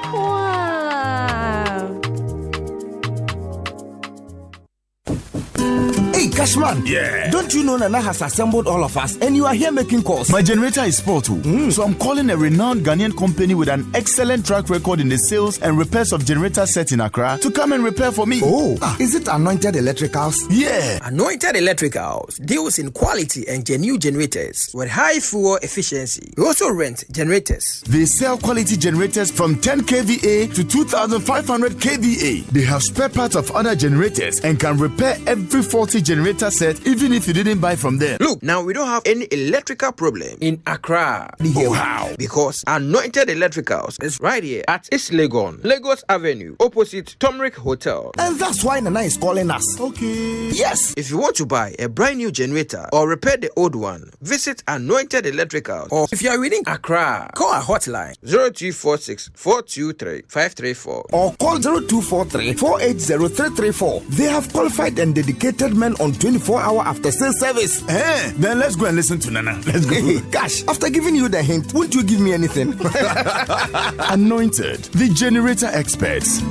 Hey, Cashman. Yeah. Don't you know Nana has assembled all of us and you are here making calls? My generator is spoiled too. So I'm calling a renowned Ghanaian company with an excellent track record in the sales and repairs of generator sets in Accra to come and repair for me. Oh, is it Anointed Electricals? Yeah. Anointed Electricals deals in quality and genuine generators with high fuel efficiency. We also rent generators. They sell quality generators from 10 kVA to 2500 kVA. They have spare parts of other generators and can repair every faulty generator set even if you didn't buy from them. Look, now we don't have any electrical problem in Accra. Oh, how? Because Anointed Electricals is right here at East Legon, Lagos Avenue, opposite Tomric Hotel. And that's why Nana is calling us. Okay. Yes. If you want to buy a brand new generator or repair the old one, visit Anointed Electricals. Or if you are within Accra, call our hotline 0246 423 534 or call 0243 480 334. They have qualified and dedicated men on 24-hour after sales service. Then let's go and listen to Nana. Let's go. Gosh, after giving you the hint, won't you give me anything? Anointed, the generator experts.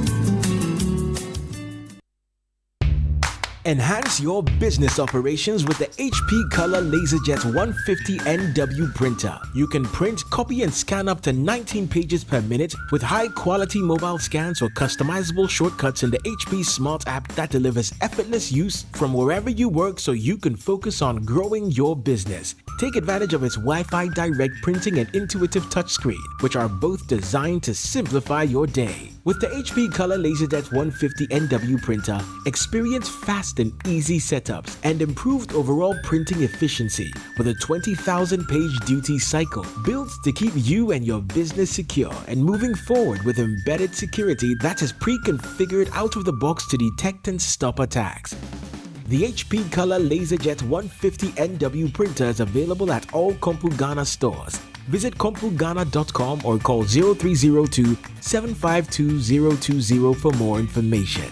Enhance your business operations with the HP Color LaserJet 150NW printer. You can print, copy, and scan up to 19 pages per minute with high-quality mobile scans or customizable shortcuts in the HP Smart app that delivers effortless use from wherever you work so you can focus on growing your business. Take advantage of its Wi-Fi direct printing and intuitive touchscreen, which are both designed to simplify your day. With the HP Color LaserJet 150NW printer, experience fast and easy setups and improved overall printing efficiency with a 20,000 page duty cycle built to keep you and your business secure and moving forward with embedded security that is pre-configured out of the box to detect and stop attacks. The HP Color LaserJet 150 NW printer is available at all Compu Ghana stores. Visit CompuGhana.com or call 0302 752 020 for more information.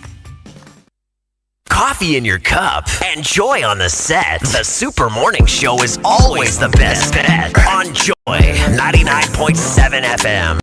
Coffee in your cup and joy on the set. The Super Morning Show is always the best bet on Joy 99.7 FM.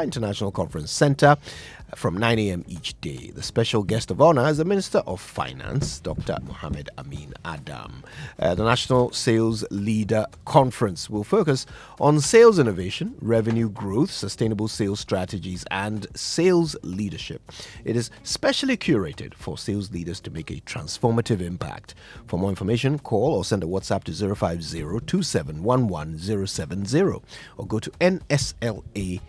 International Conference Center from 9 a.m. each day. The special guest of honor is the Minister of Finance, Dr. Mohamed Amin Adam. The National Sales Leader Conference will focus on sales innovation, revenue growth, sustainable sales strategies, and sales leadership. It is specially curated for sales leaders to make a transformative impact. For more information, call or send a WhatsApp to 050-2711-070 or go to nslc.accra.org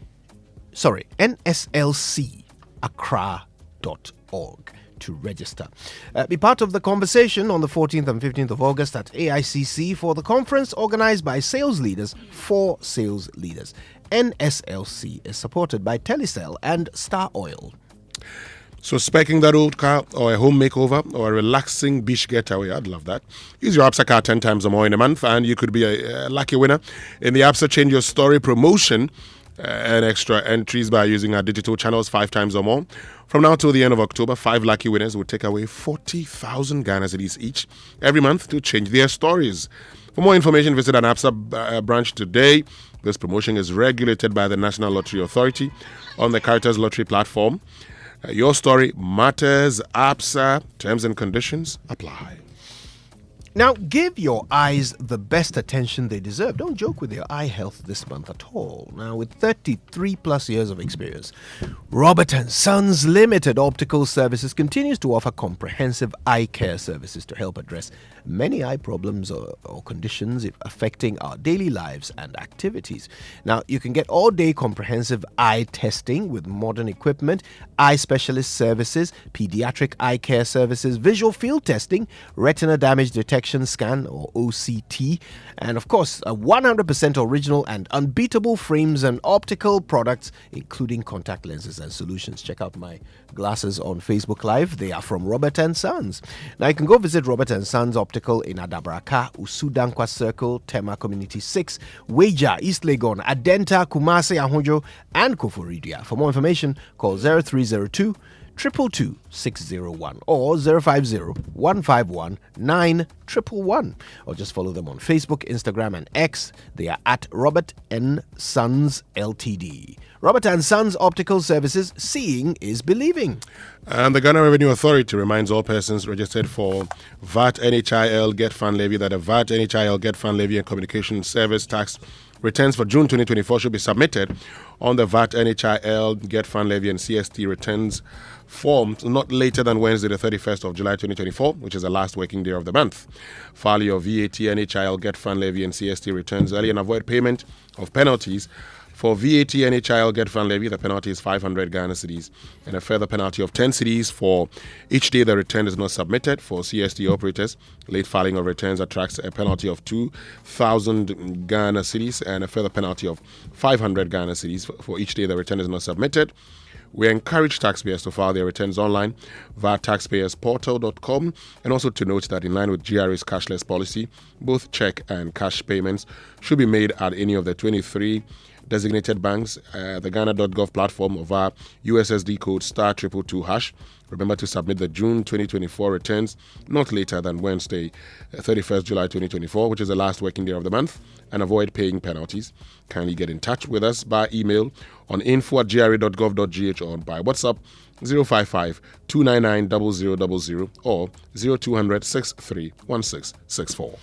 to register. Be part of the conversation on the 14th and 15th of August at AICC for the conference organized by sales leaders for sales leaders. NSLC is supported by Telecel and Star Oil. So, speccing that old car or a home makeover or a relaxing beach getaway, I'd love that. Use your APSA card 10 times or more in a month and you could be a lucky winner in the APSA Change Your Story promotion and extra entries by using our digital channels 5 times or more. From now till the end of October, 5 lucky winners will take away 40,000 Ghana cedis each every month to change their stories. For more information, visit an APSA branch today. This promotion is regulated by the National Lottery Authority on the Caritas Lottery platform. Your story matters. APSA. Terms and conditions apply. Now, give your eyes the best attention they deserve. Don't joke with your eye health this month at all. Now, with 33 plus years of experience, Robert & Sons Limited Optical Services continues to offer comprehensive eye care services to help address many eye problems or conditions affecting our daily lives and activities. Now, you can get all-day comprehensive eye testing with modern equipment, eye specialist services, pediatric eye care services, visual field testing, retina damage detection scan or OCT, and of course, 100% original and unbeatable frames and optical products, including contact lenses and solutions. Check out my glasses on Facebook Live. They are from Robert & Sons. Now, you can go visit Robert & Sons Optical in Adabraka, Usudankwa Circle, Tema Community 6, Weja, East Legon, Adenta, Kumasi, Ahunjo, and Koforidia. For more information, call 0302 222 601 or 050 151 9111, or just follow them on Facebook, Instagram, and X. They are at Robert & Sons Ltd. Robert & Sons Optical Services, seeing is believing. And the Ghana Revenue Authority reminds all persons registered for VAT NHIL Get Fund Levy that a VAT NHIL Get Fund Levy and Communication Service Tax returns for June 2024 should be submitted on the VAT NHIL Get Fund Levy and CST returns forms not later than Wednesday the 31st of July 2024, which is the last working day of the month. File your VAT NHIL Get Fund Levy and CST returns early and avoid payment of penalties. For VAT NHIL Get Fund Levy, the penalty is 500 Ghana cedis and a further penalty of 10 cedis for each day the return is not submitted. For CST operators, late filing of returns attracts a penalty of 2,000 Ghana cedis and a further penalty of 500 Ghana cedis for each day the return is not submitted. We encourage taxpayers to file their returns online via taxpayersportal.com, and also to note that in line with GRA's cashless policy, both check and cash payments should be made at any of the 23 designated banks, the Ghana.gov platform of our USSD code *222#. Remember to submit the June 2024 returns not later than Wednesday, 31st July 2024, which is the last working day of the month, and avoid paying penalties. Kindly get in touch with us by email on info@gra.gov.gh or by WhatsApp 055-299-0000 or 0200-631664.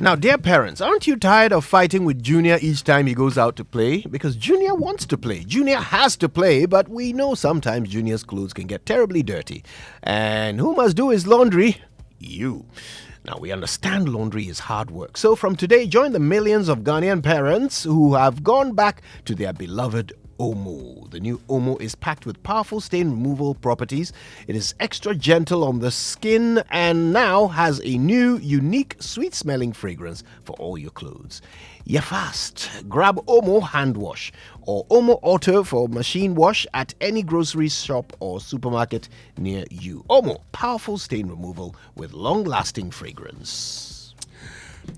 Now, dear parents, aren't you tired of fighting with Junior each time he goes out to play? Because Junior wants to play. Junior has to play, but we know sometimes Junior's clothes can get terribly dirty. And who must do his laundry? You. Now, we understand laundry is hard work. So from today, join the millions of Ghanaian parents who have gone back to their beloved Omo. The new Omo is packed with powerful stain removal properties. It is extra gentle on the skin and now has a new, unique, sweet-smelling fragrance for all your clothes. You're fast. Grab Omo Hand Wash or Omo Auto for machine wash at any grocery shop or supermarket near you. Omo, powerful stain removal with long-lasting fragrance.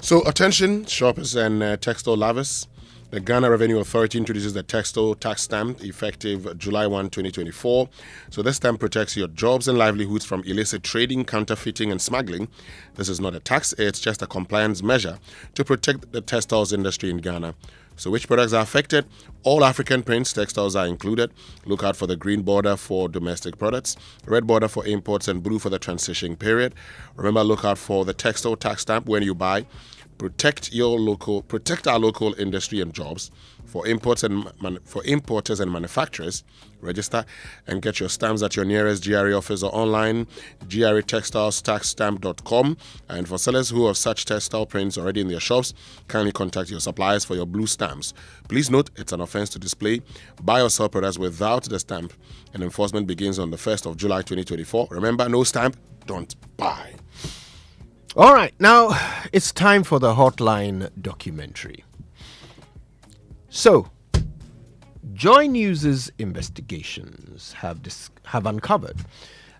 So attention, shoppers and textile lovers. The Ghana Revenue Authority introduces the textile tax stamp effective July 1, 2024. So this stamp protects your jobs and livelihoods from illicit trading, counterfeiting, and smuggling. This is not a tax, it's just a compliance measure to protect the textiles industry in Ghana. So which products are affected? All African prints textiles are included. Look out for the green border for domestic products, red border for imports, and blue for the transition period. Remember, look out for the textile tax stamp when you buy. Protect our local industry and jobs. For importers and manufacturers, register and get your stamps at your nearest GRA office or online, gratextilestaxstamp.com. And for sellers who have such textile prints already in their shops, kindly contact your suppliers for your blue stamps. Please note, it's an offense to display, buy or sell products without the stamp, and enforcement begins on the 1st of July 2024. Remember, no stamp, don't buy. All right, now it's time for the Hotline Documentary. So, Joy News' investigations have uncovered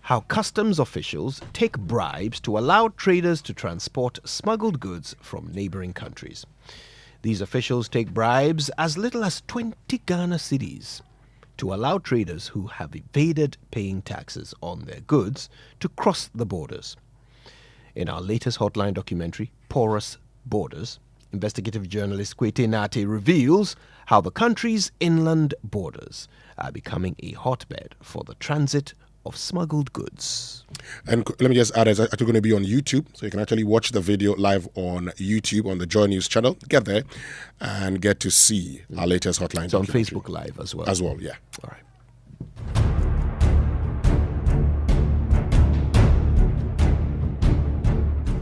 how customs officials take bribes to allow traders to transport smuggled goods from neighboring countries. These officials take bribes as little as 20 Ghana cedis to allow traders who have evaded paying taxes on their goods to cross the borders. In our latest Hotline documentary, Porous Borders, investigative journalist Kwete Nate reveals how the country's inland borders are becoming a hotbed for the transit of smuggled goods. And let me just add, it's actually going to be on YouTube, so you can actually watch the video live on YouTube on the Joy News channel. Get there and get to see our latest Hotline It's on Facebook Live as well. As well, yeah. All right.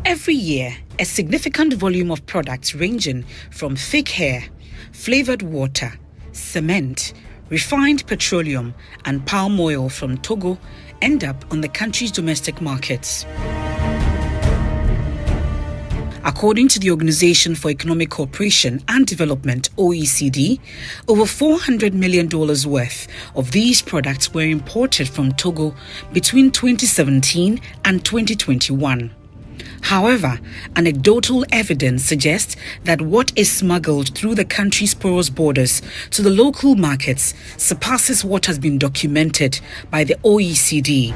Every year, a significant volume of products ranging from fake hair, flavored water, cement, refined petroleum, and palm oil from Togo end up on the country's domestic markets. According to the Organization for Economic Cooperation and Development, OECD, over $400 million worth of these products were imported from Togo between 2017 and 2021. However, anecdotal evidence suggests that what is smuggled through the country's porous borders to the local markets surpasses what has been documented by the OECD.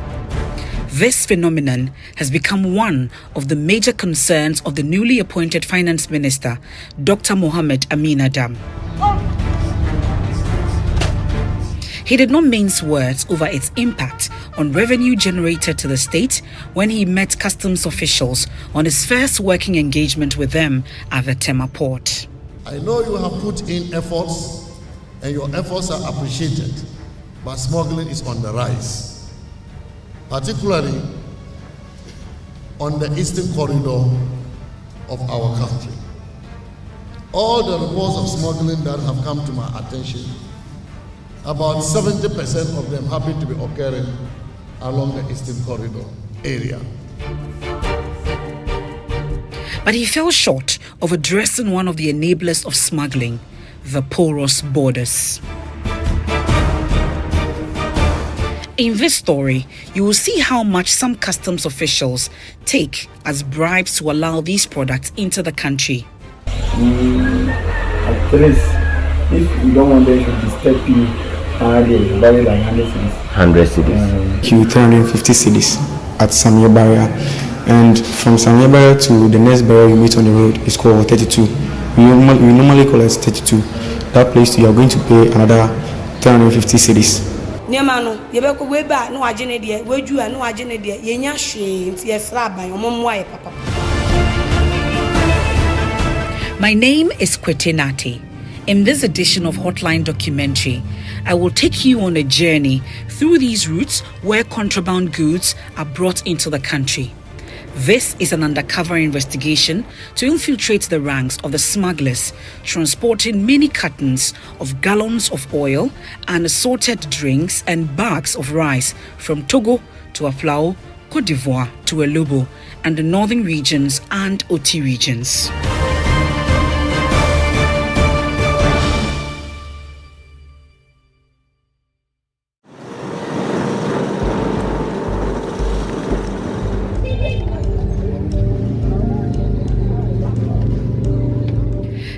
This phenomenon has become one of the major concerns of the newly appointed Finance Minister, Dr. Mohamed Amin Adam. He did not mince words over its impact on revenue generated to the state when he met customs officials on his first working engagement with them at the Tema port. I know you have put in efforts and your efforts are appreciated, but smuggling is on the rise, particularly on the eastern corridor of our country. All the reports of smuggling that have come to my attention, about 70% of them happen to be occurring along the Eastern Corridor area. But he fell short of addressing one of the enablers of smuggling, the porous borders. In this story, you will see how much some customs officials take as bribes to allow these products into the country. At least, if you don't want them to disturb you, they buy like 100 cedis. 100 cedis. 350 cedis at Samia barrier. And from Samia barrier to the next barrier you meet on the road is called 32. We normally call it 32. That place you are going to pay another 350 cedis. My name is Kwete Nate. In this edition of Hotline Documentary, I will take you on a journey through these routes where contraband goods are brought into the country. This is an undercover investigation to infiltrate the ranks of the smugglers, transporting many cartons of gallons of oil and assorted drinks and bags of rice from Togo to Aflao, Cote d'Ivoire to Elubo, and the northern regions and Oti regions.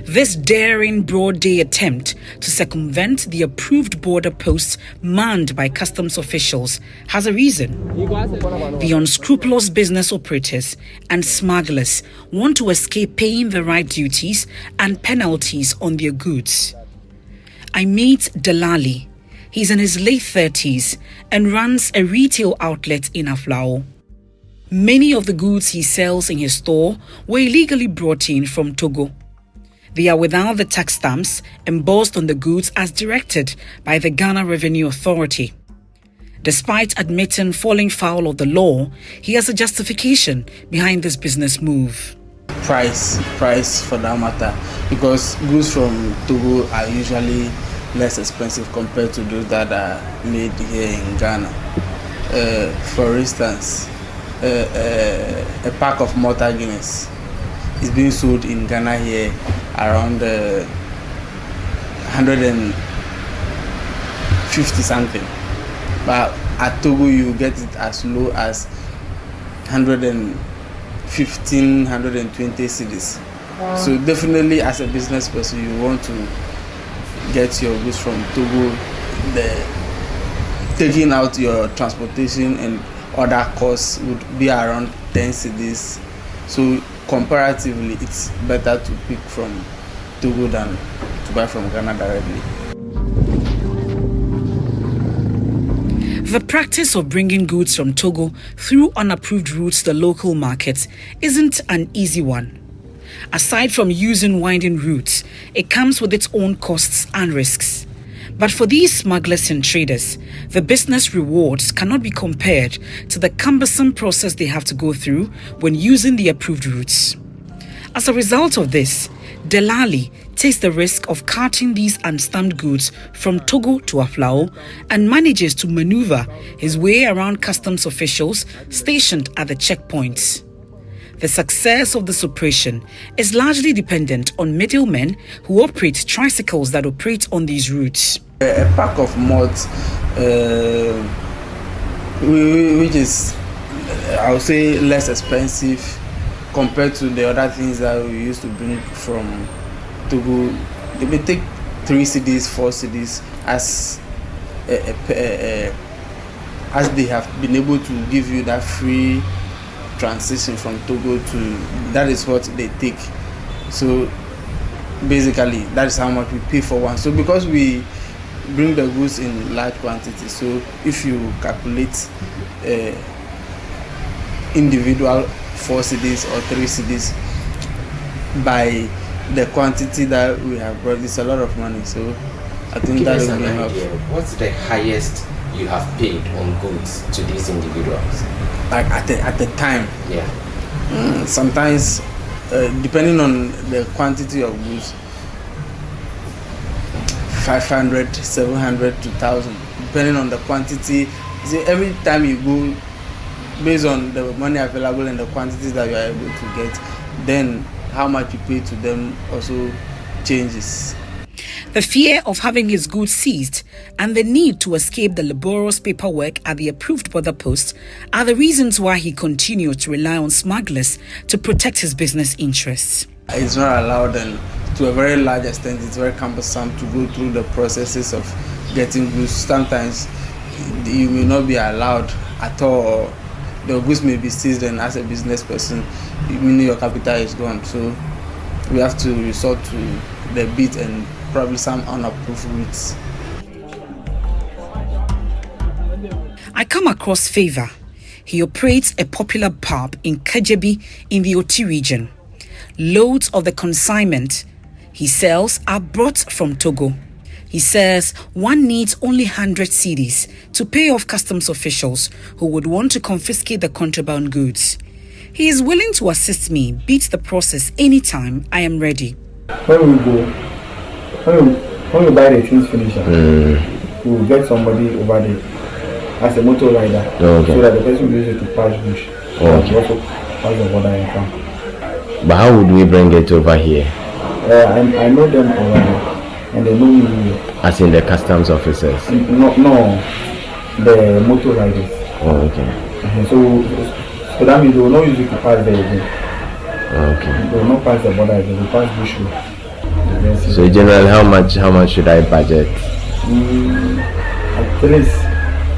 This daring broad day attempt to circumvent the approved border posts manned by customs officials has a reason. The unscrupulous business operators and smugglers want to escape paying the right duties and penalties on their goods. I meet Delali. He's in his late 30s and runs a retail outlet in Aflao. Many of the goods he sells in his store were illegally brought in from Togo. They are without the tax stamps embossed on the goods as directed by the Ghana Revenue Authority. Despite admitting falling foul of the law, he has a justification behind this business move. Price for that matter, because goods from Togo are usually less expensive compared to those that are made here in Ghana. For instance, a pack of Malta Guinness is being sold in Ghana here around 150 something, but at Togo you get it as low as 115, 120 cedis. So definitely as a business person you want to get your goods from Togo, taking out your transportation and other costs would be around 10 cedis. So comparatively, it's better to pick from Togo than to buy from Ghana directly. The practice of bringing goods from Togo through unapproved routes to the local markets isn't an easy one. Aside from using winding routes, it comes with its own costs and risks. But for these smugglers and traders, the business rewards cannot be compared to the cumbersome process they have to go through when using the approved routes. As a result of this, Delali takes the risk of carting these unstamped goods from Togo to Aflao and manages to maneuver his way around customs officials stationed at the checkpoints. The success of this operation is largely dependent on middlemen who operate tricycles that operate on these routes. A pack of malt, which is, I would say, less expensive compared to the other things that we used to bring from Togo. They may take 3 cedis, 4 cedis as they have been able to give you that free transition from Togo to, that is what they take. So basically that is how much we pay for one. So because we bring the goods in large quantities, so if you calculate individual 4 cedis or 3 cedis by the quantity that we have brought, it's a lot of money. So I think that will be enough. What's the highest you have paid on goods to these individuals? Like at the time, yeah. Sometimes, depending on the quantity of goods, 500, 700 to 1,000, depending on the quantity. See, every time you go, based on the money available and the quantities that you are able to get, then how much you pay to them also changes. The fear of having his goods seized and the need to escape the laborious paperwork at the approved border post are the reasons why he continued to rely on smugglers to protect his business interests. It's not allowed, and to a very large extent it's very cumbersome to go through the processes of getting goods. Sometimes you may not be allowed at all, or the goods may be seized, and as a business person, meaning your capital is gone. So we have to resort to the bit and probably some unapproved routes. I come across Favor. He operates a popular pub in Kajebi in the Oti region. Loads of the consignment he sells are brought from Togo. He says one needs only 100 cedis to pay off customs officials who would want to confiscate the contraband goods. He is willing to assist me beat the process anytime I am ready. When we go, when we buy the things finished, we will get somebody over there as a motor rider, so that the person will use it to pass bush. Also pass the border and come. But how would we bring it over here? I know them already, and they know me. As in the customs officers? No, the motor riders. Oh, okay. So that means they will not use it to pass there again. Okay. They will not pass the border again, they will pass bush road. So generally, how much should I budget? At least,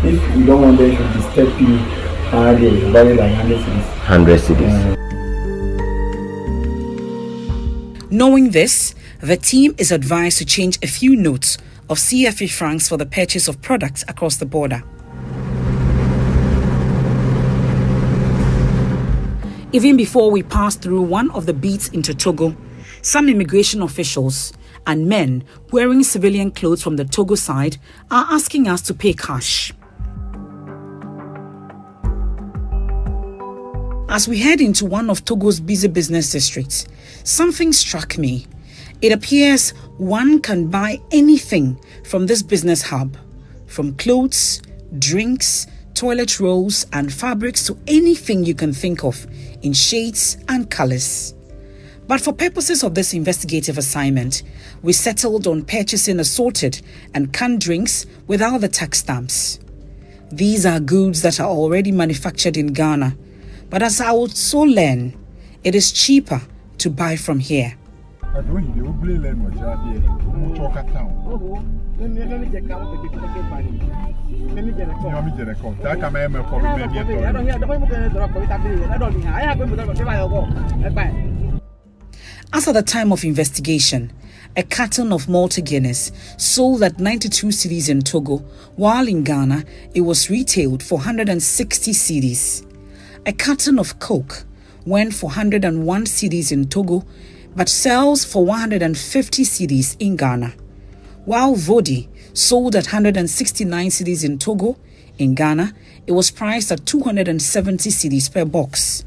if you don't want them to disturb you, you buy like 100 cedis. 100 cedis. Knowing this, the team is advised to change a few notes of CFA francs for the purchase of products across the border. Even before we pass through one of the beats into Togo, some immigration officials and men wearing civilian clothes from the Togo side are asking us to pay cash. As we head into one of Togo's busy business districts, something struck me. It appears one can buy anything from this business hub, from clothes, drinks, toilet rolls, and fabrics to anything you can think of in shades and colors. But for purposes of this investigative assignment, we settled on purchasing assorted and canned drinks without the tax stamps. These are goods that are already manufactured in Ghana, but as I would so learn, it is cheaper to buy from here. As at the time of investigation, a carton of Malta Guinness sold at 92 cedis in Togo, while in Ghana it was retailed for 160 cedis. A carton of Coke went for 101 cedis in Togo, but sells for 150 cedis in Ghana. While Vodi sold at 169 cedis in Togo, in Ghana it was priced at 270 cedis per box.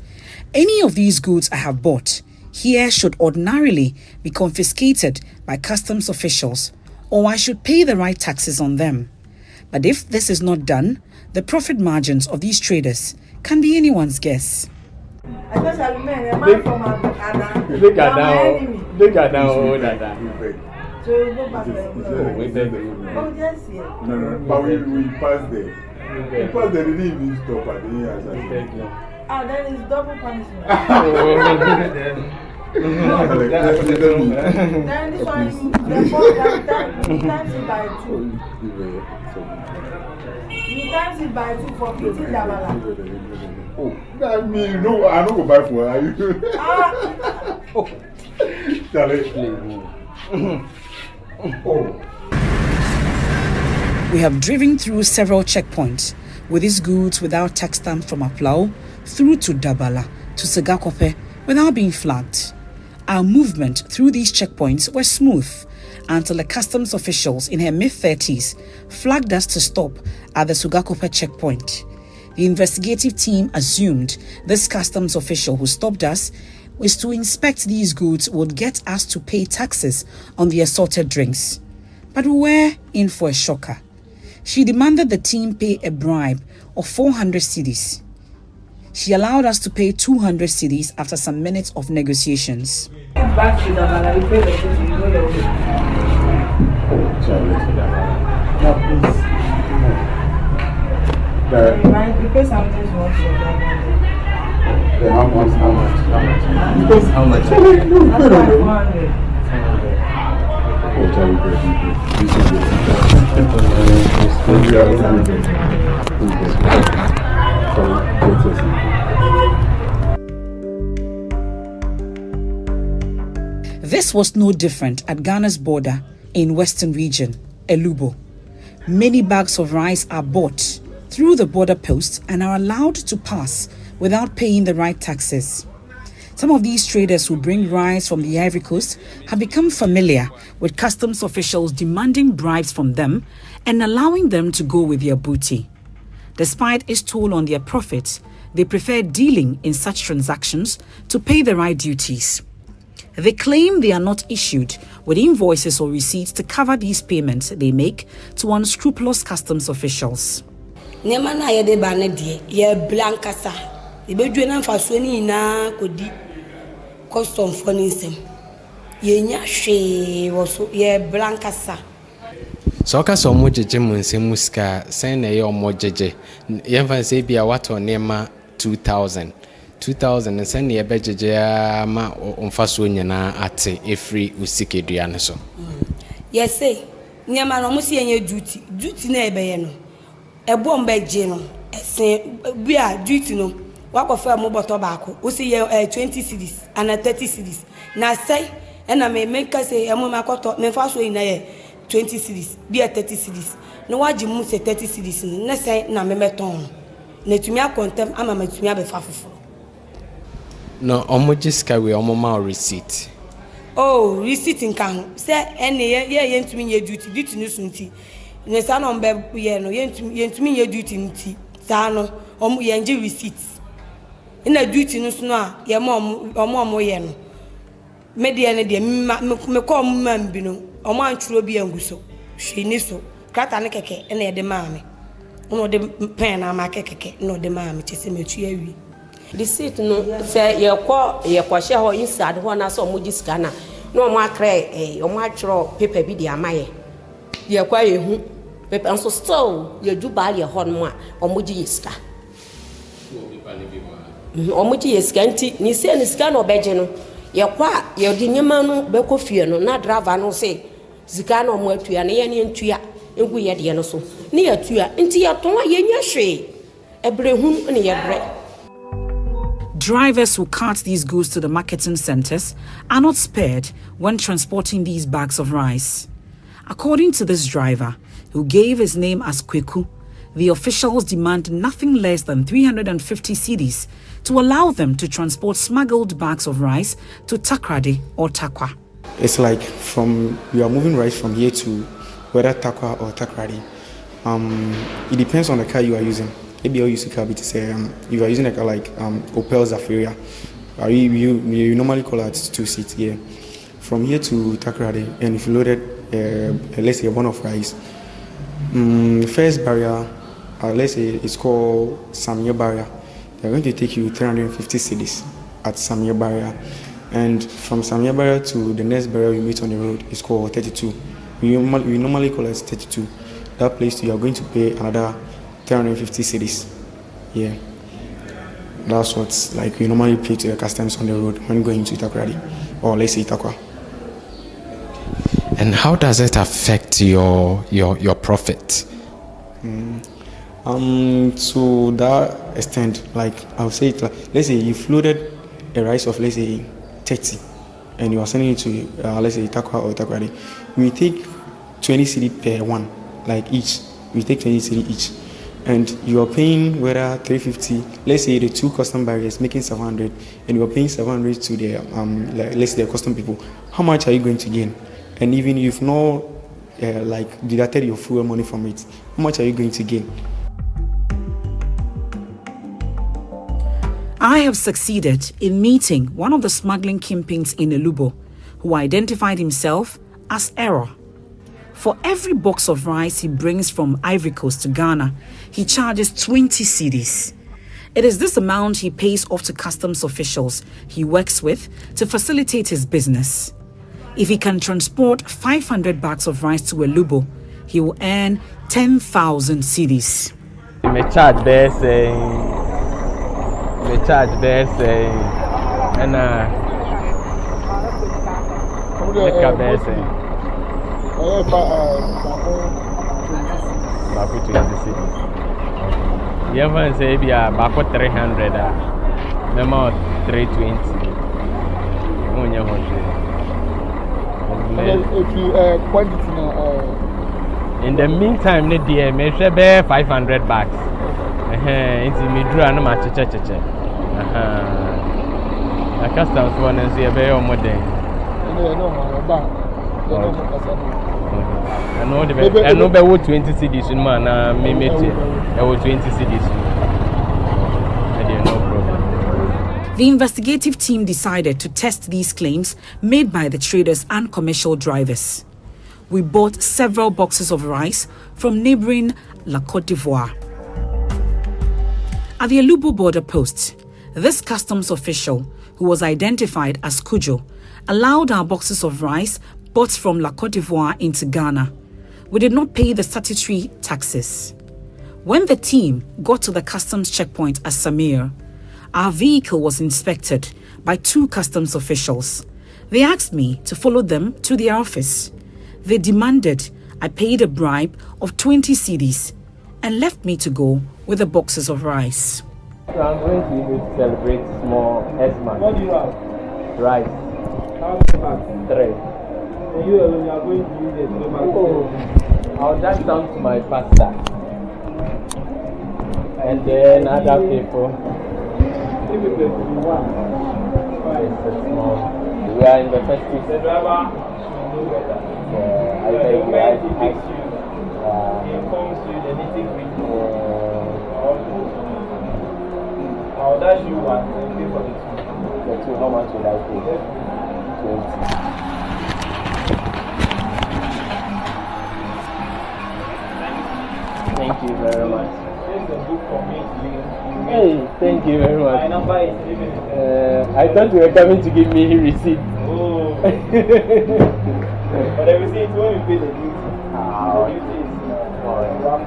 Any of these goods I have bought here should ordinarily be confiscated by customs officials, or I should pay the right taxes on them. But if this is not done, the profit margins of these traders can be anyone's guess. Look at that. No, but we passed there. We passed there, they didn't even stop at the end. Then it's double punishment. Then this one, you times it by 2. You times it by 2 for 50 dabala. Oh, that means no, I don't go buy for We have driven through several checkpoints with these goods without tax stamp from Aplau through to Dabala to Segakope without being flagged. Our movement through these checkpoints was smooth until the customs officials in her mid-30s flagged us to stop at the Segakope checkpoint. The investigative team assumed this customs official who stopped us was to inspect these goods would get us to pay taxes on the assorted drinks. But we were in for a shocker. She demanded the team pay a bribe of 400 cedis. She allowed us to pay 200 cedis after some minutes of negotiations. Back to Dabala, we pay the city, you go your way. No, please. You pay something small to your How much? Because how much? That's 500. This was no different at Ghana's border in Western Region, Elubo. Many bags of rice are bought through the border post and are allowed to pass without paying the right taxes. Some of these traders who bring rice from the Ivory Coast have become familiar with customs officials demanding bribes from them and allowing them to go with their booty. Despite its toll on their profits, they prefer dealing in such transactions to pay the right duties. They claim they are not issued with invoices or receipts to cover these payments they make to unscrupulous customs officials. Custom furnism. So ka so mo jeje mo nsemu ska sen na ye omo jeje ye fa say bia what on nema 2000 2000 and send your budget ma on first one yana at a free usike duane so. Yes, say, near my almost your duty neighbor, a bomb bed general, say, we are duty no. What of a mobile tobacco, we see 20 cities and 30 cities. Now say, and I may make us say, a moment me first way in 20 cities, be a 30 cities. No, what you must say 30 cities, and say, na me meton. Netumia contem, I'm a metumia be fafu. No, omojiska we omoma receipt. Oh, receipt in can say any yen to me your duty no sunti. Nesan on beb yeno, yen to me your duty nti. Sano, yenji receipts. In a duty no snow, your mom or mom yeno. Mediana de me call mambino, or man trobi and guso. She nisso, crataneke, and the mammy. No, the pen I make no the mammy, tis a mutuary. The seat no say your share or inside one as or moody scanner. No more cray, or my draw paper be the amaye. Your quiet who paper and so still you do buy your horn more or moody scar. Or moody scanty, ni say any scan or bedgeno. Your qua, your dinamano, becofiano, not driver no say. Zicano more to an alien to ya, and we at Yanoso. Near to ya, into your tongue, yen shade. A brehum and your bread. Drivers who cart these goods to the marketing centers are not spared when transporting these bags of rice. According to this driver, who gave his name as Kweku, the officials demand nothing less than 350 cedis to allow them to transport smuggled bags of rice to Takrady or Takwa. It's like you are moving rice from here to whether Takwa or Takrady. It depends on the car you are using. Maybe you use a car to say you are using a car like Opel Zafira. You normally call it 2 seats here. From here to Takrady, and if you loaded let's say a bun of rice, first barrier, let's say it's called Samye barrier. They're going to take you 350 cedis at Samye barrier, and from Samye barrier to the next barrier you meet on the road is called 32. We normally call it 32. That place you are going to pay another 350 cedis. Yeah, that's what's like you normally pay to your customs on the road when going to Takrady or let's say Takwa. And how does it affect your profit? To that extent, like I'll say it like, let's say you've loaded a rice of let's say 30 and you are sending it to let's say Takwa or Takrady. We take 20 cedi per one, like each. We take 20 cedi each. And you are paying whether 350, let's say the 2 custom barriers making 700, and you are paying 700 to the let's say the custom people. How much are you going to gain? And even if you've not like deducted your fuel money from it, how much are you going to gain? I have succeeded in meeting one of the smuggling kingpins in Elubo, who identified himself as Error. For every box of rice he brings from Ivory Coast to Ghana, he charges 20 cedis. It is this amount he pays off to customs officials he works with to facilitate his business. If he can transport 500 bags of rice to Elubo, he will earn 10,000 cedis. Me charge there saying, and back 20 cities. You ever say be a back 300, memo 320. In the meantime, the dear measure bear 500 bags. It's me drew and my cha. The customs one and see a bear more day. I know the best. I know about 20 cedis in man. Maybe I will 20 cedis. No problem. The investigative team decided to test these claims made by the traders and commercial drivers. We bought several boxes of rice from neighboring La Côte d'Ivoire. At the Elubo border post, this customs official, who was identified as Kujo, allowed our boxes of rice bought from La Côte d'Ivoire into Ghana. We did not pay the statutory taxes. When the team got to the customs checkpoint at Samir, Our vehicle was inspected by 2 customs officials. They asked me to follow them to their office. They demanded I paid a bribe of 20 cedis and left me to go with the boxes of rice. So I'm going to use it to celebrate small X-Man. What do you have? Rice. How many bags? 3. And you alone, you are going to use it to go back. Oh, I'll just down to my pastor. And then other people. Give me the one. It's a small. We are in the festive. The driver should know better. The moment he takes you, he informs you the nitty-gritty. I'll dash you one and pay for the 2. The 2, how much will I pay? 20. Thank you very much. Here's the book for me to use. Hey, thank you very much. My number is even. I thought you were coming to give me receipt. Oh. But the receipt when you pay the duty. The duty is $1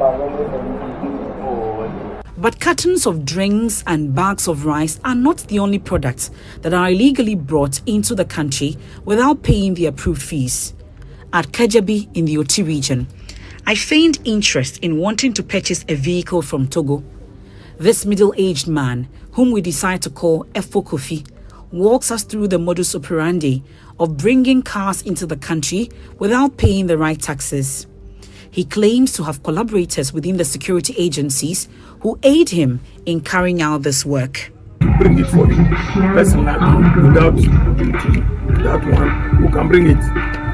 Oh. But cartons of drinks and bags of rice are not the only products that are illegally brought into the country without paying the approved fees. At Kajabi in the Oti region, I feigned interest in wanting to purchase a vehicle from Togo. This middle-aged man, whom we decide to call Efo Kofi, walks us through the modus operandi of bringing cars into the country without paying the right taxes. He claims to have collaborators within the security agencies who aid him in carrying out this work. Bring it for you personally without duty. That one who can bring it.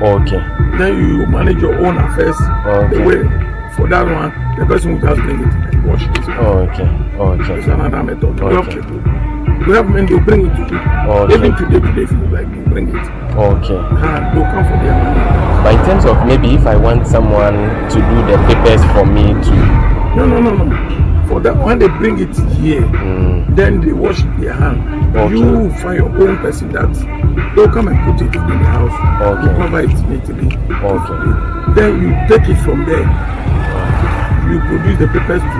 Okay. Then you manage your own affairs. Okay. The way for that one, the person will just bring it and wash it. Okay. Okay. It's another method. Okay. We have men who bring it to you. Okay. Even today, if you like, you bring it. Okay. And they'll come for their money. But in terms of maybe if I want someone to do the papers for me to. No. For that, when they bring it here, then they wash their hand. Okay. You find your own person that they'll come and put it in the house. Okay. You cover it neatly. Okay. Then you take it from there. You produce the papers to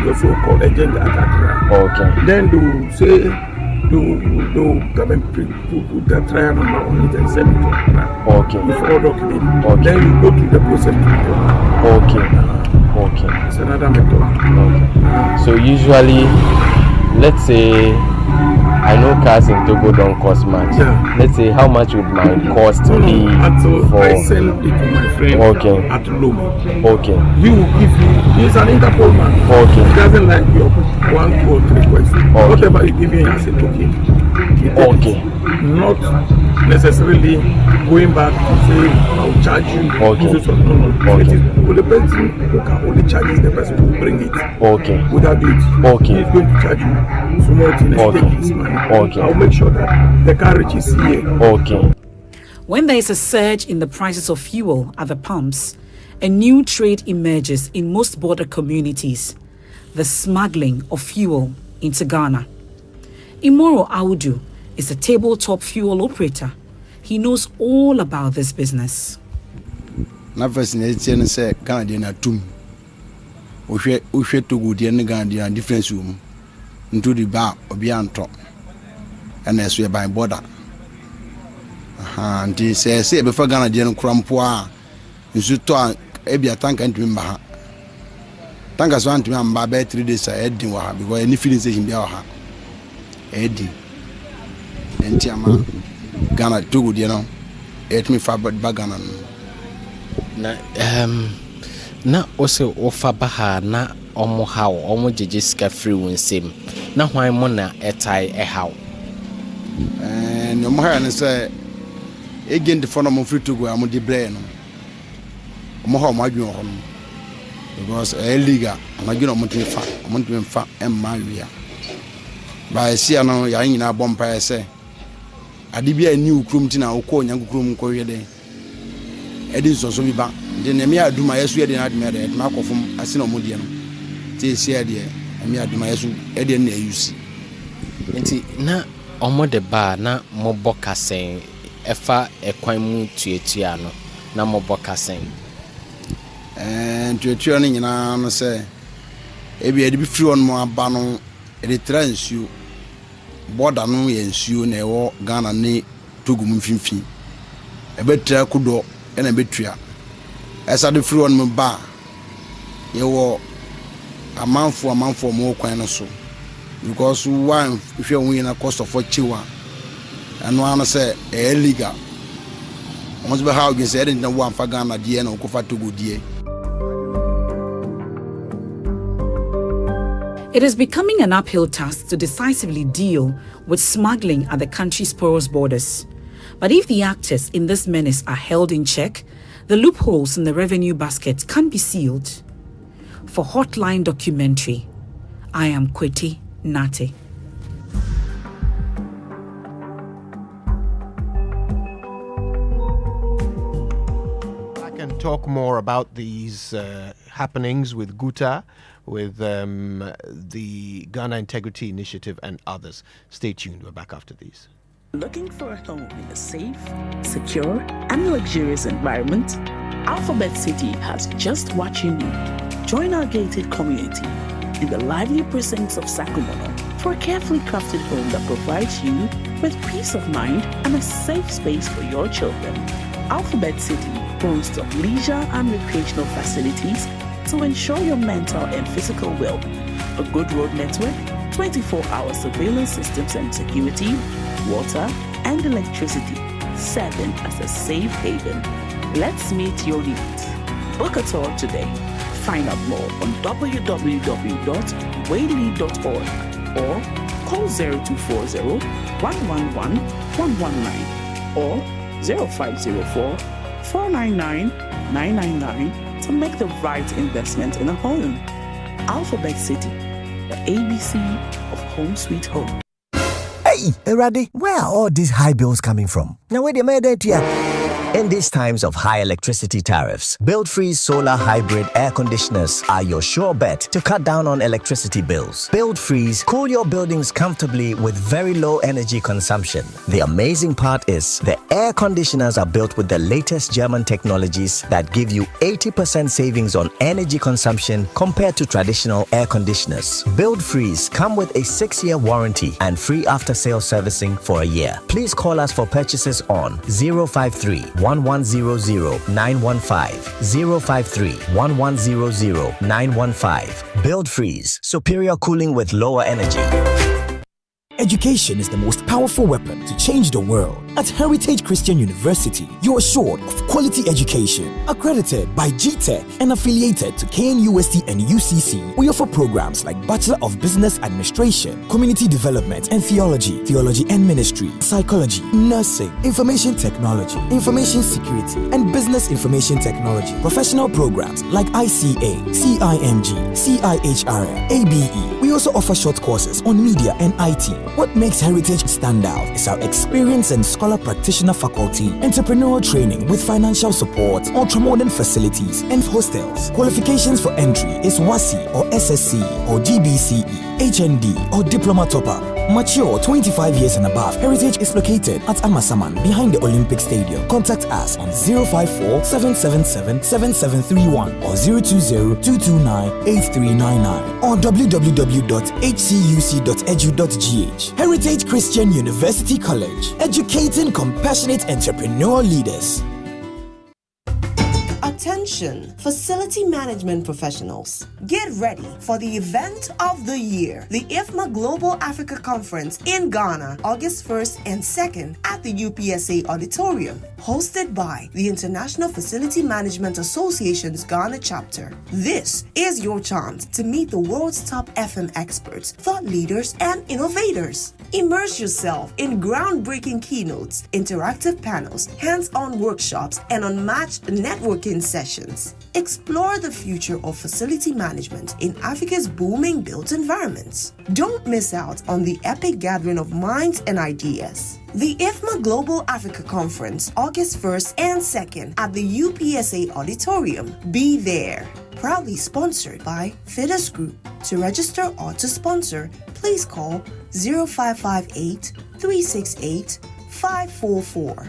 your so-called agent at Accra. Okay. Then they'll say they'll come and put the trial number on it and send it to Accra. Okay. With all documents. Okay. Then you go to the process. Okay. Okay. It's another method. Okay. So usually, let's say I know cars in Togo don't cost much. Yeah. Let's say how much would my cost be for? I send it to my friend at Lome. Okay. You will give you. He's an Interpol man. Okay. He doesn't like your 1, 2, or 3 questions. Okay. Whatever you give him, I say okay. Okay. Not necessarily going back to say I'll charge you. Okay. No. Okay. It is the person who can only charge the person who bring it. Okay. Without it. Okay. He's going to charge you small things. Okay. Take his money. Okay. I'll make sure that the car reaches here. Okay. When there is a surge in the prices of fuel at the pumps, a new trade emerges in most border communities: the smuggling of fuel into Ghana. Imoro Audu is a tabletop fuel operator. He knows all about this business. Na first na etienne say Ghana na tum. Ohwe to good yen Ghana difference room. Into the bar obi anto. And so by border. And he says say before Ghana dey krampo a nsu to ebia tanka ntumi mba ha. Tanka so ntumi amba be 3 days a edin wa ha because any feeling say him bia wa ha. Edin. Enti ama Ghana to good no. Etumi fa ba Ghana no. Na ose ofa baha na omo haw omo jeje ska free wonsem na hwan mo na etai haw no mo ha na say agent for no mo free to go am de bre no mo ha mo adwen ho no because illegal am adwen mo tumi fa emma wia ba sia no ya nyina bompa say ade bia ni ukrum ti na ukọ nyankukrum ko hwede edin so bi ba de ne me aduma yesu ede na aduma de ma kofum ase na omodie no ti esi ede me aduma yesu ede na ayusi nti na omode ba na moboka sen efa ekwan mu tuatua no na moboka sen tuatua no nyina no se ebi ede bi free on mo aba no ede transu border no yɛ nsuo na ɛwɔ Ghana ne Togo mfimfini ɛbɛtra kudo ɛna ɛbɛtua ɛsa de free on ba yɛwɔ amanfo mo kwan no so because one if you win a cost of chiwa and one say illegal once be how you say didn't know one for Ghana die na okofa Togo die. It is becoming an uphill task to decisively deal with smuggling at the country's porous borders. But if the actors in this menace are held in check, the loopholes in the revenue basket can be sealed. For Hotline Documentary, I am Kweti Nate. I can talk more about these happenings with Guta, with the Ghana Integrity Initiative and others. Stay tuned. We're back after these. Looking for a home in a safe, secure, and luxurious environment? Alphabet City has just what you need. Join our gated community in the lively precincts of Sakumono for a carefully crafted home that provides you with peace of mind and a safe space for your children. Alphabet City boasts of leisure and recreational facilities to ensure your mental and physical well-being. A good road network, 24-hour surveillance systems and security, water and electricity, serving as a safe haven. Let's meet your needs. Book a tour today. Find out more on www.waylead.org or call 0240 111 119 or 0504 499 999 to make the right investment in a home. Alphabet City, the ABC of Home Sweet Home. Hey, Eradi, where are all these high bills coming from? Now, where they made it here? In these times of high electricity tariffs, Build-Freeze solar hybrid air conditioners are your sure bet to cut down on electricity bills. Build-Freeze cool your buildings comfortably with very low energy consumption. The amazing part is the air conditioners are built with the latest German technologies that give you 80% savings on energy consumption compared to traditional air conditioners. Build-Freeze come with a 6-year warranty and free after-sale servicing for a year. Please call us for purchases on 053 1100 915 053 1100 915. Build-Freeze, superior cooling with lower energy. Education is the most powerful weapon to change the world. At Heritage Christian University, you are assured of quality education. Accredited by GTech and affiliated to KNUST and UCC, we offer programs like Bachelor of Business Administration, Community Development and Theology, Theology and Ministry, Psychology, Nursing, Information Technology, Information Security, and Business Information Technology. Professional programs like ICA, CIMG, CIHRM, ABE. We also offer short courses on media and IT. What makes Heritage stand out is our experience and scholar practitioner faculty, entrepreneurial training with financial support, ultra-modern facilities, and hostels. Qualifications for entry is WASI or SSC or GBCE, HND or Diploma Top-Up. Mature 25 years and above. Heritage is located at Amasaman behind the Olympic Stadium. Contact us on 054 777 7731 or 020 229 8399 or www.hcuc.edu.gh. Heritage Christian University College, educating compassionate entrepreneurial leaders. Attention, facility management professionals. Get ready for the event of the year, the IFMA Global Africa Conference in Ghana, August 1st and 2nd at the UPSA Auditorium, hosted by the International Facility Management Association's Ghana chapter. This is your chance to meet the world's top FM experts, thought leaders, and innovators. Immerse yourself in groundbreaking keynotes, interactive panels, hands-on workshops, and unmatched networking sessions. Explore the future of facility management in Africa's booming built environments. Don't miss out on the epic gathering of minds and ideas. The IFMA Global Africa Conference, August 1st and 2nd at the UPSA Auditorium. Be there. Proudly sponsored by Fides Group. To register or to sponsor, please call 0558 368 544.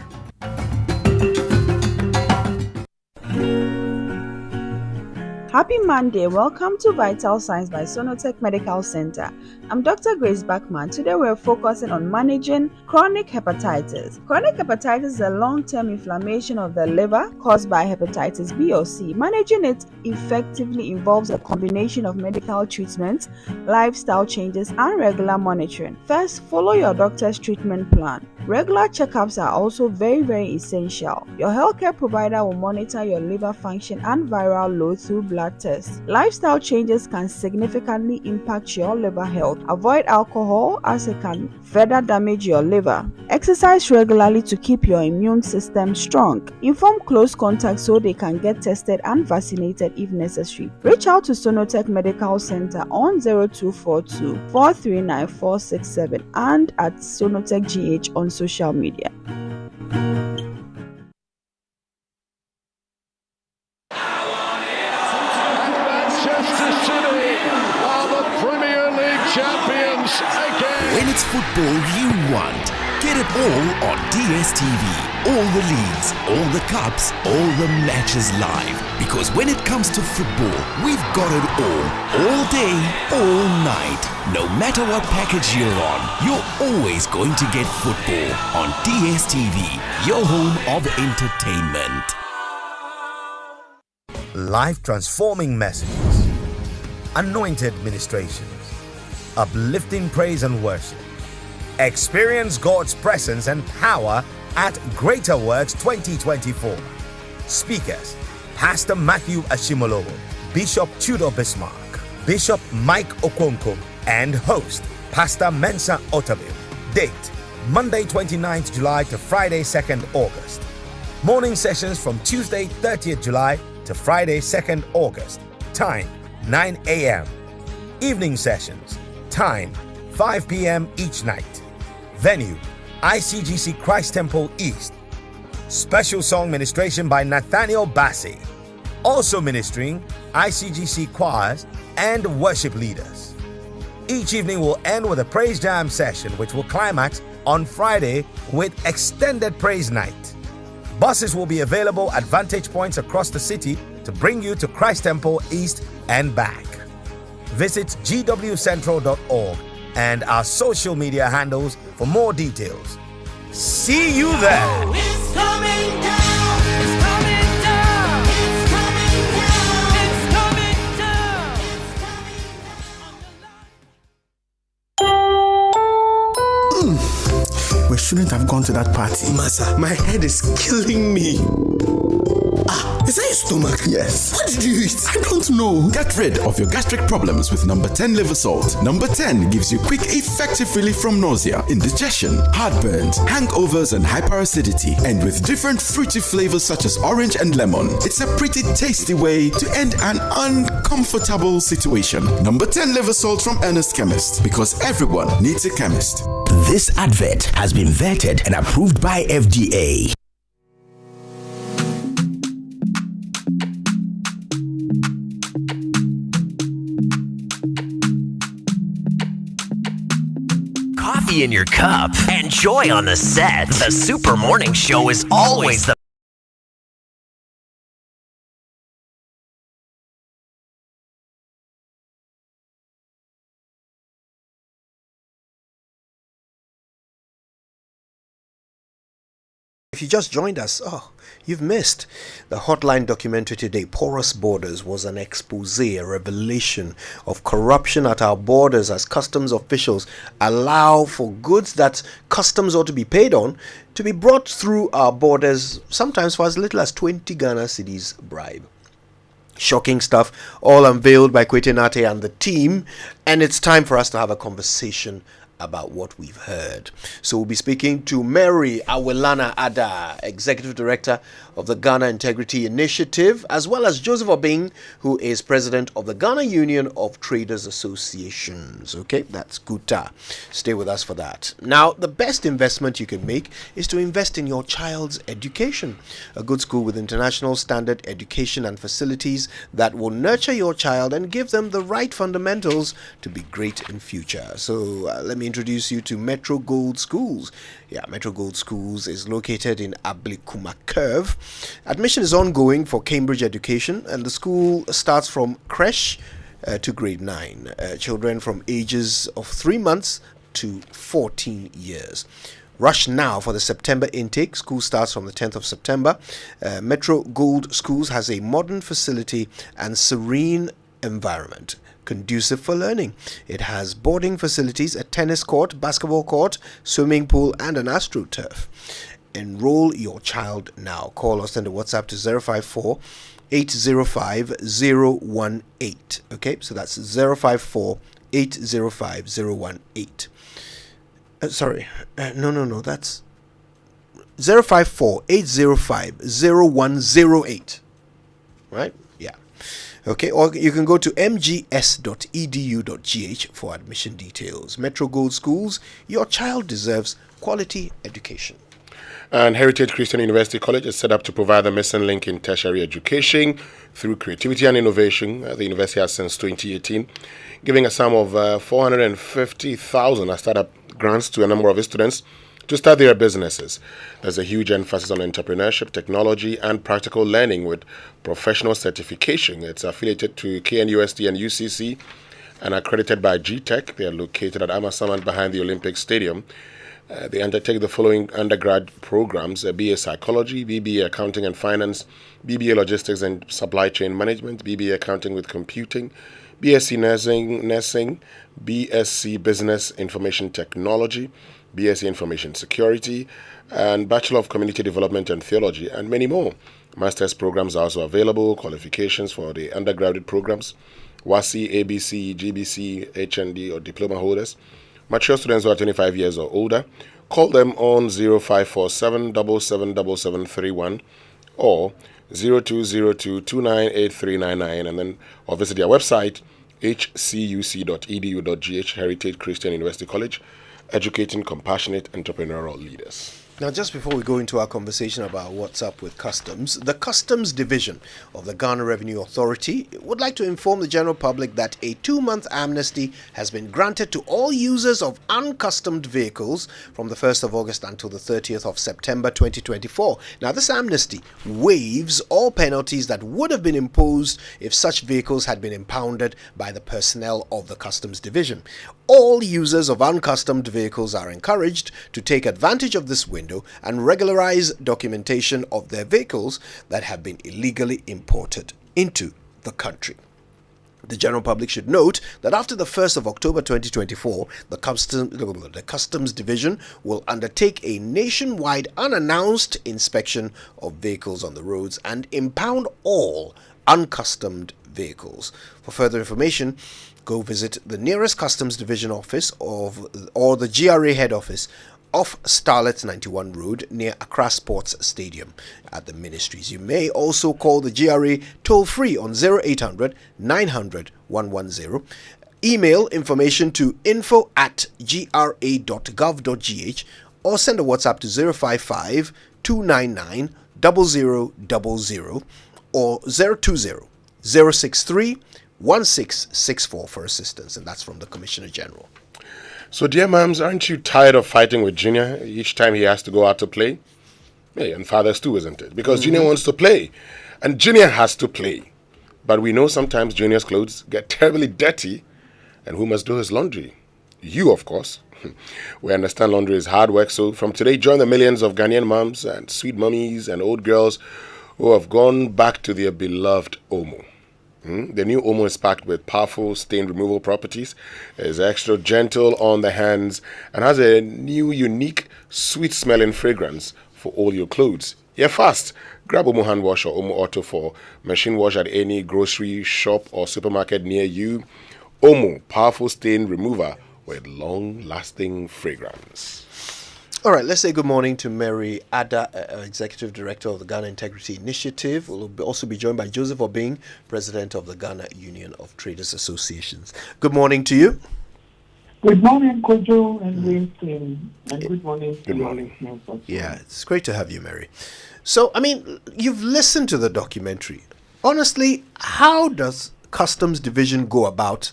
Happy Monday. Welcome to Vital Signs by Sonotech Medical Center. I'm Dr. Grace Bachman. Today we're focusing on managing chronic hepatitis. Chronic hepatitis is a long-term inflammation of the liver caused by hepatitis B or C. Managing it effectively involves a combination of medical treatment, lifestyle changes, and regular monitoring. First, follow your doctor's treatment plan. Regular checkups are also very essential. Your healthcare provider will monitor your liver function and viral load through blood tests. Lifestyle changes can significantly impact your liver health. Avoid alcohol as it can further damage your liver. Exercise regularly to keep your immune system strong. Inform close contacts so they can get tested and vaccinated if necessary. Reach out to Sonotech Medical Center on 0242 439 467 and at Sonotech GH on social media. Manchester City are the Premier League champions again. When it's football you want, get it all on DSTV. All the leagues, all the cups, all the matches live. Because when it comes to football, we've got it all day, all night. No matter what package you're on, you're always going to get football on DSTV, your home of entertainment. Life transforming messages, anointed ministrations, uplifting praise and worship. Experience God's presence and power at Greater Works 2024. Speakers: Pastor Matthew Ashimolowo, Bishop Tudor Bismarck, Bishop Mike Okonkwo, and host Pastor Mensa Otabil. Date: Monday 29th July to Friday 2nd August. Morning sessions from Tuesday 30th July to Friday 2nd August. Time: 9 a.m. Evening sessions. Time: 5 p.m. each night. Venue: ICGC Christ Temple East. Special song ministration by Nathaniel Bassi. Also ministering ICGC choirs and worship leaders. Each evening will end with a praise jam session which will climax on Friday with extended praise night. Buses will be available at vantage points across the city to bring you to Christ Temple East and back. Visit gwcentral.org and our social media handles for more details. See you there! It's coming down! It's coming down! It's coming down! It's coming down! We shouldn't have gone to that party. Massa, my head is killing me. Is that your stomach? Yes. What did you eat? I don't know. Get rid of your gastric problems with number 10 liver salt. Number 10 gives you quick, effective relief from nausea, indigestion, heartburns, hangovers, and hyperacidity. And with different fruity flavors such as orange and lemon, it's a pretty tasty way to end an uncomfortable situation. Number 10 liver salt from Ernest Chemist, because everyone needs a chemist. This advert has been vetted and approved by FDA. In your cup and joy on the set. The Super Morning Show is always the If you just joined us, you've missed. The Hotline Documentary today, Porous Borders, was an expose, a revelation of corruption at our borders as customs officials allow for goods that customs ought to be paid on to be brought through our borders, sometimes for as little as 20 Ghana cedis bribe. Shocking stuff, all unveiled by Kwete Nate and the team, and it's time for us to have a conversation about what we've heard. So we'll be speaking to Mary Awelana Ada, Executive Director of the Ghana Integrity Initiative, as well as Joseph Obing, who is President of the Ghana Union of Traders Associations. Okay, that's GUTA. Stay with us for that. Now, the best investment you can make is to invest in your child's education. A good school with international standard education and facilities that will nurture your child and give them the right fundamentals to be great in future. So let me introduce you to Metro Gold Schools. Metro Gold Schools is located in Ablikuma Curve. Admission is ongoing for Cambridge education, and the school starts from creche to grade 9. Children from ages of 3 months to 14 years. Rush now for the September intake. School starts from the 10th of September. Metro Gold Schools has a modern facility and serene environment conducive for learning. It has boarding facilities, a tennis court, basketball court, swimming pool, and an AstroTurf. Enroll your child now. Call or send a WhatsApp to 054 805 018. Okay, so that's 054 805 018. No, that's 054 805 0108. Right? Yeah. Okay, or you can go to mgs.edu.gh for admission details. Metro Gold Schools, your child deserves quality education. And Heritage Christian University College is set up to provide the missing link in tertiary education through creativity and innovation. The university has since 2018, giving a sum of 450,000 as startup grants to a number of its students to start their businesses. There's a huge emphasis on entrepreneurship, technology, and practical learning with professional certification. It's affiliated to KNUST and UCC and accredited by GTech. They are located at Amasaman behind the Olympic Stadium. They undertake the following undergrad programs: BA Psychology, BBA Accounting and Finance, BBA Logistics and Supply Chain Management, BBA Accounting with Computing, BSc Nursing, BSc Business Information Technology, BSc Information Security, and Bachelor of Community Development and Theology, and many more. Master's programs are also available. Qualifications for the undergraduate programs: WASI, ABC, GBC, HND, or diploma holders. Mature students who are 25 years or older, call them on 0547 777731 or 0202 298399, and then or visit their website hcuc.edu.gh. Heritage Christian University College, educating compassionate entrepreneurial leaders. Now, just before we go into our conversation about what's up with customs, the Customs Division of the Ghana Revenue Authority would like to inform the general public that a 2-month amnesty has been granted to all users of uncustomed vehicles from the 1st of August until the 30th of September 2024. Now, this amnesty waives all penalties that would have been imposed if such vehicles had been impounded by the personnel of the Customs Division. All users of uncustomed vehicles are encouraged to take advantage of this window and regularize documentation of their vehicles that have been illegally imported into the country. The general public should note that after the 1st of October 2024, the Customs Division will undertake a nationwide unannounced inspection of vehicles on the roads and impound all uncustomed vehicles. For further information, go visit the nearest Customs Division office or the GRA head office off Starlet 91 Road near Accra Sports Stadium at the ministries. You may also call the GRA toll-free on 0800 900 110. Email information to info@gra.gov.gh or send a WhatsApp to 055 299 0000 or 020 063 1664 for assistance, and that's from the Commissioner General. So, dear moms, aren't you tired of fighting with Junior each time he has to go out to play? Hey, and fathers too, isn't it? Because Junior wants to play, and Junior has to play. But we know sometimes Junior's clothes get terribly dirty, and who must do his laundry? You, of course. We understand laundry is hard work, so from today, join the millions of Ghanaian moms and sweet mummies and old girls who have gone back to their beloved Omo. The new Omo is packed with powerful stain removal properties, is extra gentle on the hands, and has a new unique sweet-smelling fragrance for all your clothes. Yeah, fast! Grab Omo Hand Wash or Omo Auto for machine wash at any grocery shop or supermarket near you. Omo, powerful stain remover with long-lasting fragrance. All right, let's say good morning to Mary Ada, Executive Director of the Ghana Integrity Initiative. We'll also be joined by Joseph Obing, President of the Ghana Union of Traders Associations. Good morning to you. Good morning, Kojo and Winston, and good morning to your listeners. Yeah, it's great to have you, Mary. So, I mean, you've listened to the documentary. Honestly, how does Customs Division go about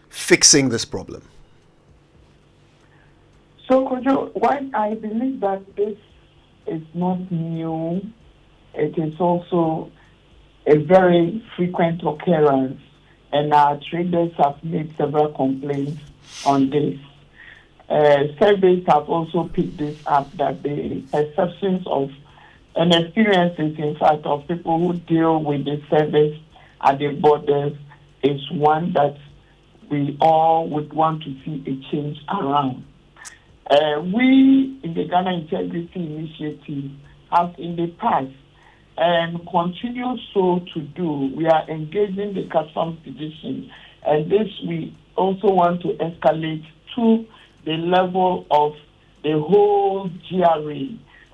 fixing this problem? So, Kojo, while I believe that this is not new, it is also a very frequent occurrence and our traders have made several complaints on this. Surveys have also picked this up, that the perceptions of and experiences, in fact, of people who deal with the service at the borders is one that we all would want to see a change around. We in the Ghana Integrity Initiative have in the past and continue so to do. We are engaging the Customs Division, and this we also want to escalate to the level of the whole GRA,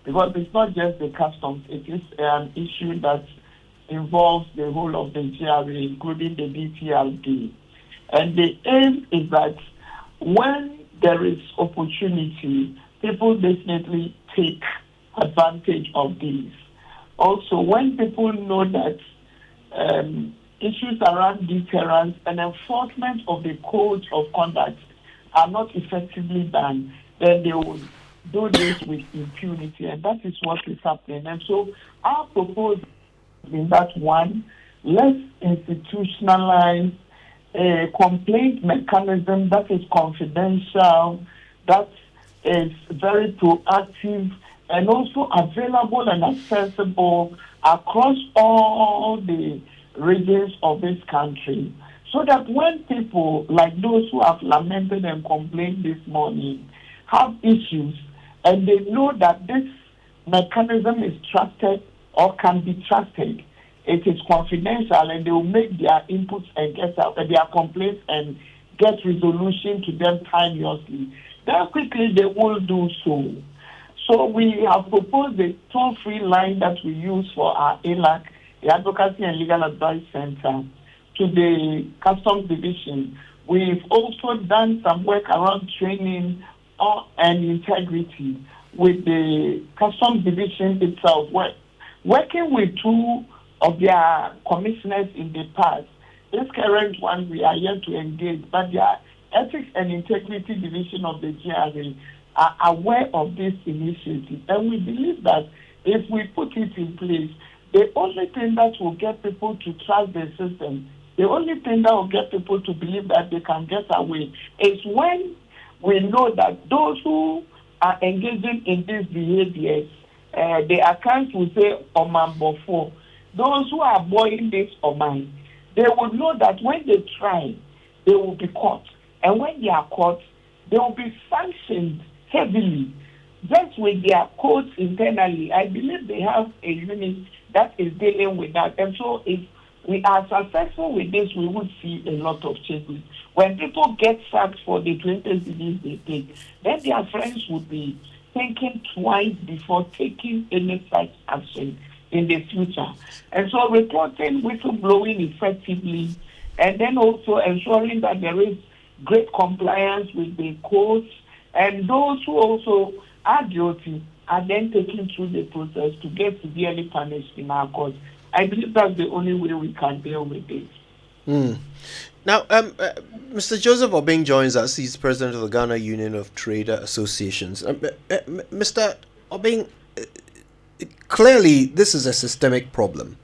because it's not just the customs, it is an issue that involves the whole of the GRA, including the DTLD. And the aim is that when there is opportunity, people definitely take advantage of these. Also, when people know that issues around deterrence and enforcement of the code of conduct are not effectively done, then they will do this with impunity, and that is what is happening. And so our proposal in that one, let's institutionalize a complaint mechanism that is confidential, that is very proactive, and also available and accessible across all the regions of this country, so that when people like those who have lamented and complained this morning have issues, and they know that this mechanism is trusted or can be trusted, it is confidential, and they will make their inputs and get out their complaints and get resolution to them timeously, then quickly they will do so. So we have proposed a toll-free line that we use for our ALAC, the Advocacy and Legal Advice Center, to the Customs Division. We've also done some work around training and integrity with the Customs Division itself, working with two of their commissioners in the past. This current one we are yet to engage, but their Ethics and Integrity Division of the GRA are aware of this initiative, and we believe that if we put it in place, the only thing that will get people to trust the system, the only thing that will get people to believe that they can get away, is when we know that those who are engaging in these behaviors, the accounts will say Oman before. Those who are boiling this Oman, they will know that when they try, they will be caught. And when they are caught, they will be sanctioned heavily. Just with their codes internally, I believe they have a unit that is dealing with that. And so if we are successful with this, we will see a lot of changes. When people get sacked for the 20 cities they take, then their friends would be thinking twice before taking any such action in the future. And so reporting whistleblowing effectively, and then also ensuring that there is great compliance with the codes, and those who also are guilty are then taken through the process to get severely punished in our courts. I believe that's the only way we can deal with this. Now, Mr. Joseph Obeng joins us. He's president of the Ghana Union of Trader Associations. Mr. Obeng, clearly this is a systemic problem.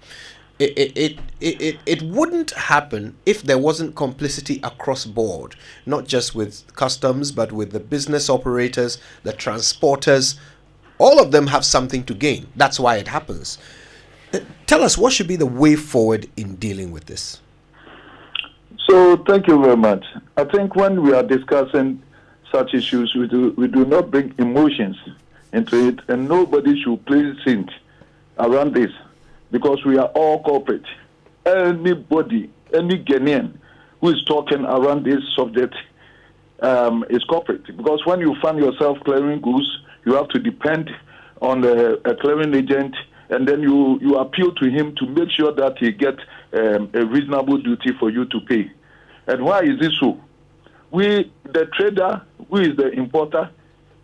It wouldn't happen if there wasn't complicity across board, not just with customs, but with the business operators, the transporters. All of them have something to gain. That's why it happens. Tell us, what should be the way forward in dealing with this? So, thank you very much. I think when we are discussing such issues, we do not bring emotions into it, and nobody should play scenes around this, because we are all corporate. Anybody, any Ghanaian who is talking around this subject is corporate, because when you find yourself clearing goods, you have to depend on a clearing agent, and then you appeal to him to make sure that he gets a reasonable duty for you to pay. And why is this so? We, the trader, who is the importer,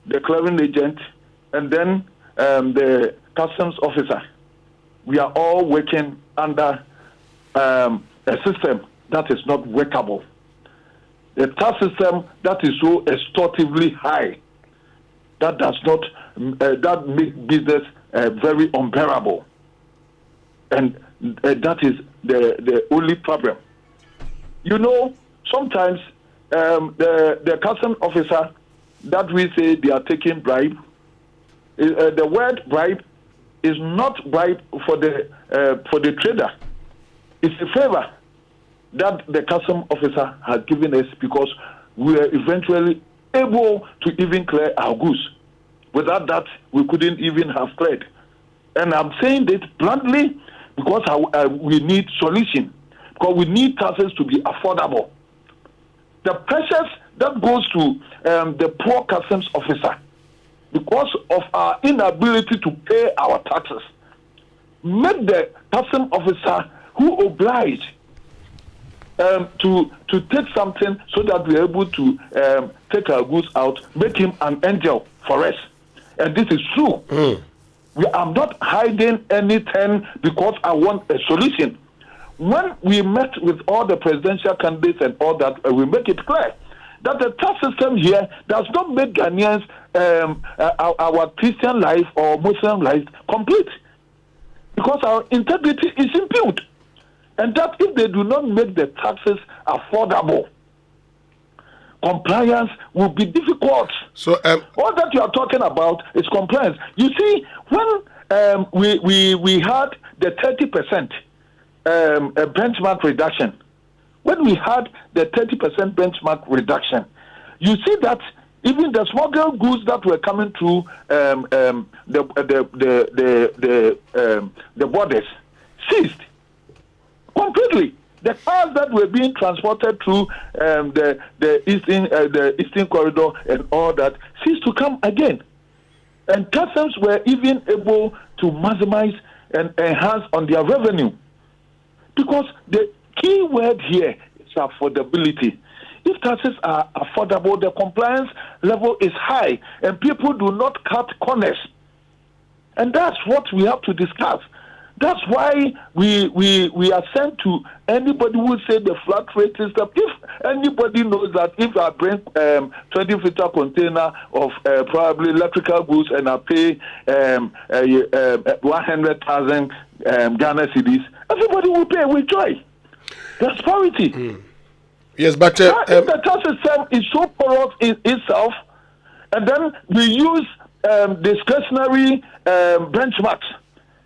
the clearing agent, and then the customs officer, we are all working under a system that is not workable. A tax system that is so extorsively high, that does not that make business very unbearable, and that is the only problem. You know, sometimes the custom officer that we say they are taking bribe, the word bribe is not bribe for the trader. It's a favor that the custom officer has given us because we are eventually able to even clear our goods. Without that, we couldn't even have cleared. And I'm saying this bluntly because we need solution. Because we need taxes to be affordable. The pressures that goes to the poor customs officer because of our inability to pay our taxes make the customs officer who obliged to take something so that we're able to take our goods out, make him an angel for us. And this is true. I'm not hiding anything because I want a solution. When we met with all the presidential candidates and all that, we make it clear that the tax system here does not make Ghanaians our Christian life or Muslim life complete. Because our integrity is impugned. And that if they do not make the taxes affordable, compliance will be difficult. So all that you are talking about is compliance. You see, when we had the 30% benchmark reduction, when we had the 30% benchmark reduction, you see that even the smuggled goods that were coming through the borders ceased completely. The cars that were being transported through the eastern corridor and all that ceased to come again, and customs were even able to maximize and enhance on their revenue, because the key word here is affordability. If taxes are affordable, the compliance level is high, and people do not cut corners, and that's what we have to discuss. That's why we are sent to anybody who say the flat rate system. If anybody knows that if I bring 20-liter container of probably electrical goods and I pay 100,000 Ghana cedis, everybody will pay with joy. That's parity. Yes, but if the tax system is so porous in itself, and then we use discretionary benchmarks.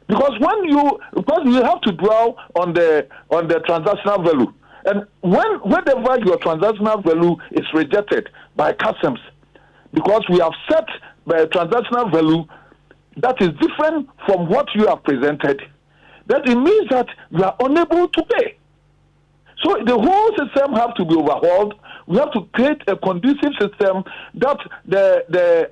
Because you have to dwell on the transactional value, and whenever your transactional value is rejected by customs, because we have set the transactional value that is different from what you have presented, that it means that you are unable to pay. So the whole system has to be overhauled. We have to create a conducive system that the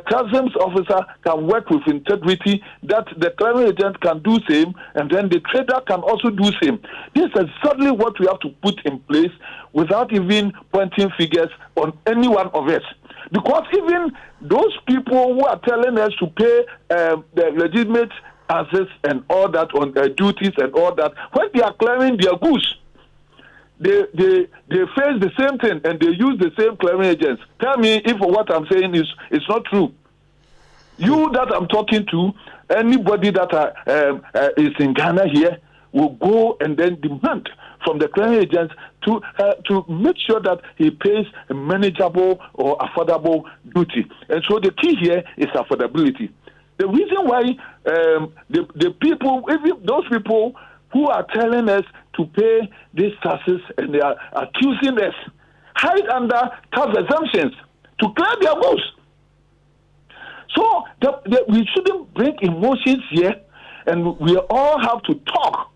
customs officer can work with integrity, that the clearing agent can do same, and then the trader can also do same. This is exactly what we have to put in place without even pointing fingers on any one of us. Because even those people who are telling us to pay the legitimate taxes and all that on duties and all that, when they are clearing their goods, they face the same thing and they use the same clearing agents. Tell me if what I'm saying is not true. You that I'm talking to, anybody that is in Ghana here will go and then demand from the clearing agents to make sure that he pays a manageable or affordable duty. And so the key here is affordability. The reason why the people, even those people who are telling us to pay these taxes and they are accusing us, hide under tax exemptions to clear their goods. So we shouldn't bring emotions here, and we all have to talk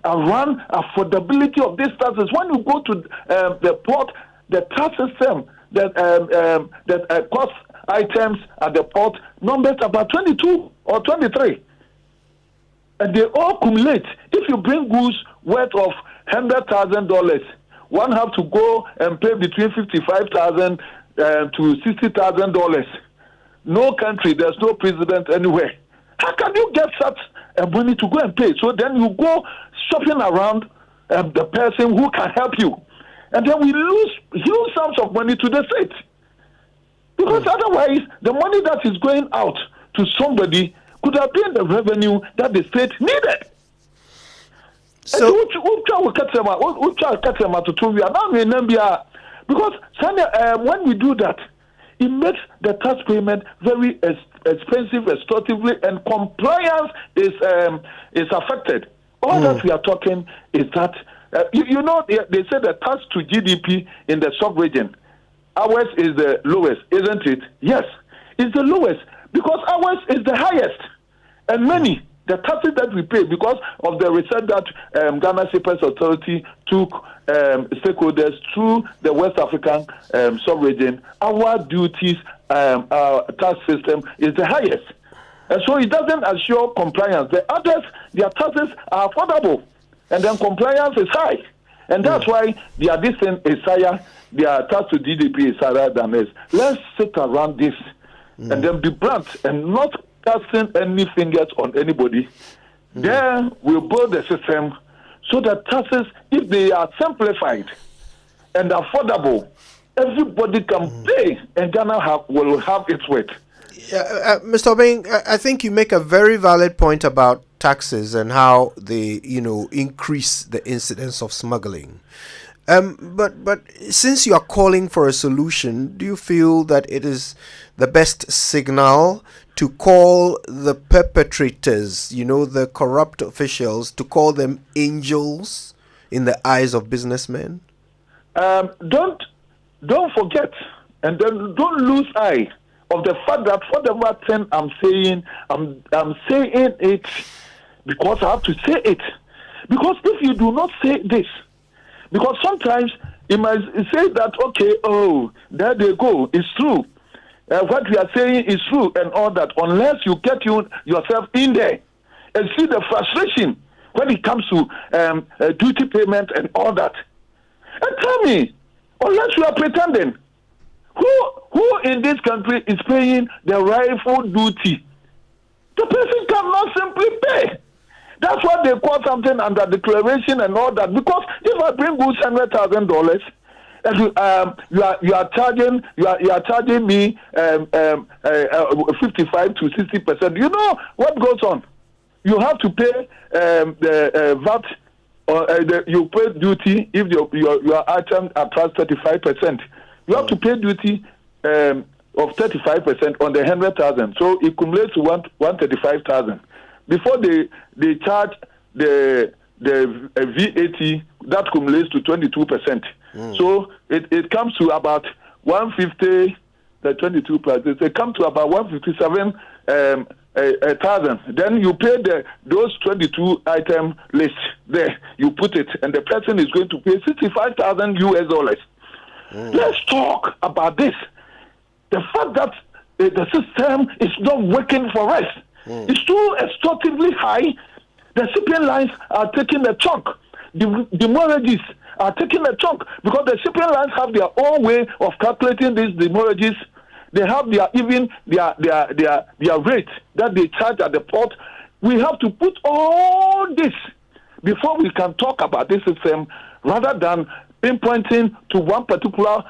around affordability of these taxes. When you go to the port, the tax system that cost items at the port numbers about 22 or 23. And they all accumulate. If you bring goods worth of $100,000, one have to go and pay between $55,000 to $60,000. No country, there's no president anywhere. How can you get such money to go and pay? So then you go shopping around the person who can help you, and then we lose huge sums of money to the state. Because otherwise, the money that is going out to somebody could have been the revenue that the state needed. So because when we do that, it makes the tax payment very expensive, extorsively, and compliance is affected. All that we are talking is that you know they say the tax to GDP in the sub-region, ours is the lowest, isn't it? Yes, it's the lowest because ours is the highest, and many. The taxes that we pay because of the research that Ghana Shapers Authority took stakeholders through the West African sub-region, our duties, our tax system is the highest. And so it doesn't assure compliance. The others, their taxes are affordable, and then compliance is high. And that's why their distance is higher, their tax to GDP is higher than this. Let's sit around this and then be blunt and not casting any fingers on anybody. Then we'll build the system so that taxes, if they are simplified and affordable, everybody can pay, and Ghana will have its weight. Mr. Obeng, I think you make a very valid point about taxes and how they, increase the incidence of smuggling. But since you are calling for a solution, do you feel that it is the best signal to call the perpetrators, the corrupt officials, to call them angels in the eyes of businessmen? Don't forget, and then don't lose eye of the fact that whatever thing I'm saying it because I have to say it. Because if you do not say this, because sometimes you might say that, okay, there they go, it's true. What we are saying is true and all that, unless you get yourself in there and see the frustration when it comes to duty payment and all that. And tell me, unless you are pretending, who in this country is paying the rightful duty? The person cannot simply pay. That's why they call something under declaration and all that. Because if I bring goods $100,000, and you are charging me 55 to 60%. You know what goes on? You have to pay the VAT, or you pay duty if your item attracts 35%. You have to pay duty of 35% on the 100,000. So it cumulates to 135,000. Before they charge the VAT, that cumulates to 22%. So it comes to about 150, the 22 prices. It comes to about 157,000. Then you pay those 22 item list there. You put it, and the person is going to pay $65,000. Let's talk about this. The fact that the system is not working for us. It's too extorsively high. The shipping lines are taking a chunk. The mortgages are taking a chunk because the shipping lines have their own way of calculating these demurrages. They have their rate that they charge at the port. We have to put all this before we can talk about this system, rather than pinpointing to one particular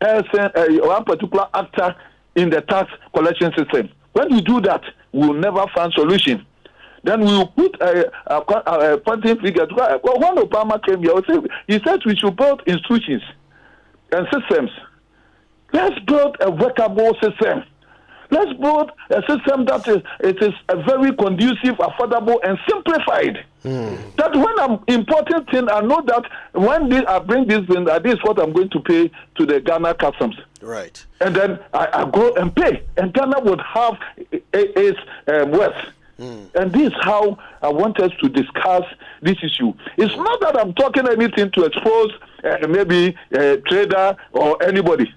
person, one particular actor in the tax collection system. When we do that, we will never find solution. Then we will put a pointing figure. When Obama came here, he said we should build institutions and systems. Let's build a workable system. Let's build a system that is a very conducive, affordable, and simplified. That when I'm importing things, I know that when I bring this in, this is what I'm going to pay to the Ghana customs. Right. And then I go and pay, and Ghana would have its worth. And this is how I want us to discuss this issue. It's not that I'm talking anything to expose maybe a trader or anybody,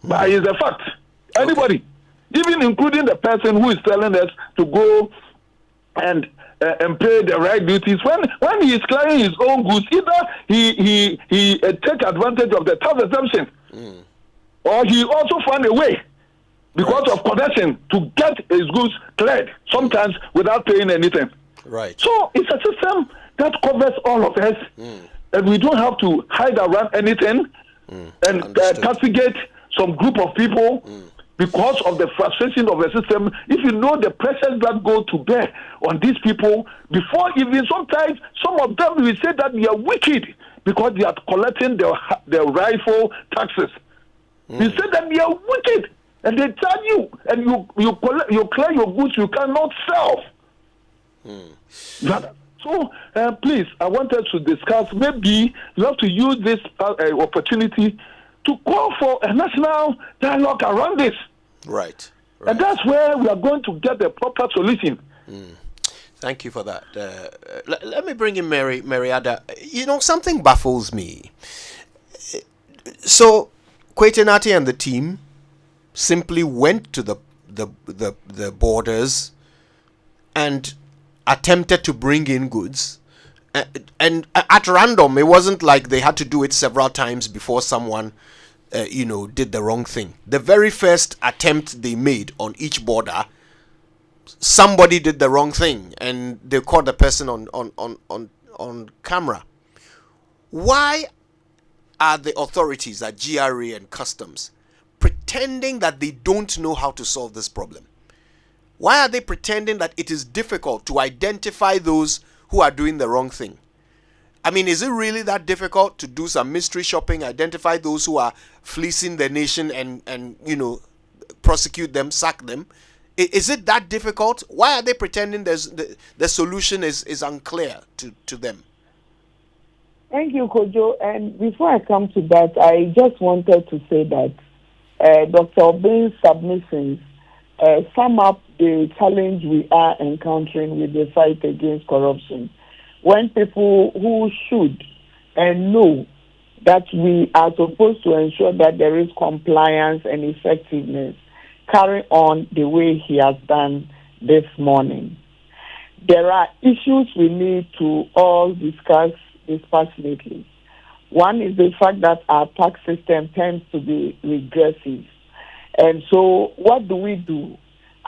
but it's a fact. Anybody, even including the person who is telling us to go and pay the right duties. When he is clearing his own goods, either he take advantage of the tax exemption, or he also find a way, because of connection, to get his goods cleared, sometimes without paying anything. Right. So it's a system that covers all of us, and we don't have to hide around anything and castigate some group of people because of the frustration of the system. If you know the pressures that go to bear on these people, before even sometimes some of them will say that they are wicked because they are collecting their rightful taxes. You say that they are wicked, and they charge you, and you clear your goods you cannot sell. So please, I want us to discuss. Maybe you have to use this opportunity to call for a national dialogue around this. Right. And that's where we are going to get the proper solution. Thank you for that. Let me bring in Mariada. You know, something baffles me. So, Kwetenati and the team simply went to the borders and attempted to bring in goods. And at random, it wasn't like they had to do it several times before someone did the wrong thing. The very first attempt they made on each border, somebody did the wrong thing, and they caught the person on camera. Why are the authorities at GRA and Customs pretending that they don't know how to solve this problem? Why are they pretending that it is difficult to identify those who are doing the wrong thing? I mean, is it really that difficult to do some mystery shopping, identify those who are fleecing the nation and prosecute them, sack them? Is it that difficult? Why are they pretending the solution is unclear to them? Thank you, Kojo. And before I come to that, I just wanted to say that Dr. Obin's submissions sum up the challenge we are encountering with the fight against corruption. When people who should and know that we are supposed to ensure that there is compliance and effectiveness carry on the way he has done this morning. There are issues we need to all discuss dispassionately. One is the fact that our tax system tends to be regressive. And so what do we do?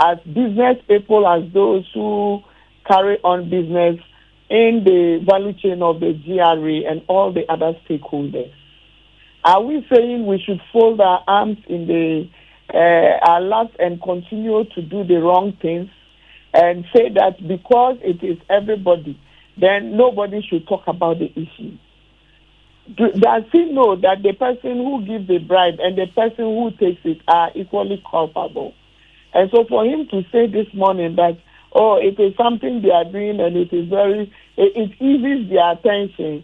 As business people, as those who carry on business in the value chain of the GRA and all the other stakeholders, are we saying we should fold our arms in our laps and continue to do the wrong things and say that because it is everybody, then nobody should talk about the issue? Does he know that the person who gives the bribe and the person who takes it are equally culpable? And so for him to say this morning that, it is something they are doing and it eases their attention,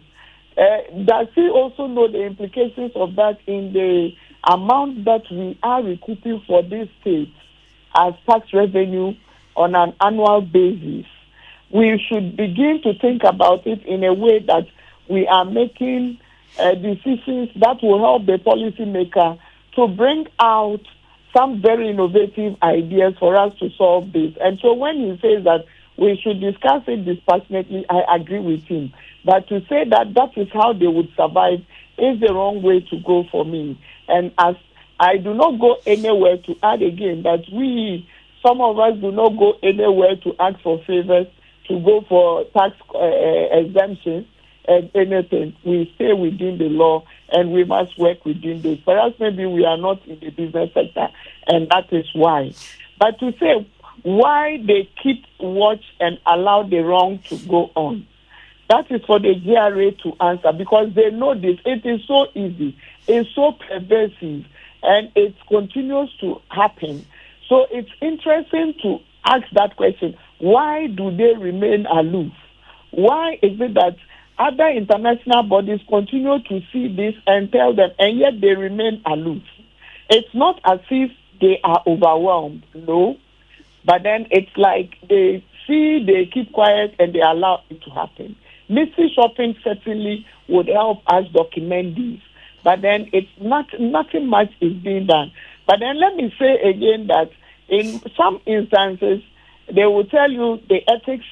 does he also know the implications of that in the amount that we are recouping for this state as tax revenue on an annual basis? We should begin to think about it in a way that we are making decisions that will help the policymaker to bring out some very innovative ideas for us to solve this. And so when he says that we should discuss it dispassionately, I agree with him. But to say that that is how they would survive is the wrong way to go for me. And as I do not go anywhere to add again that some of us do not go anywhere to ask for favors, to go for tax exemptions and anything. We stay within the law and we must work within this. Perhaps maybe we are not in the business sector and that is why. But to say why they keep watch and allow the wrong to go on, that is for the GRA to answer, because they know this. It is so easy. It's so pervasive and it continues to happen. So it's interesting to ask that question. Why do they remain aloof? Why is it that other international bodies continue to see this and tell them, and yet they remain aloof? It's not as if they are overwhelmed, no. But then it's like they see, they keep quiet, and they allow it to happen. Mystery shopping certainly would help us document this. But then it's nothing much is being done. But then let me say again that in some instances, they will tell you the ethics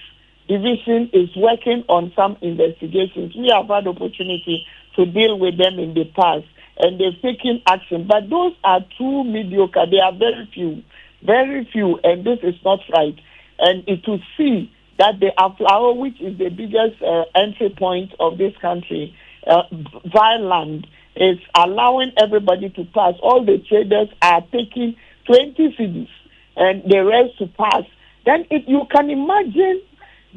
division is working on some investigations. We have had opportunity to deal with them in the past, and they've taken action. But those are too mediocre. They are very few, and this is not right. And to see that the Aflao, which is the biggest entry point of this country, via land, is allowing everybody to pass. All the traders are taking 20 cedis and the rest to pass, then you can imagine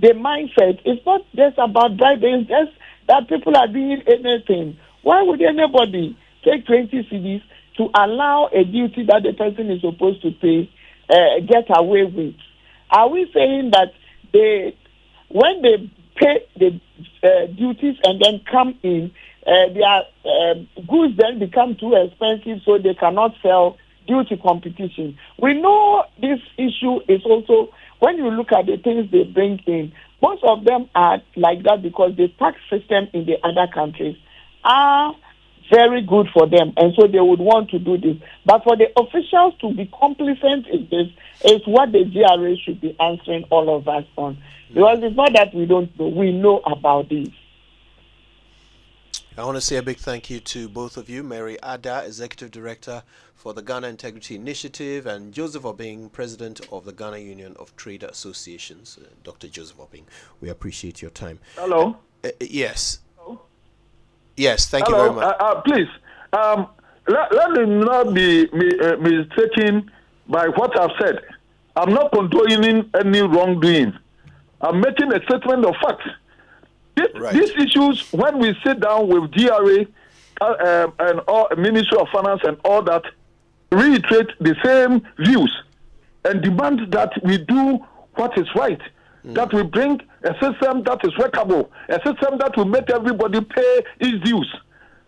the mindset. It's not just about bribing, it's just that people are doing anything. Why would anybody take 20 cedis to allow a duty that the person is supposed to pay get away with? Are we saying that when they pay the duties and then come in, their goods then become too expensive, so they cannot sell due to competition? We know this issue is also, when you look at the things they bring in, most of them are like that because the tax system in the other countries are very good for them, and so they would want to do this. But for the officials to be complicit in this is what the GRA should be answering all of us on. Because it's not that we don't know, we know about this. I want to say a big thank you to both of you, Mary Ada, Executive Director for the Ghana Integrity Initiative, and Joseph Obing, President of the Ghana Union of Trade Associations. Dr. Joseph Obing, we appreciate your time. Hello? Yes. Hello? Yes, thank Hello? you very much. Please, let me not be mistaken by what I've said. I'm not condoning any wrongdoing. I'm making a statement of fact. These issues, when we sit down with GRA and Ministry of Finance and all that, reiterate the same views and demand that we do what is right, that we bring a system that is workable, a system that will make everybody pay its dues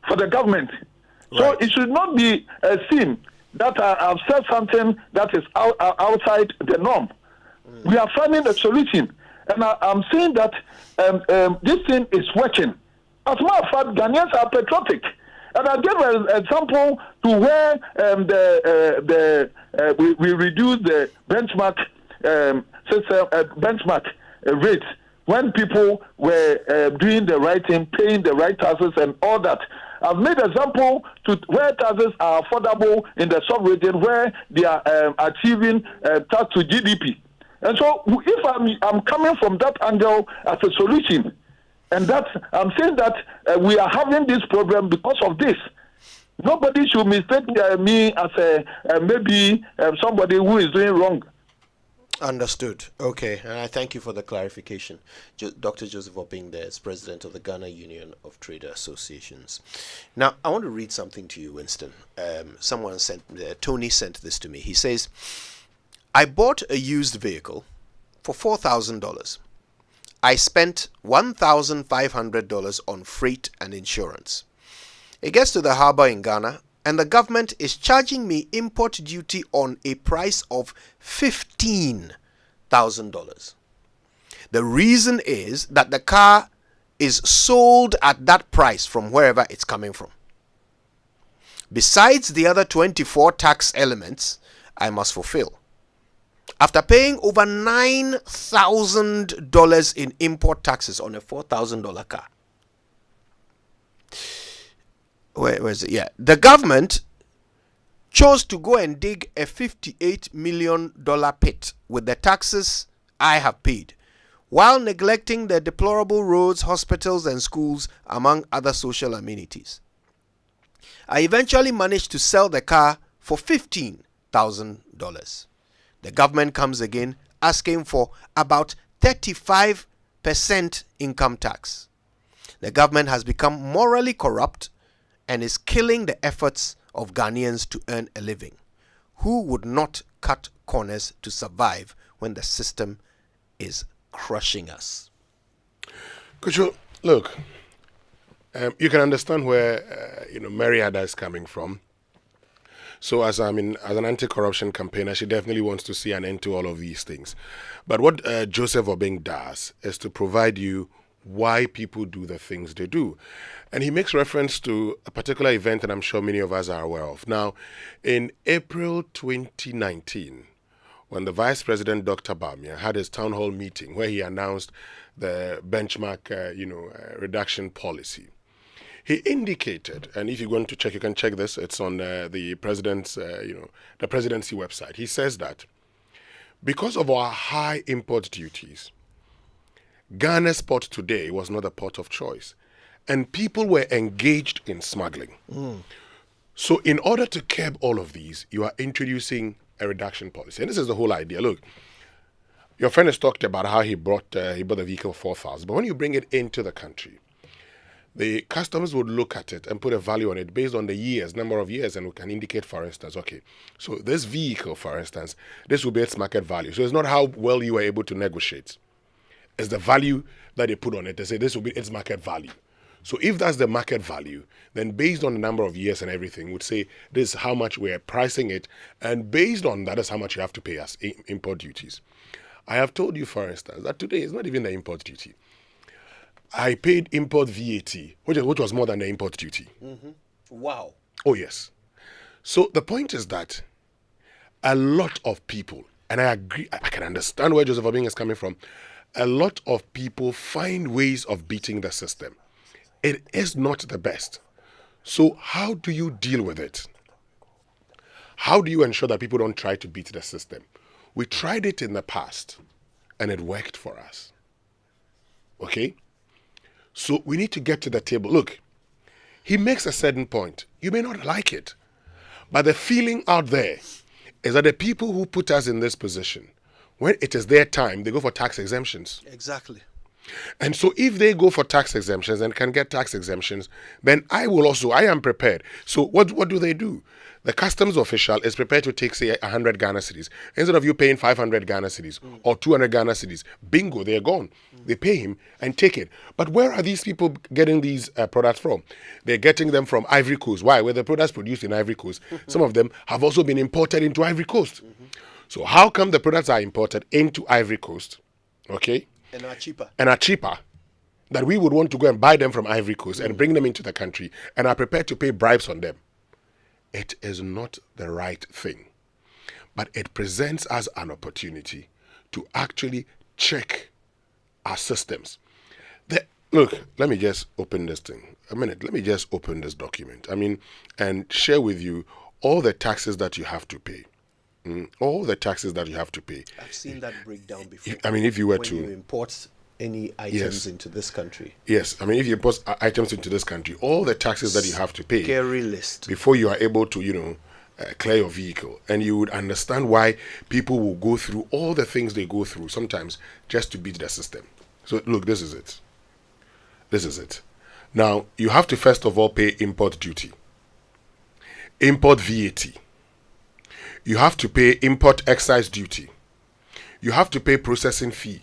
for the government. So it should not be seen that I've said something that is outside the norm. We are finding a solution. And I'm saying that this thing is working. As a matter of fact, Ghanaians are patriotic. And I gave an example to where we reduced the benchmark system, benchmark rates when people were doing the right thing, paying the right taxes and all that. I've made example to where taxes are affordable in the sub-region where they are achieving tax to GDP. And so if I'm coming from that angle as a solution, and that I'm saying that we are having this problem because of this. Nobody should mistake me as maybe somebody who is doing wrong. Understood. Okay, and I thank you for the clarification. Dr. Joseph Obing there is President of the Ghana Union of Trade Associations. Now, I want to read something to you, Winston. Tony sent this to me. He says, I bought a used vehicle for $4,000. I spent $1,500 on freight and insurance. It gets to the harbor in Ghana, and the government is charging me import duty on a price of $15,000. The reason is that the car is sold at that price from wherever it's coming from. Besides the other 24 tax elements I must fulfill. After paying over $9,000 in import taxes on a $4,000 car. Where is it? Yeah. The government chose to go and dig a $58 million pit with the taxes I have paid, while neglecting the deplorable roads, hospitals, and schools, among other social amenities. I eventually managed to sell the car for $15,000. The government comes again asking for about 35% income tax. The government has become morally corrupt and is killing the efforts of Ghanaians to earn a living. Who would not cut corners to survive when the system is crushing us? Kucho, look, you can understand where Mary Ada is coming from. So as an anti-corruption campaigner, she definitely wants to see an end to all of these things. But what Joseph Obing does is to provide you why people do the things they do. And he makes reference to a particular event that I'm sure many of us are aware of. Now, in April 2019, when the Vice President, Dr. Bamia, had his town hall meeting where he announced the benchmark, reduction policy, he indicated, and if you're going to check, you can check this, it's on the president's, the presidency website. He says that because of our high import duties, Ghana's port today was not a port of choice, and people were engaged in smuggling. So in order to curb all of these, you are introducing a reduction policy. And this is the whole idea. Look, your friend has talked about how he bought the vehicle for 4,000, but when you bring it into the country, the customers would look at it and put a value on it based on the years, number of years, and we can indicate, for instance, okay, so this vehicle, for instance, this will be its market value. So it's not how well you were able to negotiate. It's the value that they put on it. They say this will be its market value. So if that's the market value, then based on the number of years and everything, would say this is how much we're pricing it, and based on that is how much you have to pay us import duties. I have told you, for instance, that today is not even the import duty. I paid import VAT, which was more than the import duty. Mm-hmm. Wow. Oh, yes. So the point is that a lot of people, and I agree, I can understand where Joseph Obing is coming from, a lot of people find ways of beating the system. It is not the best. So how do you deal with it? How do you ensure that people don't try to beat the system? We tried it in the past, and it worked for us. Okay? So we need to get to the table. Look, he makes a certain point. You may not like it, but the feeling out there is that the people who put us in this position, when it is their time, they go for tax exemptions. Exactly. And so if they go for tax exemptions and can get tax exemptions, then I am prepared. So what do they do? The customs official is prepared to take, say, 100 Ghana cedis. Instead of you paying 500 Ghana cedis or 200 Ghana cedis, bingo, they're gone. They pay him and take it. But where are these people getting these products from? They're getting them from Ivory Coast. Why? Where the products produced in Ivory Coast, some of them have also been imported into Ivory Coast. So how come the products are imported into Ivory Coast, okay? And are cheaper. That we would want to go and buy them from Ivory Coast and bring them into the country and are prepared to pay bribes on them. It is not the right thing. But it presents us an opportunity to actually check our systems. Look, let me just open this thing. A minute, let me just open this document. And share with you all the taxes that you have to pay. All the taxes that you have to pay. I've seen that breakdown before. If you were when you import any items into this country. Yes, if you import items into this country, all the taxes that you have to pay. Scary list. Before you are able to, clear your vehicle. And you would understand why people will go through all the things they go through sometimes just to beat the system. So look, this is it. This is it. Now, you have to first of all pay import duty. Import VAT. You have to pay import excise duty. You have to pay processing fee.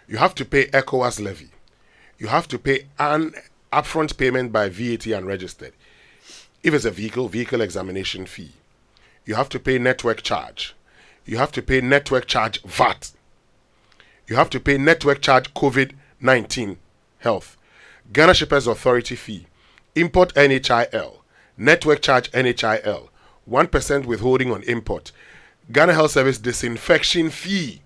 You have to pay ECOWAS levy. You have to pay an upfront payment by VAT unregistered. If it's a vehicle examination fee. You have to pay network charge. You have to pay network charge VAT. You have to pay network charge COVID-19 health. Ghana Shippers Authority fee. Import NHIL. Network charge NHIL. 1% withholding on import. Ghana Health Service disinfection fee.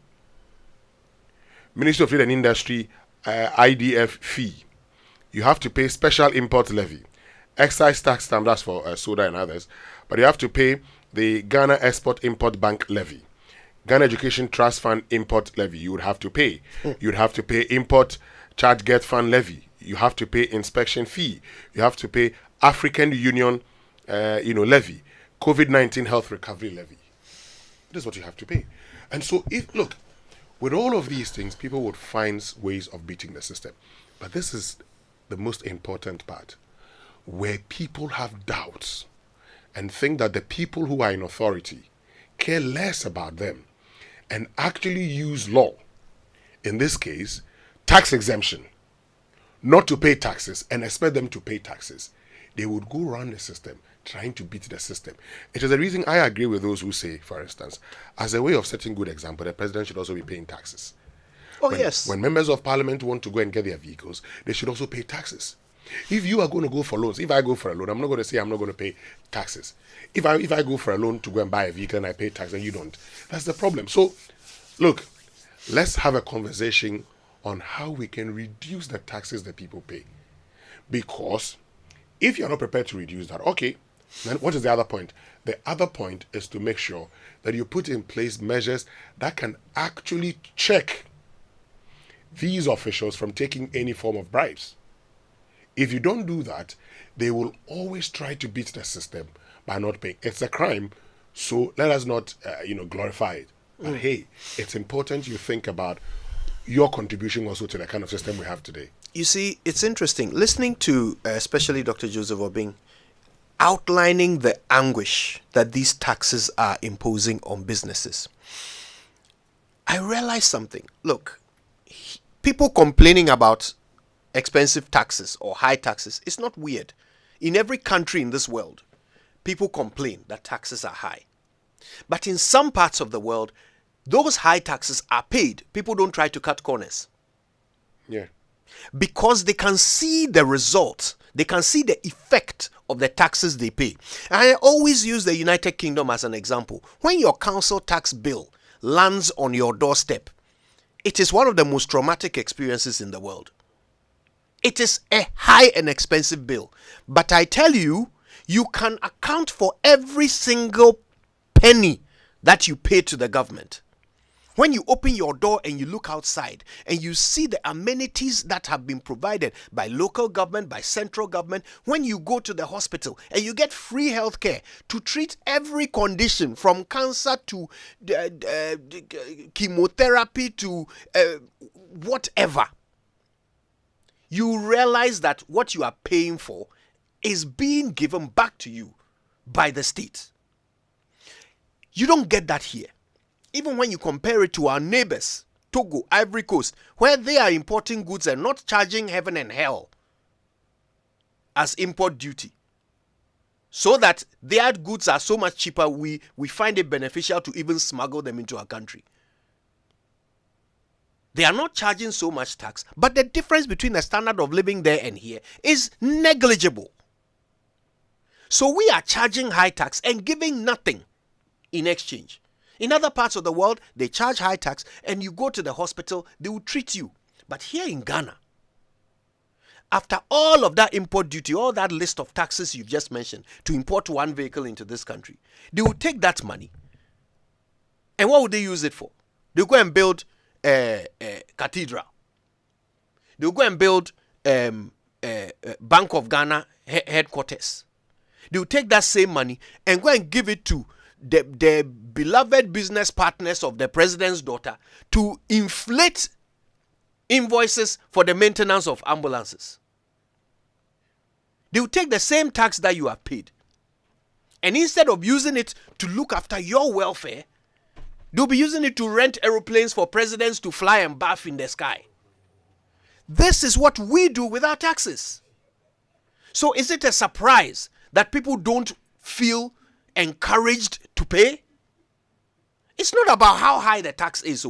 Ministry of Trade and Industry IDF fee. You have to pay special import levy. Excise tax stamp, that's for soda and others. But you have to pay the Ghana Export Import Bank levy. Ghana Education Trust Fund import levy. You would have to pay. You'd have to pay import charge get fund levy. You have to pay inspection fee. You have to pay African Union levy. COVID-19 health recovery levy. This is what you have to pay. And so with all of these things, people would find ways of beating the system. But this is the most important part, where people have doubts and think that the people who are in authority care less about them and actually use law, in this case, tax exemption, not to pay taxes and expect them to pay taxes. They would go around the system trying to beat the system. It is the reason I agree with those who say, for instance, as a way of setting good example, the president should also be paying taxes. Yes. When members of parliament want to go and get their vehicles, they should also pay taxes. If you are going to go for loans, if I go for a loan, I'm not going to say I'm not going to pay taxes. If I go for a loan to go and buy a vehicle and I pay tax and you don't, that's the problem. So, look, let's have a conversation on how we can reduce the taxes that people pay. Because if you're not prepared to reduce that, okay, then what is the other point? The other point is to make sure that you put in place measures that can actually check these officials from taking any form of bribes. If you don't do that, they will always try to beat the system by not paying. It's a crime So let us not, glorify it. But hey, it's important you think about your contribution also to the kind of system we have today. You see, it's interesting listening to especially Dr. Joseph Obing outlining the anguish that these taxes are imposing on businesses. I realized something. Look, people complaining about expensive taxes or high taxes is not weird. In every country in this world, people complain that taxes are high. But in some parts of the world, those high taxes are paid. People don't try to cut corners. Yeah. Because they can see the result. They can see the effect of the taxes they pay. And I always use the United Kingdom as an example. When your council tax bill lands on your doorstep, it is one of the most traumatic experiences in the world. It is a high and expensive bill. But I tell you, you can account for every single penny that you pay to the government. When you open your door and you look outside and you see the amenities that have been provided by local government, by central government, when you go to the hospital and you get free health care to treat every condition from cancer to chemotherapy to whatever, you realize that what you are paying for is being given back to you by the state. You don't get that here. Even when you compare it to our neighbors, Togo, Ivory Coast, where they are importing goods and not charging heaven and hell as import duty, so that their goods are so much cheaper, we find it beneficial to even smuggle them into our country. They are not charging so much tax, but the difference between the standard of living there and here is negligible. So we are charging high tax and giving nothing in exchange. In other parts of the world, they charge high tax and you go to the hospital, they will treat you. But here in Ghana, after all of that import duty, all that list of taxes you've just mentioned to import one vehicle into this country, they will take that money. And what would they use it for? They'll go and build a cathedral. They'll go and build Bank of Ghana headquarters. They'll take that same money and go and give it to the beloved business partners of the president's daughter to inflate invoices for the maintenance of ambulances. They will take the same tax that you have paid, and instead of using it to look after your welfare, they'll be using it to rent aeroplanes for presidents to fly and bath in the sky. This is what we do with our taxes. So is it a surprise that people don't feel encouraged to pay? It's not about how high the tax is.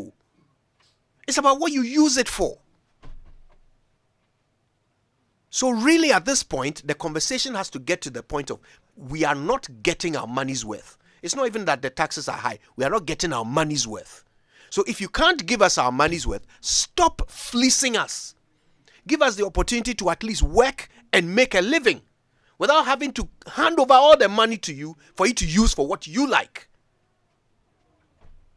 It's about what you use it for. So really at this point, the conversation has to get to the point of we are not getting our money's worth. It's not even that the taxes are high. We are not getting our money's worth. So if you can't give us our money's worth, stop fleecing us. Give us the opportunity to at least work and make a living without having to hand over all the money to you for you to use for what you like.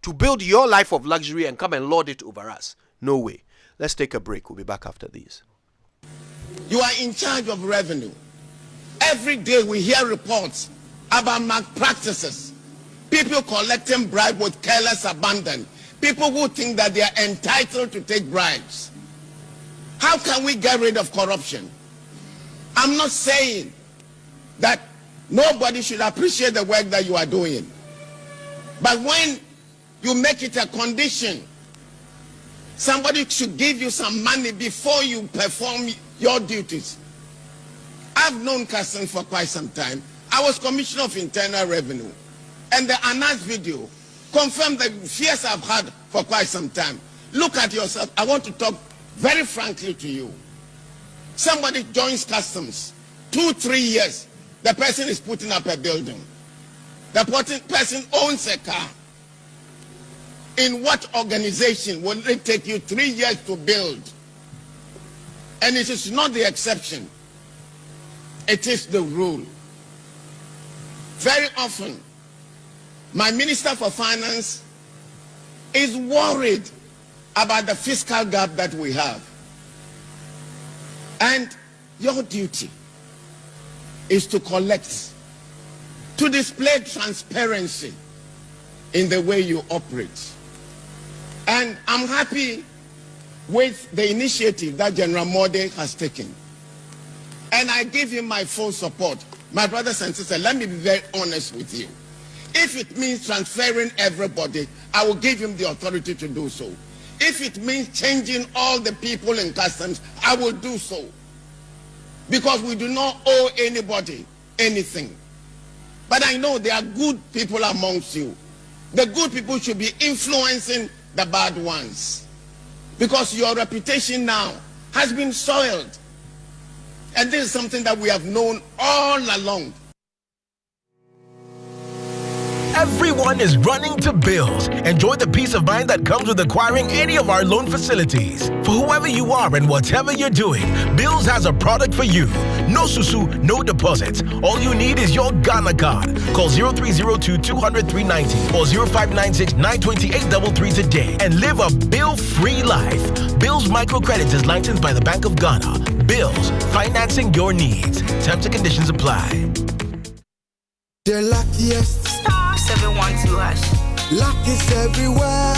To build your life of luxury and come and lord it over us. No way. Let's take a break. We'll be back after these. You are in charge of revenue. Every day we hear reports about malpractices. People collecting bribes with careless abandon. People who think that they are entitled to take bribes. How can we get rid of corruption? I'm not saying that nobody should appreciate the work that you are doing. But when you make it a condition, somebody should give you some money before you perform your duties. I've known Carson for quite some time. I was Commissioner of Internal Revenue. And the announced video confirmed the fears I've had for quite some time. Look at yourself. I want to talk very frankly to you. Somebody joins customs. 2-3 years, the person is putting up a building. The person owns a car. In what organization will it take you 3 years to build? And it is not the exception. It is the rule. Very often, my Minister for Finance is worried about the fiscal gap that we have. And your duty is to collect to display transparency in the way you operate. And I'm happy with the initiative that General Mode has taken. And I give him my full support. My brothers and sisters, let me be very honest with you. If it means transferring everybody, I will give him the authority to do so. If it means changing all the people in customs, I will do so. Because we do not owe anybody anything. But I know there are good people amongst you. The good people should be influencing the bad ones. Because your reputation now has been soiled. And this is something that we have known all along. Everyone is running to Bills. Enjoy the peace of mind that comes with acquiring any of our loan facilities. For whoever you are and whatever you're doing, Bills has a product for you. No susu, no deposits. All you need is your Ghana card. Call 0302-200-390 or 0596-928-33 today and live a bill-free life. Bills Microcredit is licensed by the Bank of Ghana. Bills, financing your needs. Terms and conditions apply. The luckiest. Star 712 hash. Luck is everywhere.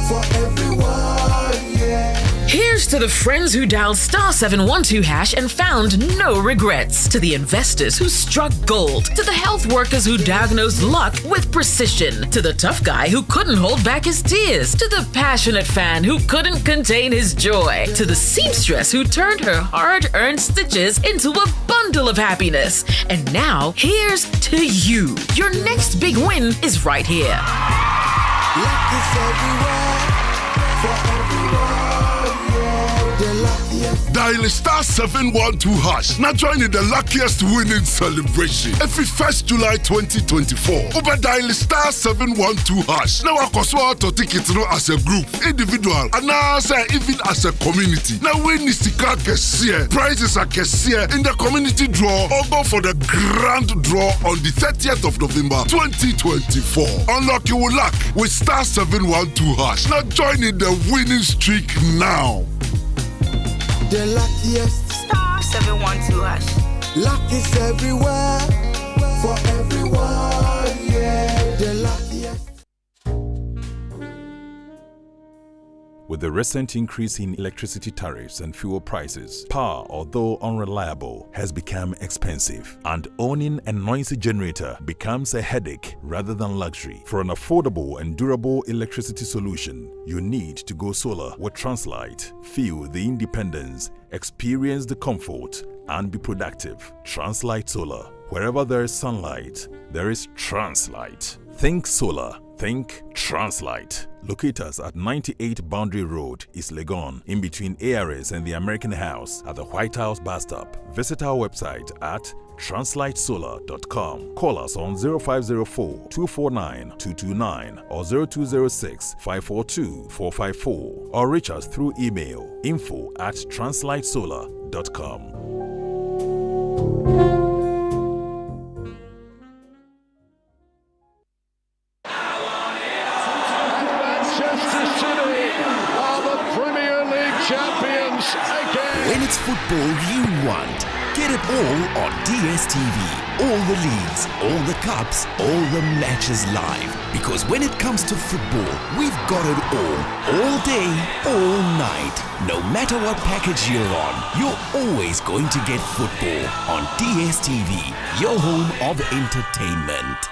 For everyone, yeah. Here's to the friends who dialed star 712 hash and found no regrets. To the investors who struck gold. To the health workers who diagnosed luck with precision. To the tough guy who couldn't hold back his tears. To the passionate fan who couldn't contain his joy. To the seamstress who turned her hard-earned stitches into a bundle of happiness. And now, here's to you. Your next big win is right here. Luck is everywhere. For everyone. Dial star 712 hash. Now join in the luckiest winning celebration. Every 1st July 2024. Over dial star 712 hash. Now I can to tickets as a group, individual, and now even as a community. Now win is the car prizes are in the community draw or go for the grand draw on the 30th of November 2024. Unlock your luck with star 712 hash. Now join in the winning streak now. The luckiest. Star 712 hash. Luck is everywhere. For everyone, yeah. The luckiest. With the recent increase in electricity tariffs and fuel prices, power, although unreliable, has become expensive, and owning a noisy generator becomes a headache rather than luxury. For an affordable and durable electricity solution, you need to go solar with Translight. Feel the independence, experience the comfort, and be productive. Translight Solar. Wherever there is sunlight, there is Translight. Think solar. Think Translight. Locate us at 98 Boundary Road, East Legon, in between ARS and the American House at the White House bus stop. Visit our website at translightsolar.com. Call us on 0504-249-229 or 0206-542-454 or reach us through email info@translightsolar.com. When it's football you want, get it all on DSTV. All the leagues, all the cups, all the matches live. Because when it comes to football, we've got it all day, all night. No matter what package you're on, you're always going to get football on DSTV, your home of entertainment.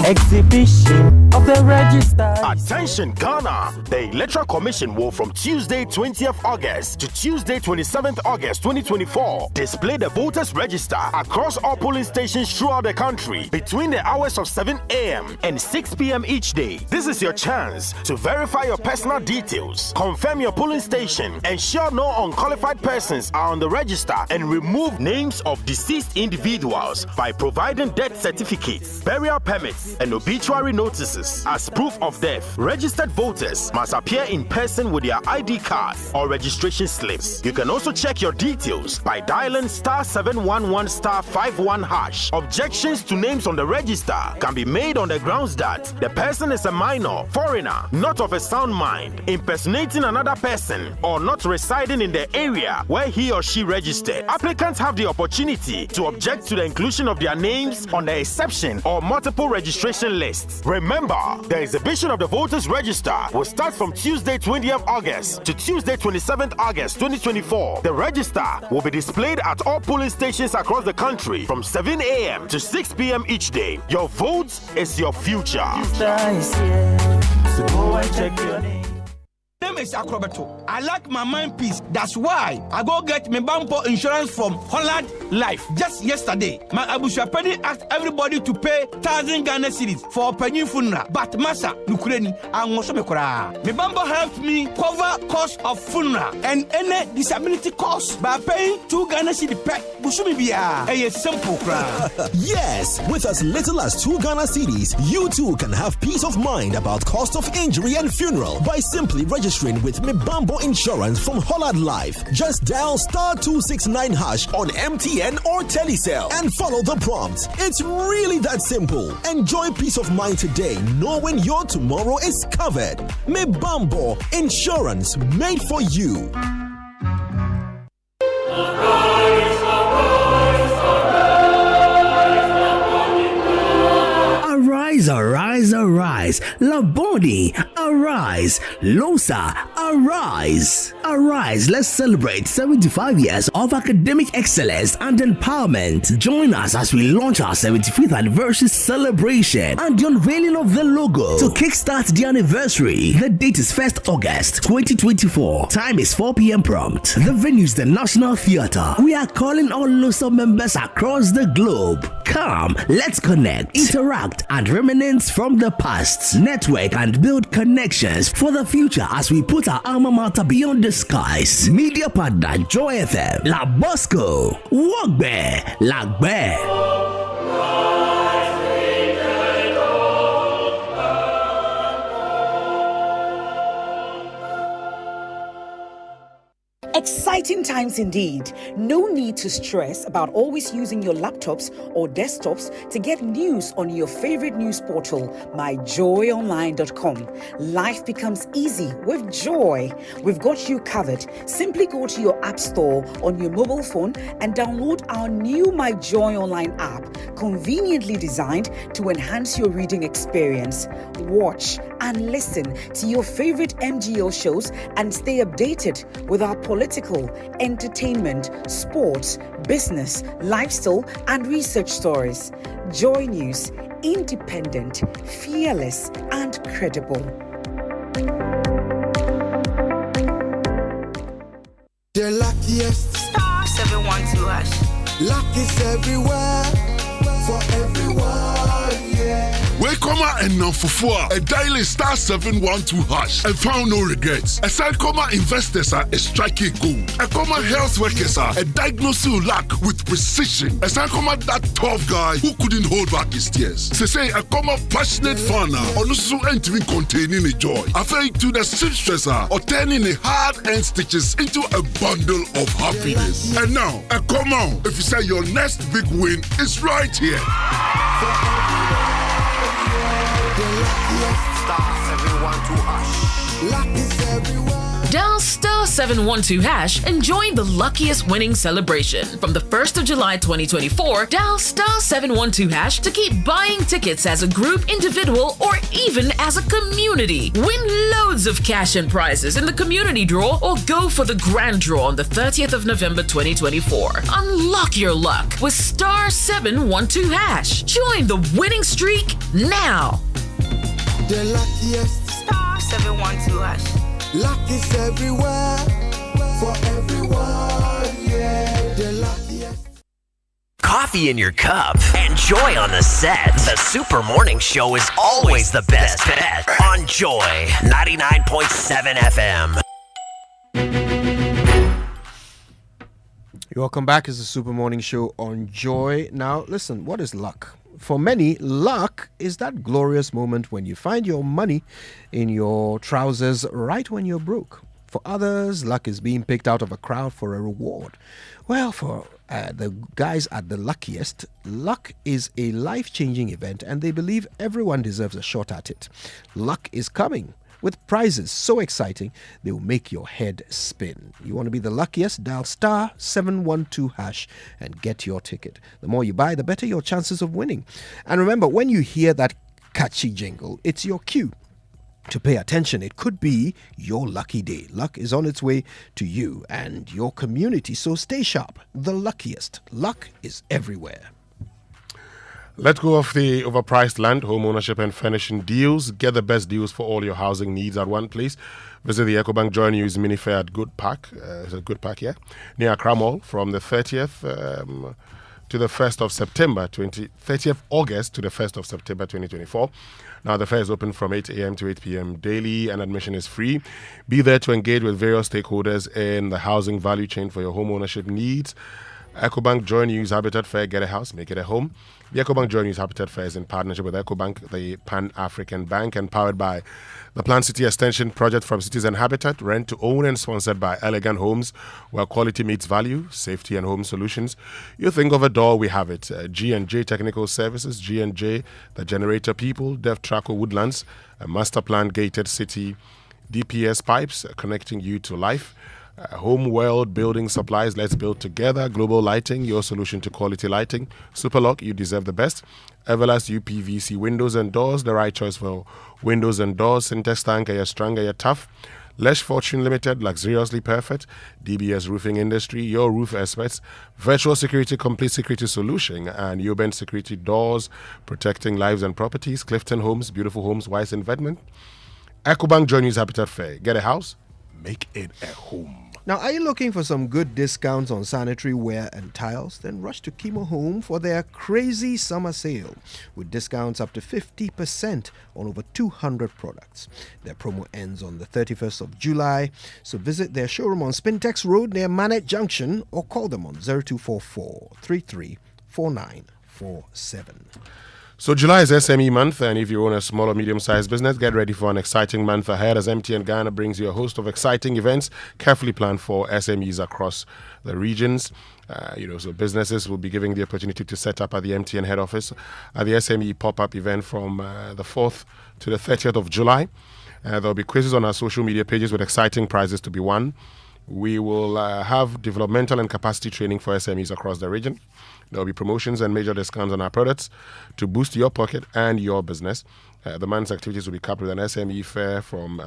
Exhibition of the register. Attention Ghana! The Electoral Commission will from Tuesday 20th August to Tuesday 27th August 2024 display the voters register across all polling stations throughout the country between the hours of 7 a.m. and 6 p.m. each day. This is your chance to verify your personal details, confirm your polling station, ensure no unqualified persons are on the register, and remove names of deceased individuals by providing death certificates, burial burial permits, and obituary notices. As proof of death, registered voters must appear in person with their ID cards or registration slips. You can also check your details by dialing *711 *51 hash. Objections to names on the register can be made on the grounds that the person is a minor, foreigner, not of a sound mind, impersonating another person, or not residing in the area where he or she registered. Applicants have the opportunity to object to the inclusion of their names on the exception or multiple registration lists. Remember, the exhibition of the voters register will start from Tuesday 20th August to Tuesday 27th August 2024. The register will be displayed at all polling stations across the country from 7 a.m. to 6 p.m. each day. Your vote is your future. So go and check your name. Name is Akrobato. I like my mind peace. That's why I go get my bumper insurance from Holland Life. Just yesterday, my Abushapeni asked everybody to pay 1,000 Ghana cedis for a penny funeral. But Masa, Nukreni, and Mosomekora. My bumper helped me cover cost of funeral and any disability cost by paying 2 Ghana cedis per Bushumibia. A simple crowd. Yes, with as little as 2 Ghana cedis, you too can have peace of mind about cost of injury and funeral by simply registering with Mibambo Insurance from Holland Life. Just dial *269 hash on MTN or Telecel and follow the prompts. It's really that simple. Enjoy peace of mind today, knowing your tomorrow is covered. Mibambo Insurance, made for you. Arise, arise, arise. Laboni, arise. Losa, arise. Arise, let's celebrate 75 years of academic excellence and empowerment. Join us as we launch our 75th anniversary celebration and the unveiling of the logo. To kickstart the anniversary, the date is 1st August 2024. Time is 4 p.m. prompt. The venue is the National Theatre. We are calling all LOSA members across the globe. Come, let's connect, interact, and reminisce from the past. Network and build connections for the future as we put our alma mater beyond the skies. Media partner Joy FM, La Bosco, Wogbe, Lagbe. Exciting times indeed. No need to stress about always using your laptops or desktops to get news on your favorite news portal, myjoyonline.com. Life becomes easy with Joy. We've got you covered. Simply go to your app store on your mobile phone and download our new My Joy Online app, conveniently designed to enhance your reading experience. Watch and listen to your favorite MGO shows and stay updated with our political, entertainment, sports, business, lifestyle, and research stories. Joy News, independent, fearless, and credible. The luckiest. *712 hash. Luck is everywhere. For everyone, yeah. Welcome and now for a dial *712 hash and found no regrets. A side comma investors are a striking gold. A comma health workers are a diagnosing luck with precision. A side comma that tough guy who couldn't hold back his tears. Say a comma passionate fan or no so entering containing a joy. Afraid to the stressor or turning a hard-earned stitches into a bundle of happiness. And now a comma if you say your next big win is right here. Dial *712 hash and join the luckiest winning celebration. From the 1st of July 2024, dial *712 hash to keep buying tickets as a group, individual, or even as a community. Win loads of cash and prizes in the community draw or go for the grand draw on the 30th of November 2024. Unlock your luck with *712 hash. Join the winning streak now. The luckiest. *712 hash. Luck is everywhere. For everyone, yeah. The luckiest. Coffee in your cup and Joy on the set. The Super Morning Show is always the best bet on Joy 99.7 FM. Welcome back. It's the Super Morning Show on Joy. Now, listen, what is luck? for many, luck is that glorious moment when you find your money in your trousers right when you're broke. For others, luck is being picked out of a crowd for a reward. Well, for the guys at the luckiest, luck is a life-changing event, and they believe everyone deserves a shot at it. Luck is coming with prizes so exciting they will make your head spin. You want to be the luckiest? Dial star 712 hash and get your ticket. The more you buy, the better your chances of winning. And remember, when you hear that catchy jingle, it's your cue to pay attention. It could be your lucky day. Luck is on its way to you and your community, so stay sharp. The luckiest. Luck is everywhere. Let go of the overpriced land, home ownership and furnishing deals. Get the best deals for all your housing needs at one place. Visit the EcoBank Joy News Mini Fair at Good Park. It's a Good Park here, near Accra Mall, from the 30th to the 1st of September, 30th August to the 1st of September 2024. Now, the fair is open from 8 a.m. to 8 p.m. daily, and admission is free. Be there to engage with various stakeholders in the housing value chain for your home ownership needs. EcoBank Joy News Habitat Fair. Get a house, make it a home. The EcoBank Joy News Habitat Fair is in partnership with EcoBank, the Pan-African Bank, and powered by the Plant City Extension Project from Citizen Habitat, rent to own, and sponsored by Elegant Homes, where quality meets value, safety and home solutions. You think of a door, we have it. G&J Technical Services, G&J, the generator people, Dev Traco Woodlands, a master plan gated city, DPS pipes connecting you to life. Home World Building Supplies, let's build together. Global Lighting, your solution to quality lighting. Superlock, you deserve the best. Everlast UPVC Windows and Doors, the right choice for windows and doors. Syntex Tank, you're stronger, you're tough. Lesh Fortune Limited, luxuriously perfect. DBS Roofing Industry, your roof experts. Virtual Security, complete security solution. And Euban Security Doors, protecting lives and properties. Clifton Homes, beautiful homes, wise investment. EcoBank Joy News Habitat Fair. Get a house, make it a home. Now, are you looking for some good discounts on sanitary ware and tiles? Then rush to Chemo Home for their crazy summer sale with discounts up to 50% on over 200 products. Their promo ends on the 31st of July, so visit their showroom on Spintex Road near Manet Junction or call them on 0244 334947. So July is SME month, and if you own a small or medium-sized business, get ready for an exciting month ahead as MTN Ghana brings you a host of exciting events carefully planned for SMEs across the regions. So businesses will be given the opportunity to set up at the MTN head office at the SME pop-up event from the 4th to the 30th of July. There'll be quizzes on our social media pages with exciting prizes to be won. We will have developmental and capacity training for SMEs across the region. There will be promotions and major discounts on our products to boost your pocket and your business. The month's activities will be capped with an SME fair from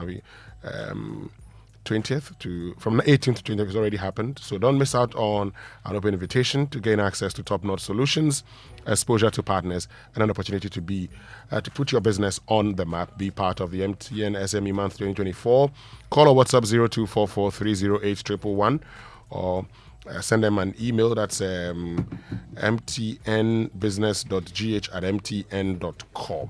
18th to 20th. It's already happened. So don't miss out on an open invitation to gain access to top-notch solutions, exposure to partners, and an opportunity to to put your business on the map. Be part of the MTN SME Month 2024. Call or WhatsApp 0244308111 or send them an email. That's mtnbusiness.gh@mtn.com.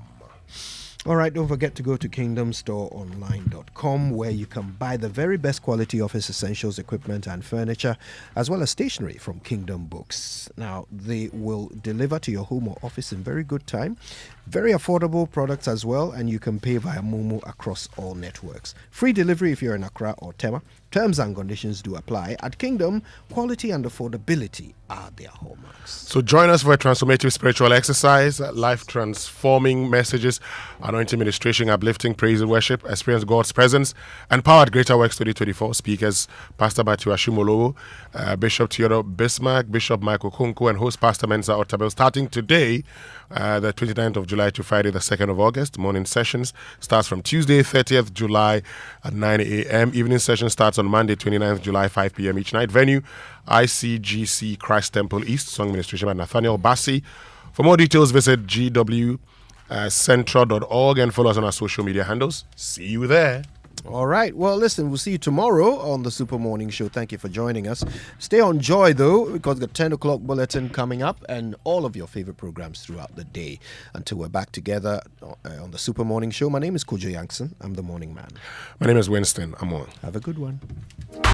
All right, don't forget to go to kingdomstoreonline.com where you can buy the very best quality office essentials, equipment and furniture, as well as stationery from Kingdom Books. Now, they will deliver to your home or office in very good time. Very affordable products as well, and you can pay via Momo across all networks. Free delivery if you're in Accra or Tema. Terms and conditions do apply. At Kingdom, quality and affordability are their hallmarks. So join us for a transformative spiritual exercise, life-transforming messages, anointing ministration, uplifting praise and worship, experience God's presence, and power at Greater Works 2024. Speakers, Pastor Matthew Ashimolowo, Bishop Theodore Bismarck, Bishop Michael Kunku, and host Pastor Mensa Otabel, starting today, the 29th of July to Friday, the 2nd of August. Morning sessions starts from Tuesday, 30th July at 9 a.m. Evening session starts on Monday, 29th July, 5 p.m. each night. Venue, ICGC Christ Temple East. Song ministration by Nathaniel Bassi. For more details, visit gwcentral.org and follow us on our social media handles. See you there. All right. Well, listen, we'll see you tomorrow on the Super Morning Show. Thank you for joining us. Stay on Joy, though, because the 10 o'clock bulletin coming up and all of your favorite programs throughout the day. Until we're back together on the Super Morning Show, my name is Kojo Yankson. I'm the morning man. My name is Winston Amon. Have a good one.